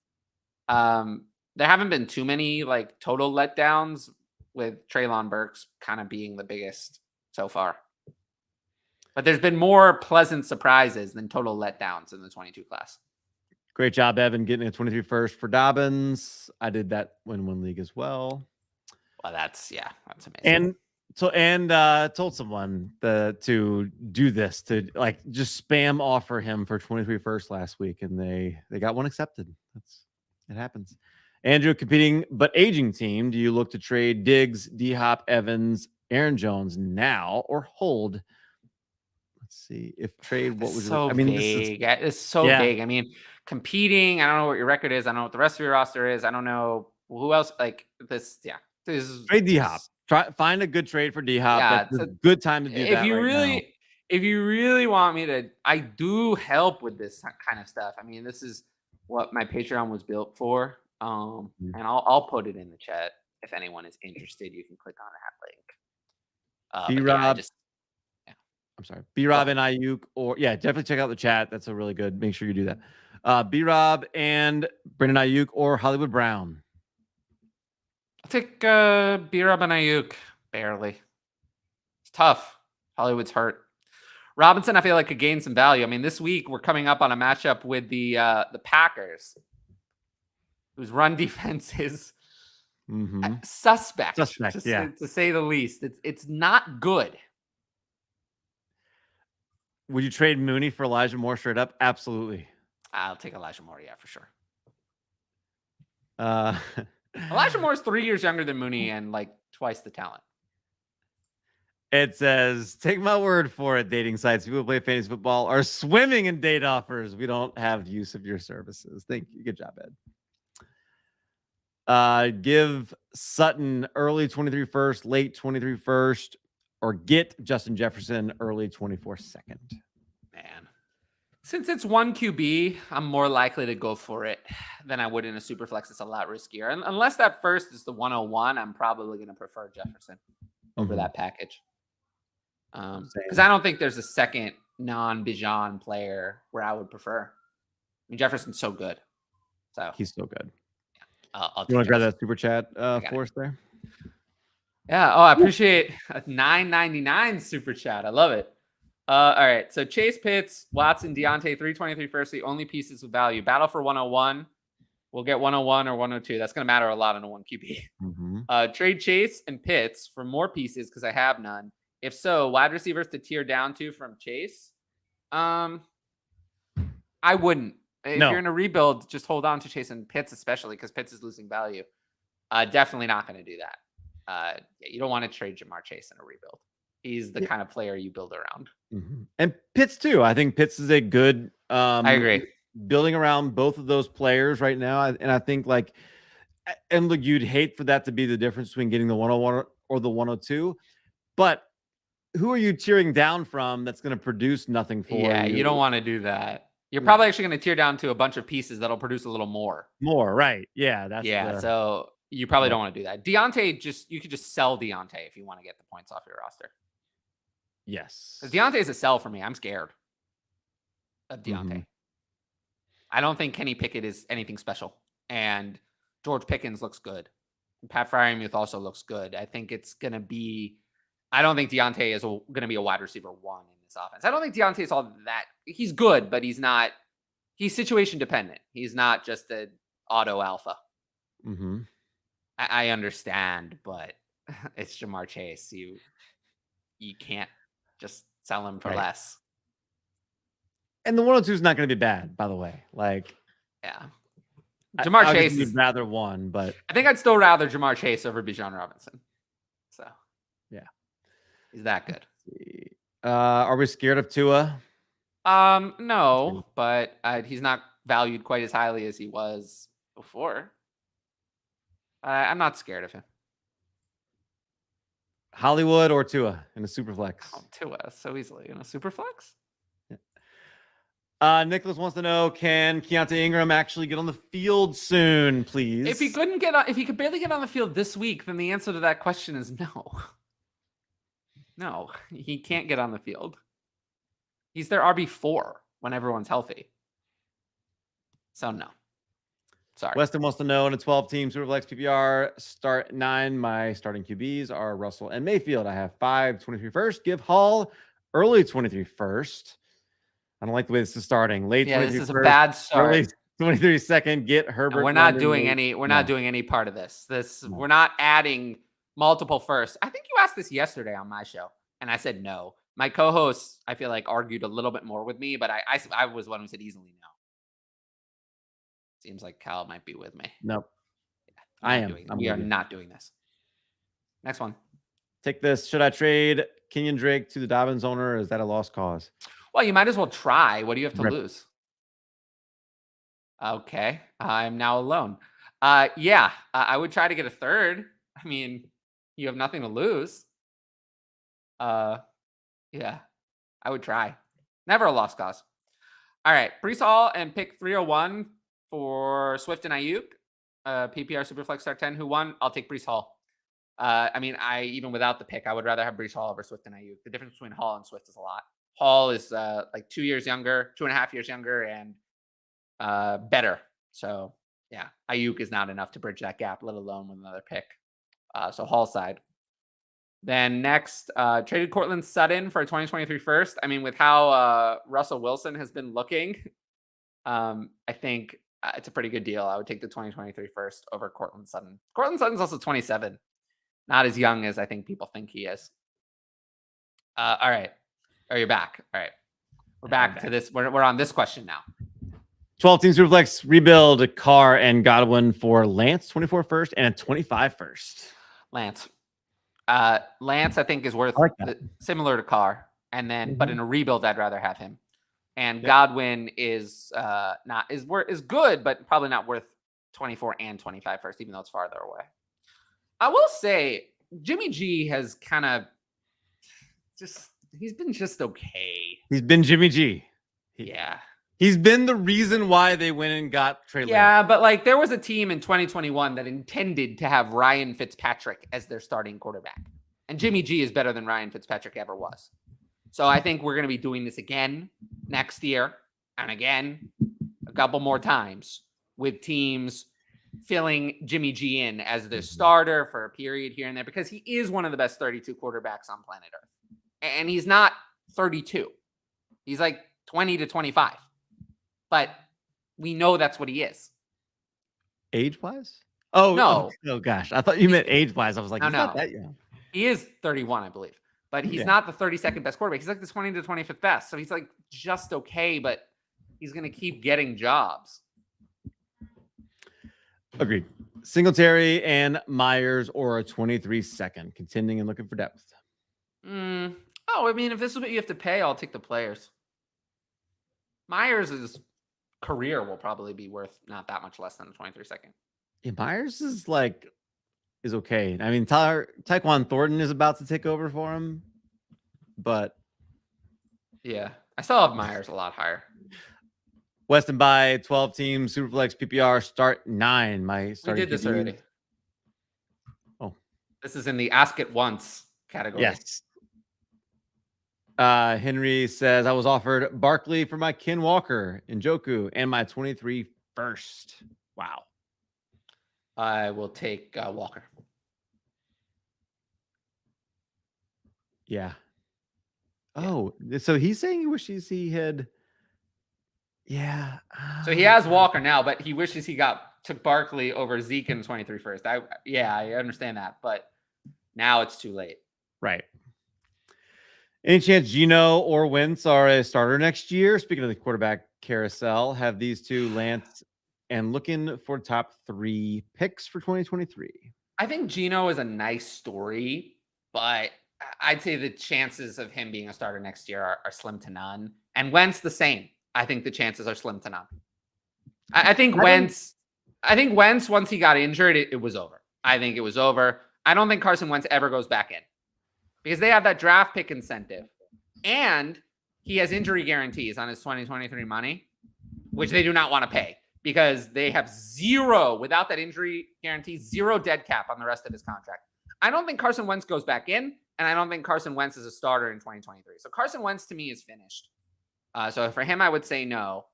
There haven't been too many like total letdowns, with Treylon Burks kind of being the biggest so far. But there's been more pleasant surprises than total letdowns in the 22 class. Great job, Evan, getting a 23 first for Dobbins. I did that in one league as well. Well, that's amazing. And told someone to do this, to like just spam offer him for 23 first last week, and they got one accepted. It happens. Andrew, competing but aging team. Do you look to trade Diggs, D-Hop, Evans, Aaron Jones now, or hold? Let's see if trade. What It's would you? so I mean, this is vague. It's so yeah. vague. I mean, competing. I don't know what your record is. I don't know what the rest of your roster is. I don't know who else. Like this. Yeah. This is Trade D Hop. Find a good trade for D Hop. Yeah, That's a good time to do if that you right now. if you really want me to, I do help with this kind of stuff. I mean, this is what my Patreon was built for. And I'll put it in the chat if anyone is interested. You can click on that link. B-Rob. Yeah. I'm sorry. B-Rob and Ayuk, or definitely check out the chat. That's a really good. Make sure you do that. B-Rob and Brandon Ayuk or Hollywood Brown. I'll take B-Rob and Ayuk. Barely. It's tough. Hollywood's hurt. Robinson, I feel like could gain some value. I mean, this week we're coming up on a matchup with the Packers, whose run defense is suspect. To say the least. It's not good. Would you trade Mooney for Elijah Moore straight up? Absolutely. I'll take Elijah Moore, yeah, for sure. Elijah Moore is 3 years younger than Mooney and like twice the talent. It says, take my word for it, dating sites. People who play fantasy football are swimming in date offers. We don't have use of your services. Thank you. Good job, Ed. Give Sutton early 23 first, late 23 first, or get Justin Jefferson early 24 second. Man. Since it's one QB, I'm more likely to go for it than I would in a super flex. It's a lot riskier. And unless that first is the 101, I'm probably going to prefer Jefferson over that package. Because I don't think there's a second non-Bijan player where I would prefer. I mean, Jefferson's so good. So he's so good. Yeah, you want to grab that super chat for us there? Yeah. Oh, I appreciate a $9.99 super chat. I love it. All right. So Chase, Pitts, Watson, Deontay, 323 first, the only pieces with value. Battle for 101. We'll get 101 or 102. That's going to matter a lot in a 1 QB. Trade Chase and Pitts for more pieces because I have none. If so, wide receivers to tier down to from Chase. I wouldn't. If you're in a rebuild, just hold on to Chase and Pitts, especially because Pitts is losing value. Definitely not going to do that. You don't want to trade Jamar Chase in a rebuild. He's the kind of player you build around. And Pitts too. I think Pitts is a good. I agree. Building around both of those players right now, and I think and look, you'd hate for that to be the difference between getting the 101 or the 102, but who are you tearing down from that's going to produce nothing for you? Yeah, you don't want to do that. You're probably actually going to tear down to a bunch of pieces that'll produce a little more. Right? Yeah, so you probably don't want to do that. Deontay, you could just sell Deontay if you want to get the points off your roster. Yes, because Deontay is a sell for me. I'm scared of Deontay. I don't think Kenny Pickett is anything special, and George Pickens looks good. Pat Freiermuth also looks good. I think it's going to be. I don't think Deontay is going to be a wide receiver 1 in this offense. I don't think Deontay is all that. He's good, but he's not. He's situation dependent. He's not just an auto alpha. I understand, but it's Jamar Chase. You can't just sell him for less. And the 102 is not going to be bad, by the way. Jamar Chase is rather one, but I think I'd still rather Jamar Chase over Bijan Robinson. So he's that good. Are we scared of Tua? No, but he's not valued quite as highly as he was before. I'm not scared of him. Hollywood or Tua in a super flex? Tua so easily in a super flex. Nicholas wants to know: can Keontae Ingram actually get on the field soon, please? If he could barely get on the field this week, then the answer to that question is no. No, he can't get on the field. He's their RB4 when everyone's healthy. So no. Sorry. Weston wants to know: in a 12-team Superflex PPR, start 9. My starting QBs are Russell and Mayfield. I have 5 23 first. Give Hall early 23 first. I don't like the way this is starting. Late 23 this is first, a bad start. Early 23 second. Get Herbert. And we're not doing any. We're not doing any part of this. We're not adding multiple firsts. I think you asked this yesterday on my show, and I said no. My co-host, I feel like, argued a little bit more with me, but I was one who said easily no. Seems like Cal might be with me. Nope. I am. We are not doing this. Next one. Take this. Should I trade Kenyon Drake to the Dobbins owner, or is that a lost cause? Well, you might as well try. What do you have to lose? Okay, I'm now alone. Yeah, I would try to get a third. I mean, you have nothing to lose. Yeah, I would try. Never a lost cause. All right, Breece Hall and pick 301 for Swift and Ayuk. PPR Superflex Start 10. Who won? I'll take Breece Hall. I mean, even without the pick, I would rather have Breece Hall over Swift and Ayuk. The difference between Hall and Swift is a lot. Hall is like 2 years younger, 2.5 years younger, and better. So yeah, Ayuk is not enough to bridge that gap, let alone with another pick. So Hall side. Then next, traded Cortland Sutton for a 2023 first. I mean, with how Russell Wilson has been looking, I think it's a pretty good deal. I would take the 2023 first over Cortland Sutton. Cortland Sutton's also 27. Not as young as I think people think he is. All right. Oh, you're back. All right. We're back to this. We're on this question now. 12-team Superflex rebuild Carr and Godwin for Lance, 24 first and a 25 first. Lance, I think is worth similar to Carr, and then but in a rebuild, I'd rather have him. And Godwin is good, but probably not worth 24 and 25 first, even though it's farther away. I will say Jimmy G has kind of he's been just okay. He's been Jimmy G. Yeah. He's been the reason why they went and got Trey Lance. Yeah, but like there was a team in 2021 that intended to have Ryan Fitzpatrick as their starting quarterback. And Jimmy G is better than Ryan Fitzpatrick ever was. So I think we're going to be doing this again next year and again a couple more times with teams filling Jimmy G in as their starter for a period here and there because he is one of the best 32 quarterbacks on planet Earth. And he's not 32. He's like 20 to 25. But we know that's what he is. Age-wise? Oh, no. Oh, gosh. I thought you meant age-wise. I was like, he's not that young. He is 31, I believe. But he's not the 32nd best quarterback. He's like the 20 to 25th best. So he's like just okay, but he's going to keep getting jobs. Agreed. Singletary and Myers or a 23 second, contending and looking for depth. Oh, I mean, if this is what you have to pay, I'll take the players. Myers' career will probably be worth not that much less than a 23 second. Yeah, Myers is okay. I mean, Tyquan Thornton is about to take over for him, but yeah, I still have Myers a lot higher. Weston by 12 team Superflex PPR start 9. We did this already. Oh, this is in the ask it once category. Yes. Henry says I was offered Barkley for my Ken Walker, Njoku, and my 23 first. Wow. I will take Walker. Yeah. Oh, so he's saying he wishes he had. Yeah. So he has Walker now, but he wishes he took Barkley over Zeke in 23 first. I understand that, but now it's too late. Right. Any chance Geno or Wentz are a starter next year? Speaking of the quarterback carousel, have these two Lance and looking for top 3 picks for 2023. I think Geno is a nice story, but I'd say the chances of him being a starter next year are slim to none. And Wentz the same. I think the chances are slim to none. I think Wentz, once he got injured, it was over. I think it was over. I don't think Carson Wentz ever goes back in because they have that draft pick incentive and he has injury guarantees on his 2023 money, which they do not want to pay because they have zero, without that injury guarantee, zero dead cap on the rest of his contract. I don't think Carson Wentz goes back in, and I don't think Carson Wentz is a starter in 2023. So Carson Wentz to me is finished. So for him, I would say no.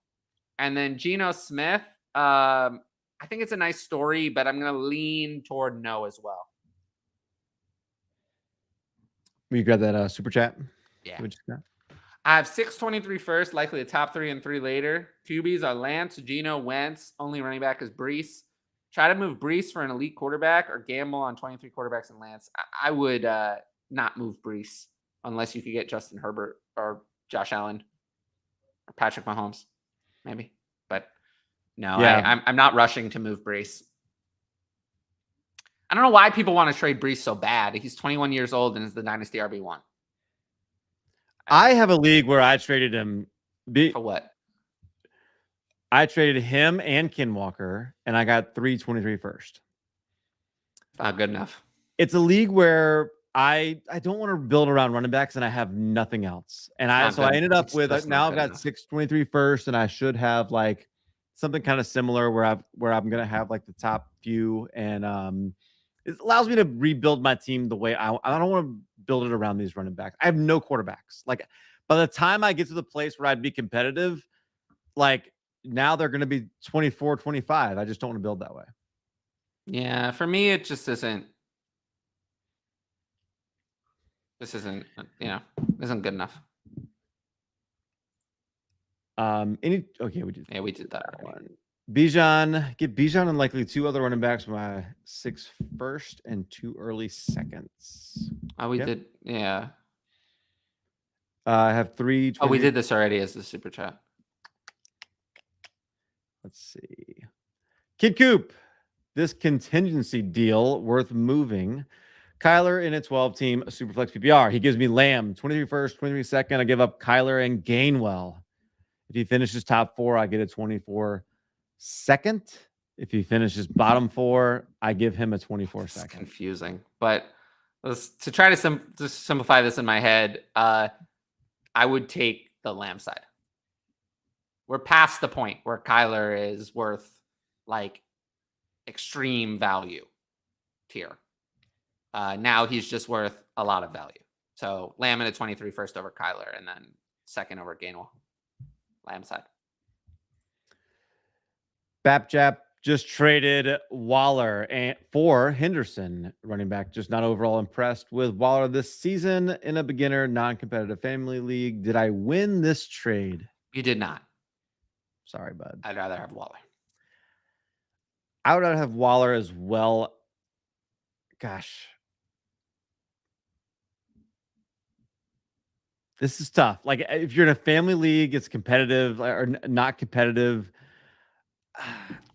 And then Geno Smith, I think it's a nice story, but I'm going to lean toward no as well. Will you grab that super chat? Yeah. I have 623 first, likely a top 3 and 3 later. QBs are Lance, Geno, Wentz. Only running back is Breece. Try to move Breece for an elite quarterback or gamble on 23 quarterbacks and Lance. I would not move Breece unless you could get Justin Herbert or Josh Allen or Patrick Mahomes, maybe. But no, yeah. I'm not rushing to move Breece. I don't know why people want to trade Breece so bad. He's 21 years old and is the Dynasty RB1. I have a league where I traded him. For what? I traded him and Ken Walker, and I got 323 first. Not good enough. It's a league where I don't want to build around running backs, and I have nothing else. And I ended up with now I've got 623 first, and I should have like something kind of similar where I'm gonna have like the top few, and it allows me to rebuild my team the way I don't want to build it around these running backs. I have no quarterbacks. Like by the time I get to the place where I'd be competitive, like now they're going to be 24, 25. I just don't want to build that way. Yeah, for me, it just isn't. This isn't, isn't good enough. We did. Yeah, we did that one. Bijan, get Bijan and likely 2 other running backs with my 6 first and 2 early seconds. Oh, we did. Yeah. I have 3. Oh, we did this already as the super chat. Let's see. Kid Coop, this contingency deal worth moving. Kyler in a 12 team Superflex PPR. He gives me Lamb 23 first, 23 second. I give up Kyler and Gainwell. If he finishes top 4, I get a 24 second. If he finishes bottom 4, I give him a 24 second. It's confusing, but to try to simplify this in my head, I would take the Lamb side. We're past the point where Kyler is worth like extreme value tier. Now he's just worth a lot of value. So Lamb in a 23 first over Kyler, and then second over Gainwell. Lamb side. Bapjap just traded Waller for Henderson, running back. Just not overall impressed with Waller this season in a beginner non-competitive family league. Did I win this trade? You did not. Sorry, bud. I'd rather have Waller. I would rather have Waller as well. Gosh. This is tough. Like if you're in a family league, it's competitive or not competitive.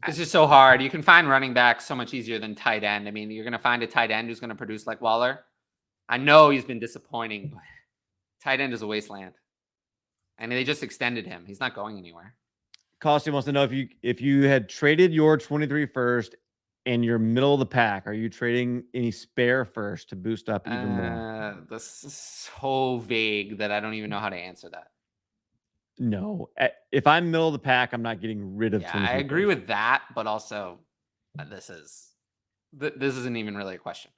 This is so hard. You can find running back so much easier than tight end. I mean, you're going to find a tight end who's going to produce like Waller. I know he's been disappointing, but tight end is a wasteland. I mean, they just extended him. He's not going anywhere. Costi wants to know if you had traded your 23 first and you're middle of the pack, are you trading any spare first to boost up even more? This is so vague that I don't even know how to answer that. No. If I'm middle of the pack, I'm not getting rid of. Yeah, I agree with that, but also this isn't even really a question.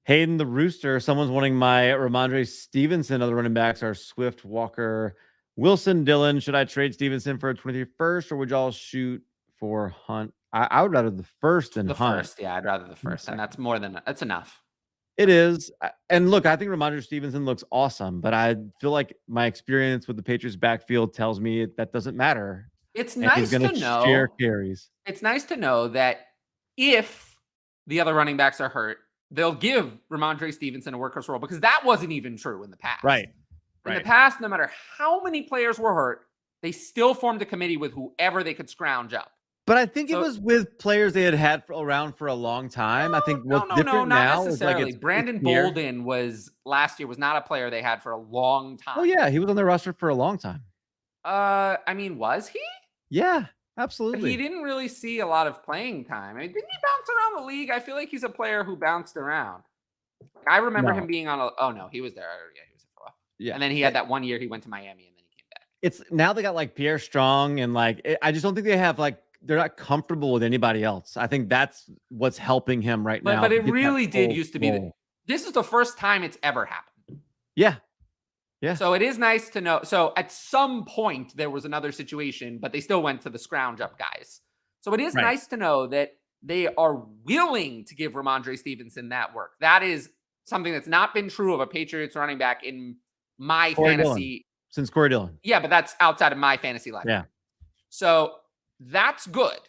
Hayden the Rooster, someone's wanting my Ramondre Stevenson. Other running backs are Swift, Walker, Wilson, Dillon. Should I trade Stevenson for a 23 first, or would y'all shoot for Hunt? I would rather the first than Hunt. First, yeah, I'd rather the first, and that's enough. It is. And look, I think Ramondre Stevenson looks awesome, but I feel like my experience with the Patriots backfield tells me that doesn't matter. It's nice to know. Share carries. It's nice to know that if the other running backs are hurt, they'll give Ramondre Stevenson a workhorse role, because that wasn't even true in the past. Right. In the past, no matter how many players were hurt, they still formed a committee with whoever they could scrounge up. But I think it was with players they had around for a long time. I think what's different now is like Brandon Bolden last year was not a player they had for a long time. Oh yeah, he was on their roster for a long time. I mean, was he? Yeah, absolutely. But he didn't really see a lot of playing time. I mean, didn't he bounce around the league? I feel like he's a player who bounced around. I remember him being on oh no, he was there. Yeah, he was there for a while. Yeah. And then he had that 1 year he went to Miami and then he came back. It's now they got like Pierre Strong and I just don't think they have they're not comfortable with anybody else. I think that's what's helping him right now. But it really did used to be this is the first time it's ever happened. Yeah. Yeah. So it is nice to know. So at some point there was another situation, but they still went to the scrounge up guys. So it is nice to know that they are willing to give Ramondre Stevenson that work. That is something that's not been true of a Patriots running back in my fantasy. Since Corey Dillon. Yeah, but that's outside of my fantasy life. Yeah. So that's good.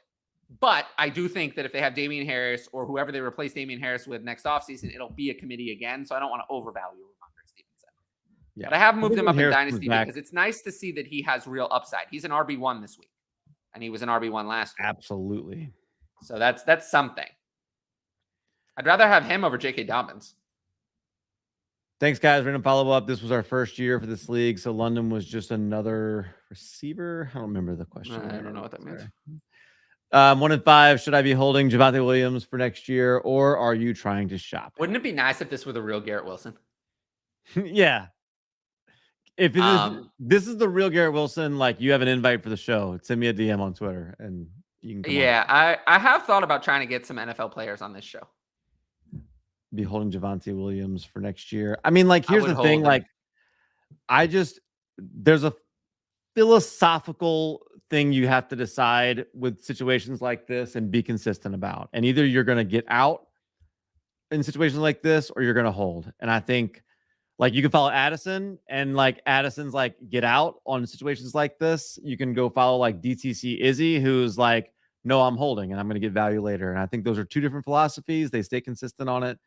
But I do think that if they have Damian Harris or whoever they replace Damian Harris with next offseason, it'll be a committee again. So I don't want to overvalue Ramondre Stevenson. Yeah. But I have moved him up in Dynasty because it's nice to see that he has real upside. He's an RB1 this week. And he was an RB1 last week. Absolutely. So that's something. I'd rather have him over J.K. Dobbins. Thanks, guys. Random follow-up. This was our first year for this league, so London was just another receiver. I don't remember the question. I don't know what that means. 1 and 5. Should I be holding Javonte Williams for next year, or are you trying to shop? Wouldn't it be nice if this were the real Garrett Wilson? Yeah. If this is the real Garrett Wilson, like you have an invite for the show, send me a DM on Twitter and you can come on. I have thought about trying to get some NFL players on this show. Be holding Javonte Williams for next year. I mean, like, here's the thing. Like, there's a philosophical thing you have to decide with situations like this and be consistent about. And either you're going to get out in situations like this or you're going to hold. And I think, like, you can follow Addison and, like, Addison's like get out on situations like this. You can go follow like DTC Izzy, who's like, no, I'm holding and I'm going to get value later. And I think those are two different philosophies. They stay consistent on it.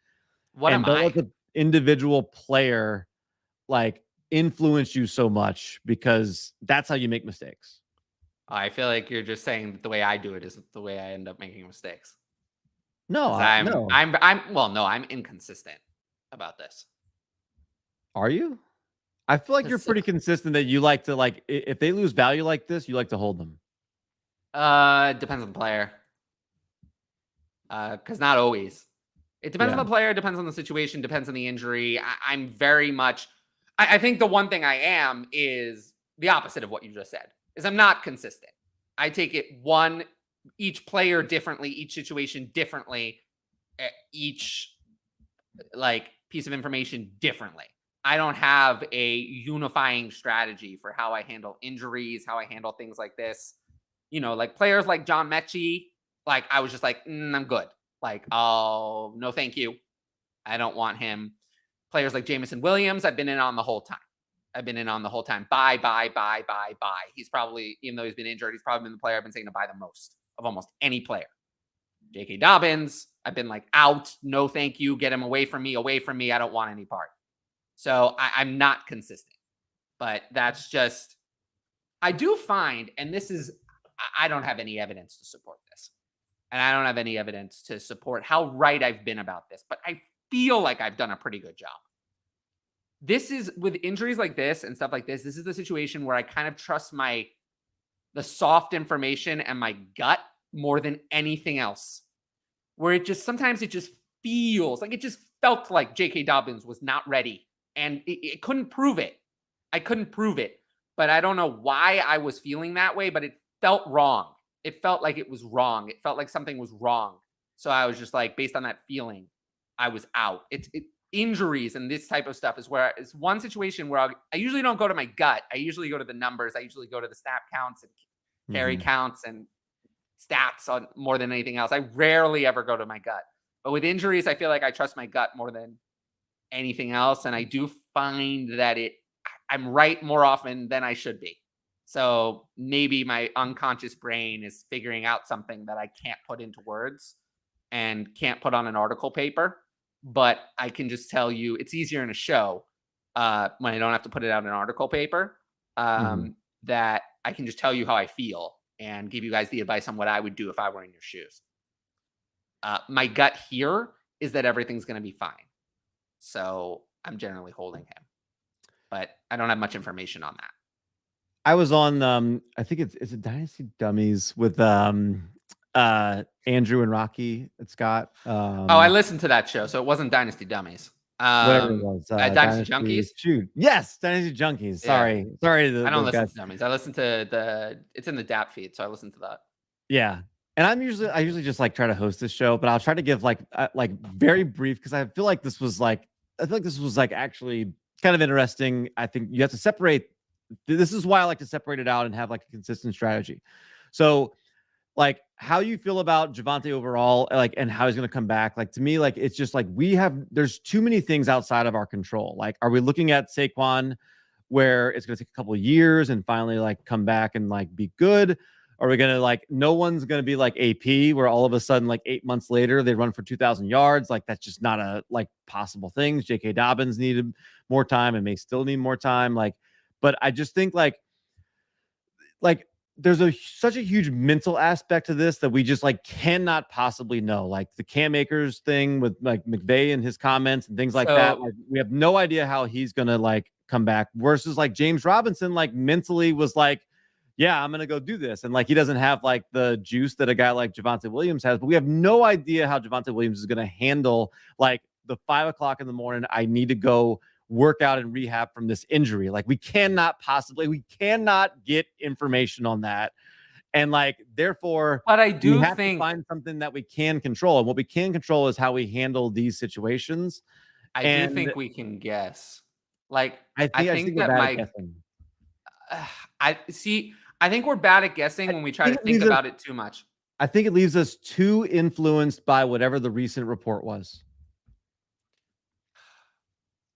Don't let the individual player like influence you so much, because that's how you make mistakes. I feel like you're just saying that the way I do it is the way I end up making mistakes. No, I'm inconsistent about this. Are you? I feel like you're pretty consistent that you like to, like, if they lose value like this, you like to hold them. Depends on the player. Because not always. It depends on the player, depends on the situation, depends on the injury. I'm very much, I think the one thing I am is the opposite of what you just said, is I'm not consistent. I take it each player differently, each situation differently, each like piece of information differently. I don't have a unifying strategy for how I handle injuries, how I handle things like this. You know, like players like John Mechie, like I was just like, I'm good. Like, oh, no, thank you. I don't want him. Players like Jameson Williams, I've been in on the whole time. Bye. He's probably, even though he's been injured, he's probably been the player I've been saying to buy the most of almost any player. J.K. Dobbins, I've been like, out, no thank you. Get him away from me. I don't want any part. So I'm not consistent. But that's just, I do find, and this is, I don't have any evidence to support this. And I don't have any evidence to support how right I've been about this, but I feel like I've done a pretty good job. This is, with injuries like this and stuff like this is the situation where I kind of trust the soft information and my gut more than anything else. Where sometimes it just feels like, it just felt like J.K. Dobbins was not ready. And it couldn't prove it. I couldn't prove it. But I don't know why I was feeling that way, but it felt wrong. It felt like it was wrong. It felt like something was wrong. So I was just like, based on that feeling, I was out. Injuries and this type of stuff is where it's one situation where I usually don't go to my gut. I usually go to the numbers. I usually go to the snap counts and carry counts and stats on more than anything else. I rarely ever go to my gut. But with injuries, I feel like I trust my gut more than anything else. And I do find that I'm right more often than I should be. So maybe my unconscious brain is figuring out something that I can't put into words and can't put on an article paper. But I can just tell you, it's easier in a show when I don't have to put it out in an article paper, that I can just tell you how I feel and give you guys the advice on what I would do if I were in your shoes. My gut here is that everything's going to be fine. So I'm generally holding him. But I don't have much information on that. I was on, I think it's a Dynasty Dummies with Andrew and Rocky and Scott. I listened to that show, so it wasn't Dynasty Dummies. Whatever it was. Dynasty Junkies? Shoot. Yes, Dynasty Junkies. Sorry. Sorry. I don't listen to Dummies. I listen to it's in the DAP feed, so I listen to that. Yeah. And I usually just like try to host this show, but I'll try to give like very brief, because I feel like this was actually kind of interesting. I think you have to separate. This is why I like to separate it out and have like a consistent strategy. So like how you feel about Javonte overall, like, and how he's going to come back. Like, to me, like, it's just like there's too many things outside of our control. Like, are we looking at Saquon where it's going to take a couple of years and finally like come back and like be good? Are we going to like, no one's going to be like AP where all of a sudden, like 8 months later, they run for 2,000 yards. Like, that's just not a like possible thing. J.K. Dobbins needed more time and may still need more time. Like, but I just think like there's such a huge mental aspect to this that we just like cannot possibly know. Like the Cam Akers thing with like McVay and his comments and things like that. Like, we have no idea how he's gonna like come back. Versus like James Robinson, like mentally was like, yeah, I'm gonna go do this, and like he doesn't have like the juice that a guy like Javonte Williams has. But we have no idea how Javonte Williams is gonna handle like the 5 o'clock in the morning. I need to go work out and rehab from this injury. Like we cannot get information on that. And like, therefore, but I do have think to find something that we can control. And what we can control is how we handle these situations. I do think we can guess. Like, I think that I think we're bad at guessing when we try to think about it too much. I think it leaves us too influenced by whatever the recent report was.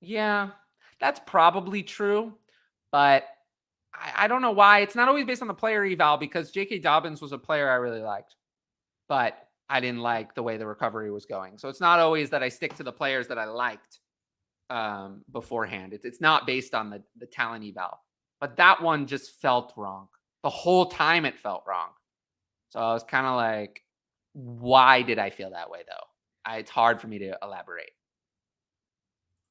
Yeah, that's probably true, but I don't know why. It's not always based on the player eval, because J.K. Dobbins was a player I really liked, but I didn't like the way the recovery was going. So it's not always that I stick to the players that I liked beforehand. It's not based on the talent eval, but that one just felt wrong. The whole time it felt wrong. So I was kind of like, why did I feel that way though? It's hard for me to elaborate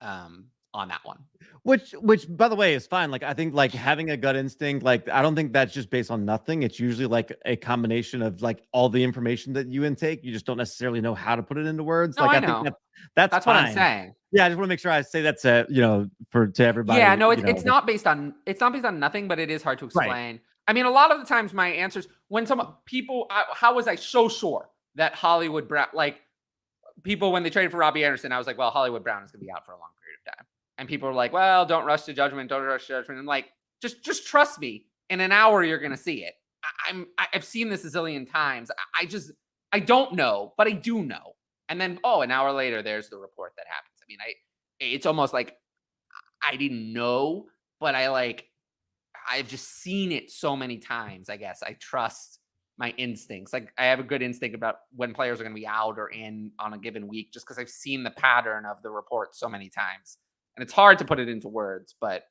on that one. Which by the way is fine. Like I think like having a gut instinct, like I don't think that's just based on nothing. It's usually like a combination of like all the information that you intake. You just don't necessarily know how to put it into words. No, like I know. think that's what I'm saying. Yeah, I just want to make sure I say that to to everybody. Yeah, no, it's not based on nothing, but it is hard to explain. Right. I mean, a lot of the times my answers when some people, how was I so sure that Hollywood Brown, like people when they traded for Robbie Anderson, I was like, well, Hollywood Brown is going to be out for a long period of time. And people are like, well, don't rush to judgment. Don't rush to judgment. I'm like, just trust me. In an hour, you're going to see it. I've seen this a zillion times. I don't know, but I do know. And then, an hour later, there's the report that happens. I mean, it's almost like I didn't know, but I've just seen it so many times. I guess I trust my instincts. Like I have a good instinct about when players are going to be out or in on a given week, just because I've seen the pattern of the report so many times. And it's hard to put it into words, but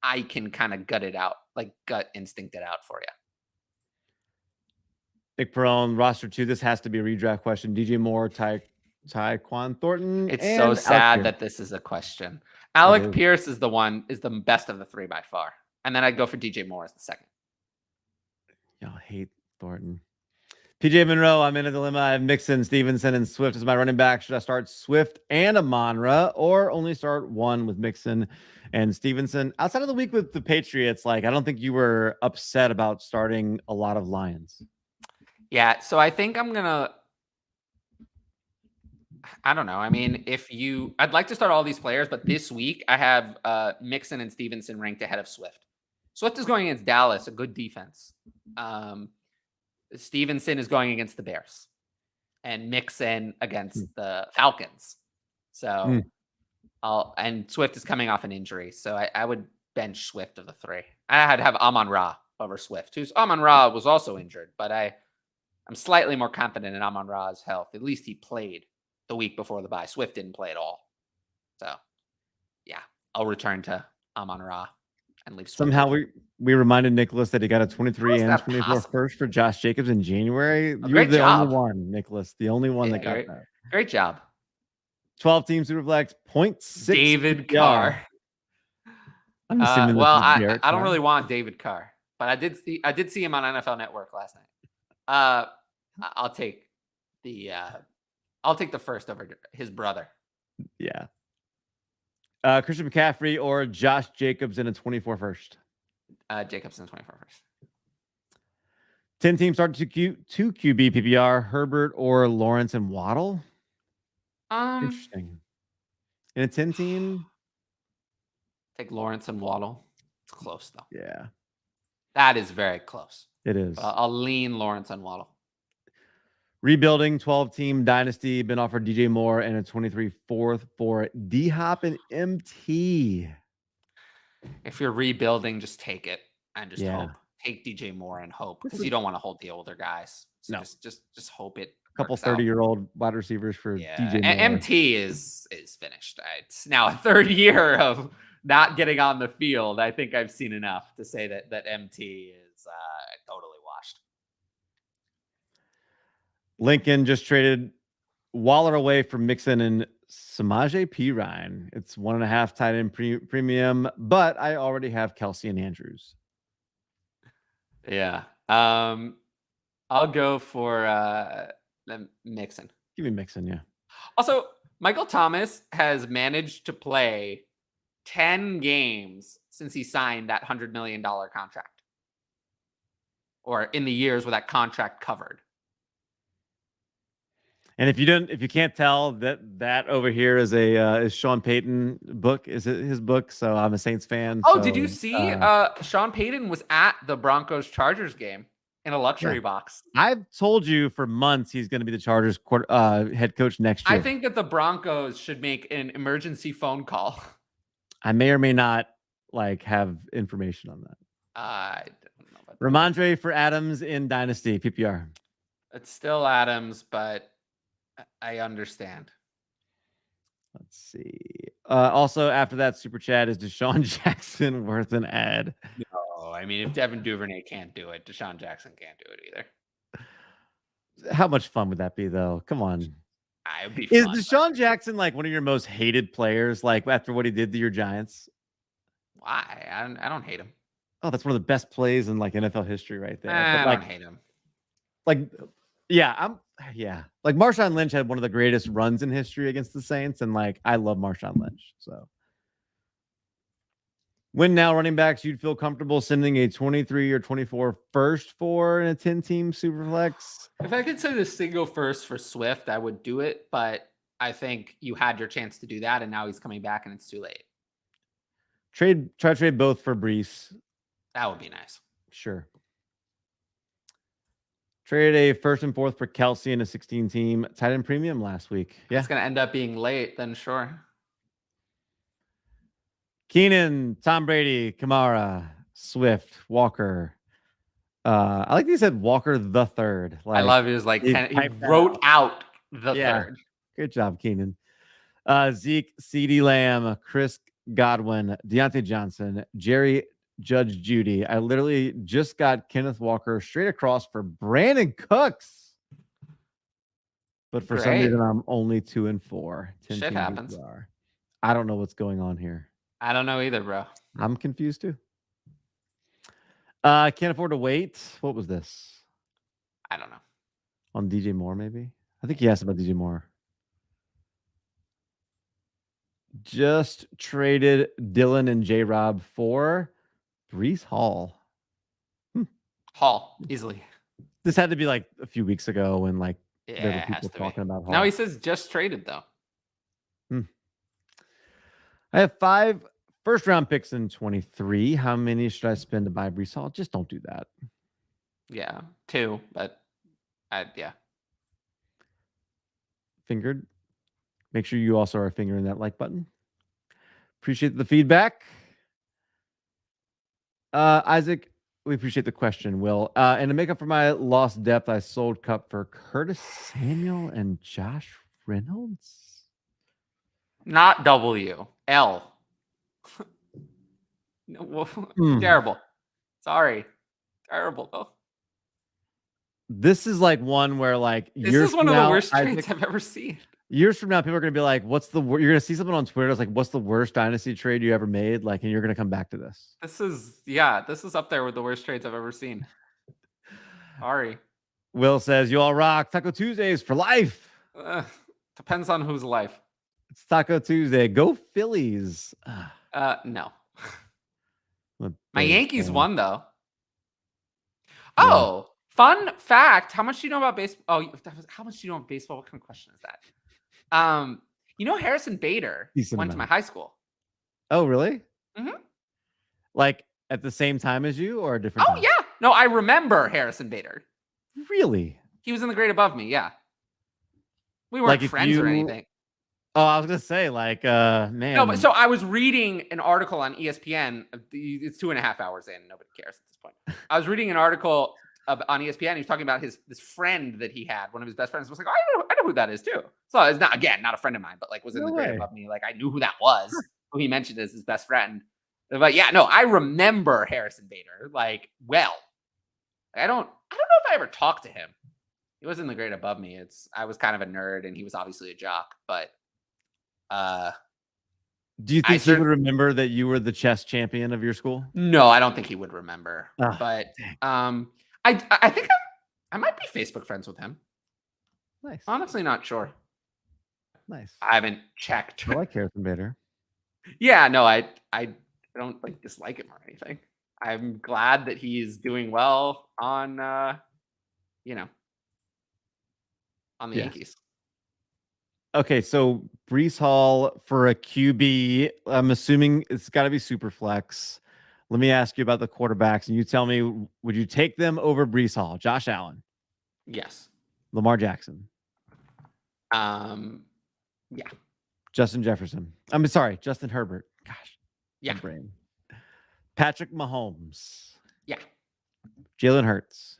I can kind of gut instinct it out for you. Nick Perone, roster 2. This has to be a redraft question. DJ Moore, Tyquan Thornton. It's so sad that this is a question. Alec Pierce is the best of the 3 by far. And then I'd go for DJ Moore as the second. Y'all hate Thornton. PJ Monroe, I'm in a dilemma. I have Mixon, Stevenson, and Swift as my running back. Should I start Swift and Amon-Ra or only start one with Mixon and Stevenson? Outside of the week with the Patriots, like I don't think you were upset about starting a lot of Lions. Yeah, so I think I don't know. I mean, I'd like to start all these players, but this week I have Mixon and Stevenson ranked ahead of Swift. Swift is going against Dallas, a good defense. Stevenson is going against the Bears, and Mixon against the Falcons. So, and Swift is coming off an injury, so I would bench Swift of the 3. I had to have Amon-Ra over Swift. Amon-Ra was also injured, but I'm slightly more confident in Amon-Ra's health. At least he played the week before the bye. Swift didn't play at all. So, yeah, I'll return to Amon-Ra and leave Swift. Somehow we reminded Nicholas that he got a 23 and 24 first for Josh Jacobs in January. You're the only one, Nicholas. The only one that got that. Great job. 12 team Superflex, 0.6 David Carr. I'm assuming I don't really want David Carr, but I did see him on NFL Network last night. I'll take the first over his brother. Yeah. Christian McCaffrey or Josh Jacobs in a 24 first? Jacobs in a 24 first. 10 teams start to QB PPR, Herbert or Lawrence and Waddle? Interesting. In a 10 team? Take Lawrence and Waddle. It's close though. Yeah. That is very close. It is. I'll lean Lawrence and Waddle. Rebuilding 12-team Dynasty, been offered DJ Moore and a 23 fourth for D-Hop and MT. If you're rebuilding, just take it and just hope. Take DJ Moore and hope, because you don't want to hold the older guys. So no. Just hope it. A couple 30-year-old wide receivers for DJ Moore. MT is finished. It's now a third year of not getting on the field. I think I've seen enough to say that MT is totally Lincoln just traded Waller away from Mixon and Samaje Perine. It's 1.5 tight end premium, but I already have Kelsey and Andrews. Yeah. I'll go for Mixon. Give me Mixon, yeah. Also, Michael Thomas has managed to play 10 games since he signed that $100 million contract, or in the years where that contract covered. And if you can't tell, that over here is Sean Payton book. Is it his book? So I'm a Saints fan. Oh, so, did you see Sean Payton was at the Broncos Chargers game in a luxury box? I've told you for months he's going to be the Chargers head coach next year. I think that the Broncos should make an emergency phone call. I may or may not have information on that. I don't know about Ramondre for Adams in Dynasty PPR. It's still Adams, but I understand. Let's see. Also, after that super chat, is Deshaun Jackson worth an ad? No, I mean, if Devin Duvernay can't do it, Deshaun Jackson can't do it either. How much fun would that be, though? Come on. It would be Is fun, Deshaun Jackson one of your most hated players? After what he did to your Giants? Why? I don't hate him. Oh, that's one of the best plays in NFL history, right there. I don't hate him. Marshawn Lynch had one of the greatest runs in history against the Saints, and I love Marshawn Lynch. So, when now running backs, you'd feel comfortable sending a 23 or 24 first for in a 10-team superflex? If I could send a single first for Swift, I would do it, but I think you had your chance to do that, and now he's coming back, and it's too late. Try to trade both for Breece. That would be nice. Sure. Traded a first and fourth for Kelsey in a 16-team tight end premium last week. Yeah. It's going to end up being late, then sure. Keenan, Tom Brady, Kamara, Swift, Walker. I like that he said Walker the third. I love his he wrote out the third. Good job, Keenan. Zeke, CeeDee Lamb, Chris Godwin, Deontay Johnson, Jerry Judge Judy. I literally just got Kenneth Walker straight across for Brandon Cooks. But for some reason, I'm only 2 and 4. Shit happens. I don't know what's going on here. I don't know either, bro. I'm confused too. Can't afford to wait. What was this? I don't know. On DJ Moore, maybe? I think he asked about DJ Moore. Just traded Dylan and J-Rob for Breece Hall. Hall, easily. This had to be a few weeks ago when there were people talking about Hall. Now he says just traded though. I have 5 first-round picks in 23. How many should I spend to buy Breece Hall? Just don't do that. Yeah, 2, but yeah. Fingered. Make sure you also are fingering that like button. Appreciate the feedback. Isaac, we appreciate the question, Will. And to make up for my lost depth, I sold Cup for Curtis Samuel and Josh Reynolds. Not W. L. Terrible. Sorry. Terrible, though. This is one where this is one of the worst trades I've ever seen. Years from now, people are going to be like, what's the you're going to see something on Twitter. It's what's the worst dynasty trade you ever made? And you're going to come back to this. This is up there with the worst trades I've ever seen. Sorry. Will says, you all rock. Taco Tuesdays for life. Depends on whose life. It's Taco Tuesday. Go Phillies. No. My Yankees won, though. Oh, fun fact. How much do you know about baseball? Oh, how much do you know about baseball? What kind of question is that? Harrison Bader went to my high school. Oh, really? Mm-hmm. At the same time as you or a different time? Yeah. No, I remember Harrison Bader. Really? He was in the grade above me, yeah. We weren't friends or anything. Oh, I was going to say, man. No, but so I was reading an article on ESPN. It's 2.5 hours in. Nobody cares at this point. I was reading an article on ESPN. He was talking about this friend that he had. One of his best friends was like, oh, I know who that is too. So it's not a friend of mine, but was in the grade above me. I knew who that was. Who he mentioned as his best friend. But yeah, no, I remember Harrison Bader well. I don't know if I ever talked to him. He wasn't the grade above me. I was kind of a nerd, and he was obviously a jock. But do you think he would remember that you were the chess champion of your school? No, I don't think he would remember. But dang. I think I might be Facebook friends with him. Nice. Honestly, not sure. Nice. I haven't checked. I like Harrison Bader. Yeah, no, I don't like dislike him or anything. I'm glad that he's doing well on on the Yankees. Okay, so Breece Hall for a QB, I'm assuming it's got to be super flex. Let me ask you about the quarterbacks, and you tell me, would you take them over Breece Hall? Josh Allen? Yes. Lamar Jackson? Yeah. Justin Jefferson? I'm sorry, Justin Herbert. Gosh. Yeah. Brain. Patrick Mahomes? Yeah. Jalen Hurts?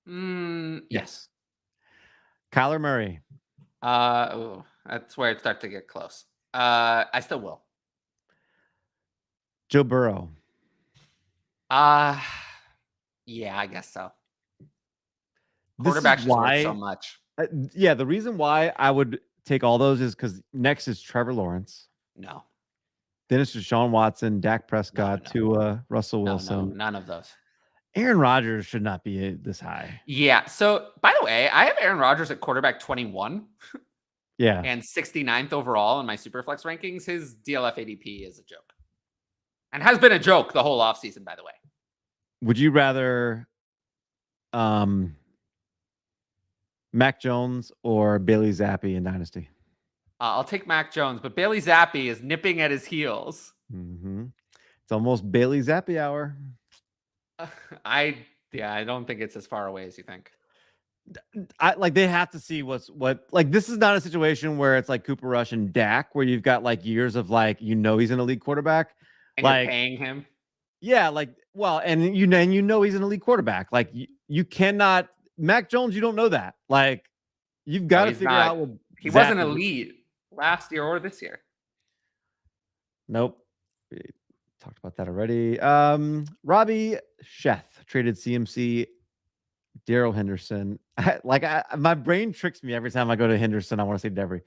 Yes. Kyler Murray? That's where it starts to get close. I still will. Joe Burrow? Yeah, I guess so. This Quarterbacks is just worth why, so much. yeah, the reason why I would take all those is because next is Trevor Lawrence. No. Then it's Deshaun Watson, Dak Prescott, No. to Russell Wilson. No, none of those. Aaron Rodgers should not be this high. Yeah. So, by the way, I have Aaron Rodgers at quarterback 21. Yeah. And 69th overall in my Superflex rankings. His DLF ADP is a joke. And has been a joke the whole offseason, by the way. Would you rather Mac Jones or Bailey Zappi in Dynasty? I'll take Mac Jones, but Bailey Zappi is nipping at his heels. Mm-hmm. It's almost Bailey Zappi hour. I don't think it's as far away as you think. They have to see what this is not a situation where it's like Cooper Rush and Dak, where you've got like years of he's an elite quarterback. And you're paying him. Yeah, and you know he's an elite quarterback. Like you cannot Mac Jones, you don't know that. Like you've got to figure out what he wasn't elite last year or this year. Nope. We talked about that already. Robbie Sheth traded CMC, Daryl Henderson. My brain tricks me every time I go to Henderson. I want to say Devery,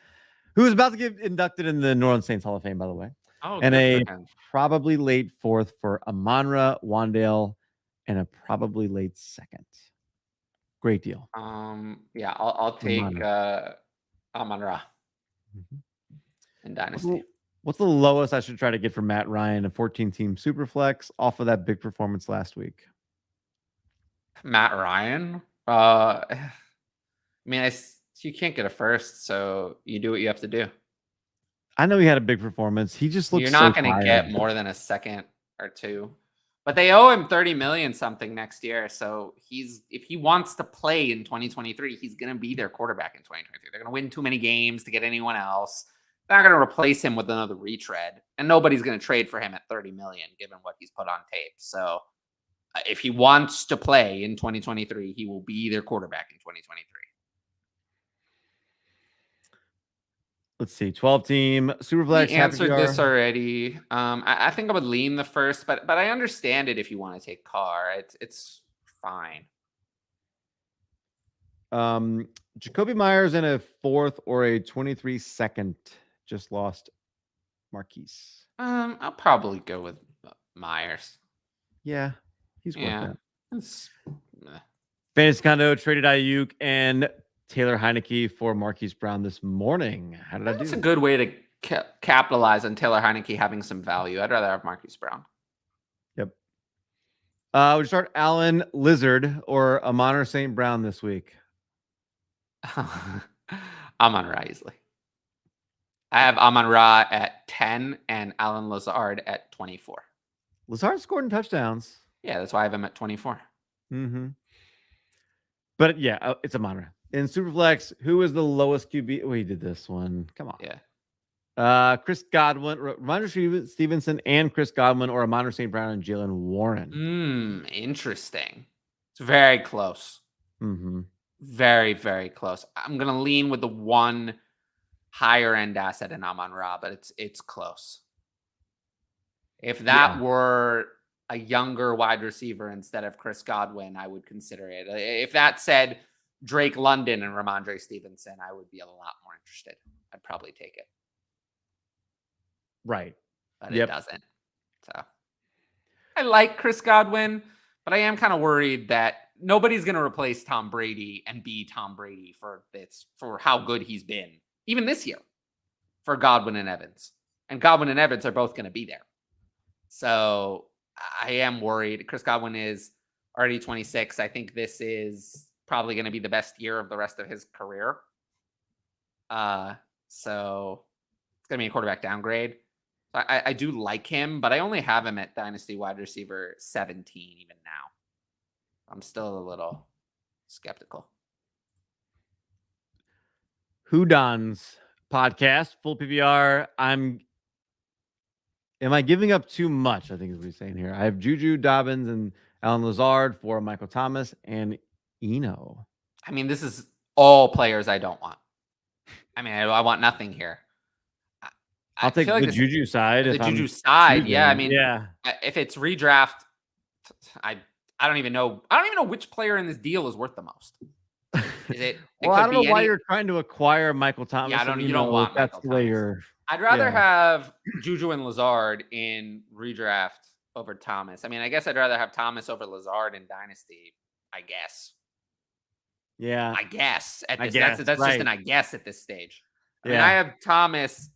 who is about to get inducted in the New Orleans Saints Hall of Fame, by the way. Oh, and a probably late fourth for Amon-Ra, Wandale, and a probably late second. Great deal. Yeah, I'll take Amon-Ra in Dynasty. What's the lowest I should try to get for Matt Ryan, a 14-team Superflex, off of that big performance last week? Matt Ryan? I mean, you can't get a first, so you do what you have to do. I know he had a big performance. He just looks. You're not going to get more than a second or two, but they owe him $30 million something next year. So if he wants to play in 2023, he's going to be their quarterback in 2023. They're going to win too many games to get anyone else. They're not going to replace him with another retread, and nobody's going to trade for him at $30 million, given what he's put on tape. So if he wants to play in 2023, he will be their quarterback in 2023. Let's see, 12-team Superflex. We answered this already. I think I would lean the first, but I understand it if you want to take Carr. It's fine. Jacoby Myers in a fourth or a 23 second. Just lost Marquise. I'll probably go with Myers. Yeah, he's worth that. Fantasy Condo traded Ayuk and Taylor Heineke for Marquise Brown this morning. How did I do? That's a good way to capitalize on Taylor Heineke having some value. I'd rather have Marquise Brown. Yep. We start Allen Lizard or Amon-Ra St. Brown this week. Amon-Ra easily. I have Amon-Ra at 10 and Allen Lazard at 24. Lazard scored in touchdowns. Yeah, that's why I have him at 24. Mm-hmm. But yeah, it's Amon-Ra. In Superflex, who is the lowest QB? We did this one. Come on. Yeah. Chris Godwin, Ramondre Stevenson, and Chris Godwin, or Amon-Ra St. Brown and Jalen Warren. Interesting. It's very close. Mm-hmm. Very, very close. I'm gonna lean with the one higher end asset in Amon-Ra, but it's close. If that were a younger wide receiver instead of Chris Godwin, I would consider it. If that said Drake London and Ramondre Stevenson, I would be a lot more interested. I'd probably take it. Right. But it doesn't. So I like Chris Godwin, but I am kind of worried that nobody's going to replace Tom Brady and be Tom Brady for how good he's been, even this year, for Godwin and Evans. And Godwin and Evans are both going to be there. So I am worried. Chris Godwin is already 26. I think this is probably going to be the best year of the rest of his career. So it's going to be a quarterback downgrade. I do like him, but I only have him at Dynasty wide receiver 17 even now. I'm still a little skeptical. Houdon's podcast, full PPR. Am I giving up too much? I think is what he's saying here. I have Juju, Dobbins, and Alan Lazard for Michael Thomas and Eno. I mean, this is all players I don't want. I mean, I want nothing here. I'll take the Juju side. The Juju side, yeah. I mean, yeah. If it's redraft, I don't even know. I don't even know which player in this deal is worth the most. Is it? Well, I don't know why you're trying to acquire Michael Thomas. Yeah, you don't want. That's the way you're. I'd rather have Juju and Lazard in redraft over Thomas. I mean, I guess I'd rather have Thomas over Lazard in Dynasty. I guess. Yeah. I guess at this. That's right. just an I guess at this stage. I mean, I have Thomas.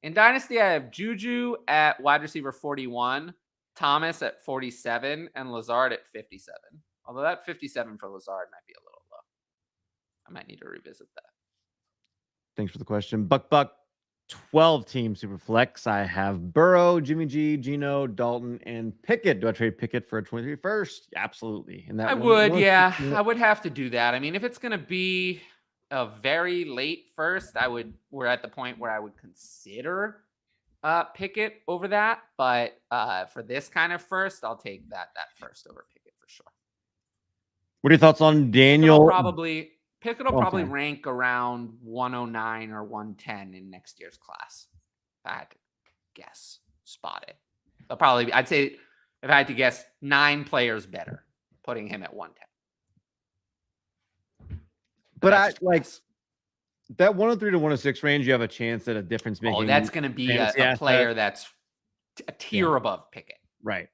In Dynasty, I have Juju at wide receiver 41, Thomas at 47, and Lazard at 57. Although that 57 for Lazard might be a little low. I might need to revisit that. Thanks for the question. Buck 12 team super flex. I have Burrow, Jimmy G, Geno, Dalton, and Pickett. Do I trade Pickett for a 23 first? Absolutely. And that I would, yeah. I would have to do that. I mean, if it's going to be a very late first, we're at the point where I would consider Pickett over that. But for this kind of first, I'll take that first over Pickett for sure. What are your thoughts on Daniel? Pickett will probably rank around 109 or 110 in next year's class. If I had to guess, spot it. I'd say if I had to guess, 9 players better, putting him at 110. But I like that 103 to 106 range. You have a chance at a difference making. Oh, that's going to be a player that's a tier above Pickett. Right.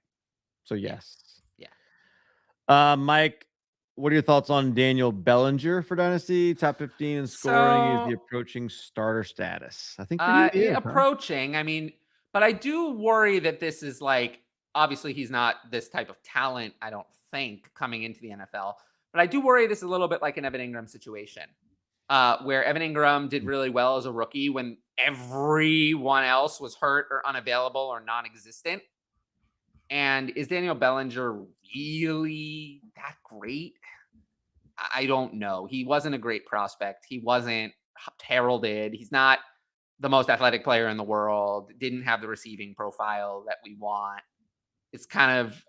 So yes. Yeah. Mike, what are your thoughts on Daniel Bellinger for Dynasty? Top 15 in scoring. Is he approaching starter status? I think approaching. I mean, but I do worry that this is like, obviously he's not this type of talent, I don't think, coming into the NFL. But I do worry this is a little bit like an Evan Ingram situation, where Evan Ingram did really well as a rookie when everyone else was hurt or unavailable or non-existent. And is Daniel Bellinger really that great? I don't know. He wasn't a great prospect. He wasn't heralded. He's not the most athletic player in the world. Didn't have the receiving profile that we want. It's kind of,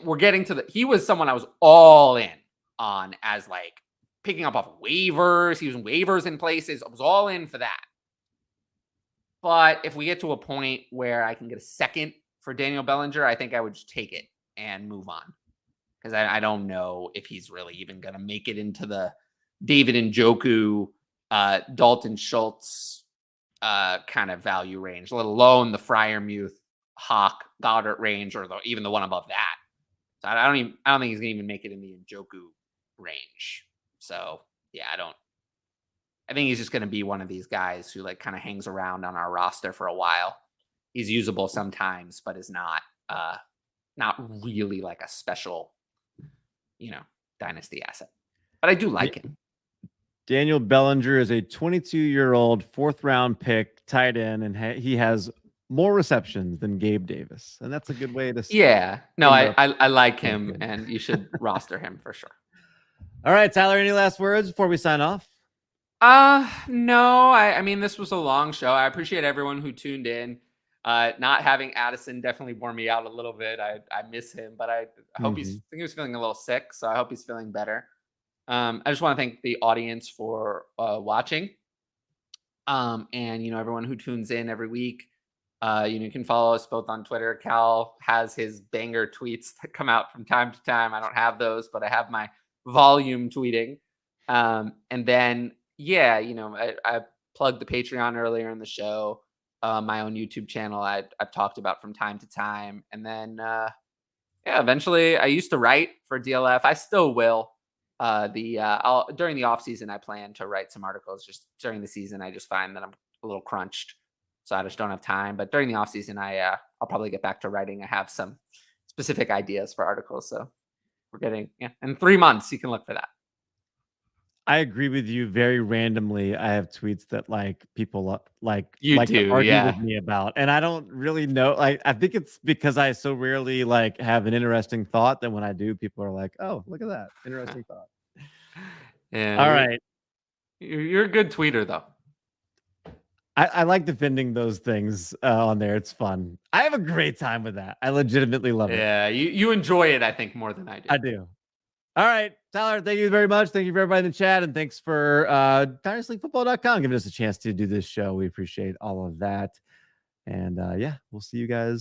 we're getting to he was someone I was all in on as like picking up off waivers. He was in waivers in places. I was all in for that. But if we get to a point where I can get a second for Daniel Bellinger, I think I would just take it and move on. Because I don't know if he's really even going to make it into the David Njoku, Dalton Schultz kind of value range, let alone the Freiermuth, Hawk, Goddard range, or even the one above that. So I don't think he's going to even make it in the Njoku range. So yeah, I think he's just going to be one of these guys who like kind of hangs around on our roster for a while. He's usable sometimes, but is not really like a special, dynasty asset. But I do like him. Daniel Bellinger is a 22-year-old 4th-round pick, tight end, and he has more receptions than Gabe Davis, and that's a good way to. Yeah, no, I like him, and you should roster him for sure. All right, Tyler, any last words before we sign off? No, I mean, this was a long show. I appreciate everyone who tuned in. Not having Addison definitely wore me out a little bit. I miss him, but I hope I think he was feeling a little sick, so I hope he's feeling better. I just want to thank the audience for watching. And everyone who tunes in every week. You can follow us both on Twitter. Cal has his banger tweets that come out from time to time. I don't have those, but I have my volume tweeting. And then, yeah, I plugged the Patreon earlier in the show, my own YouTube channel I've talked about from time to time. And then, eventually I used to write for DLF. I still will. During the off season, I plan to write some articles. Just during the season, I just find that I'm a little crunched, so I just don't have time. But during the off season, I'll probably get back to writing. I have some specific ideas for articles, so we're getting in 3 months you can look for that. I agree with you. Very randomly, I have tweets that people You to do, argue yeah. with me about, and I don't really know. I think it's because I so rarely have an interesting thought that when I do, people are like, "Oh, look at that interesting thought." Yeah. All right. You're a good tweeter, though. I like defending those things on there. It's fun. I have a great time with that. I legitimately love it. Yeah, you enjoy it, I think, more than I do. I do. All right, Tyler, thank you very much. Thank you for everybody in the chat, and thanks for DynastyFootball.com giving us a chance to do this show. We appreciate all of that. And we'll see you guys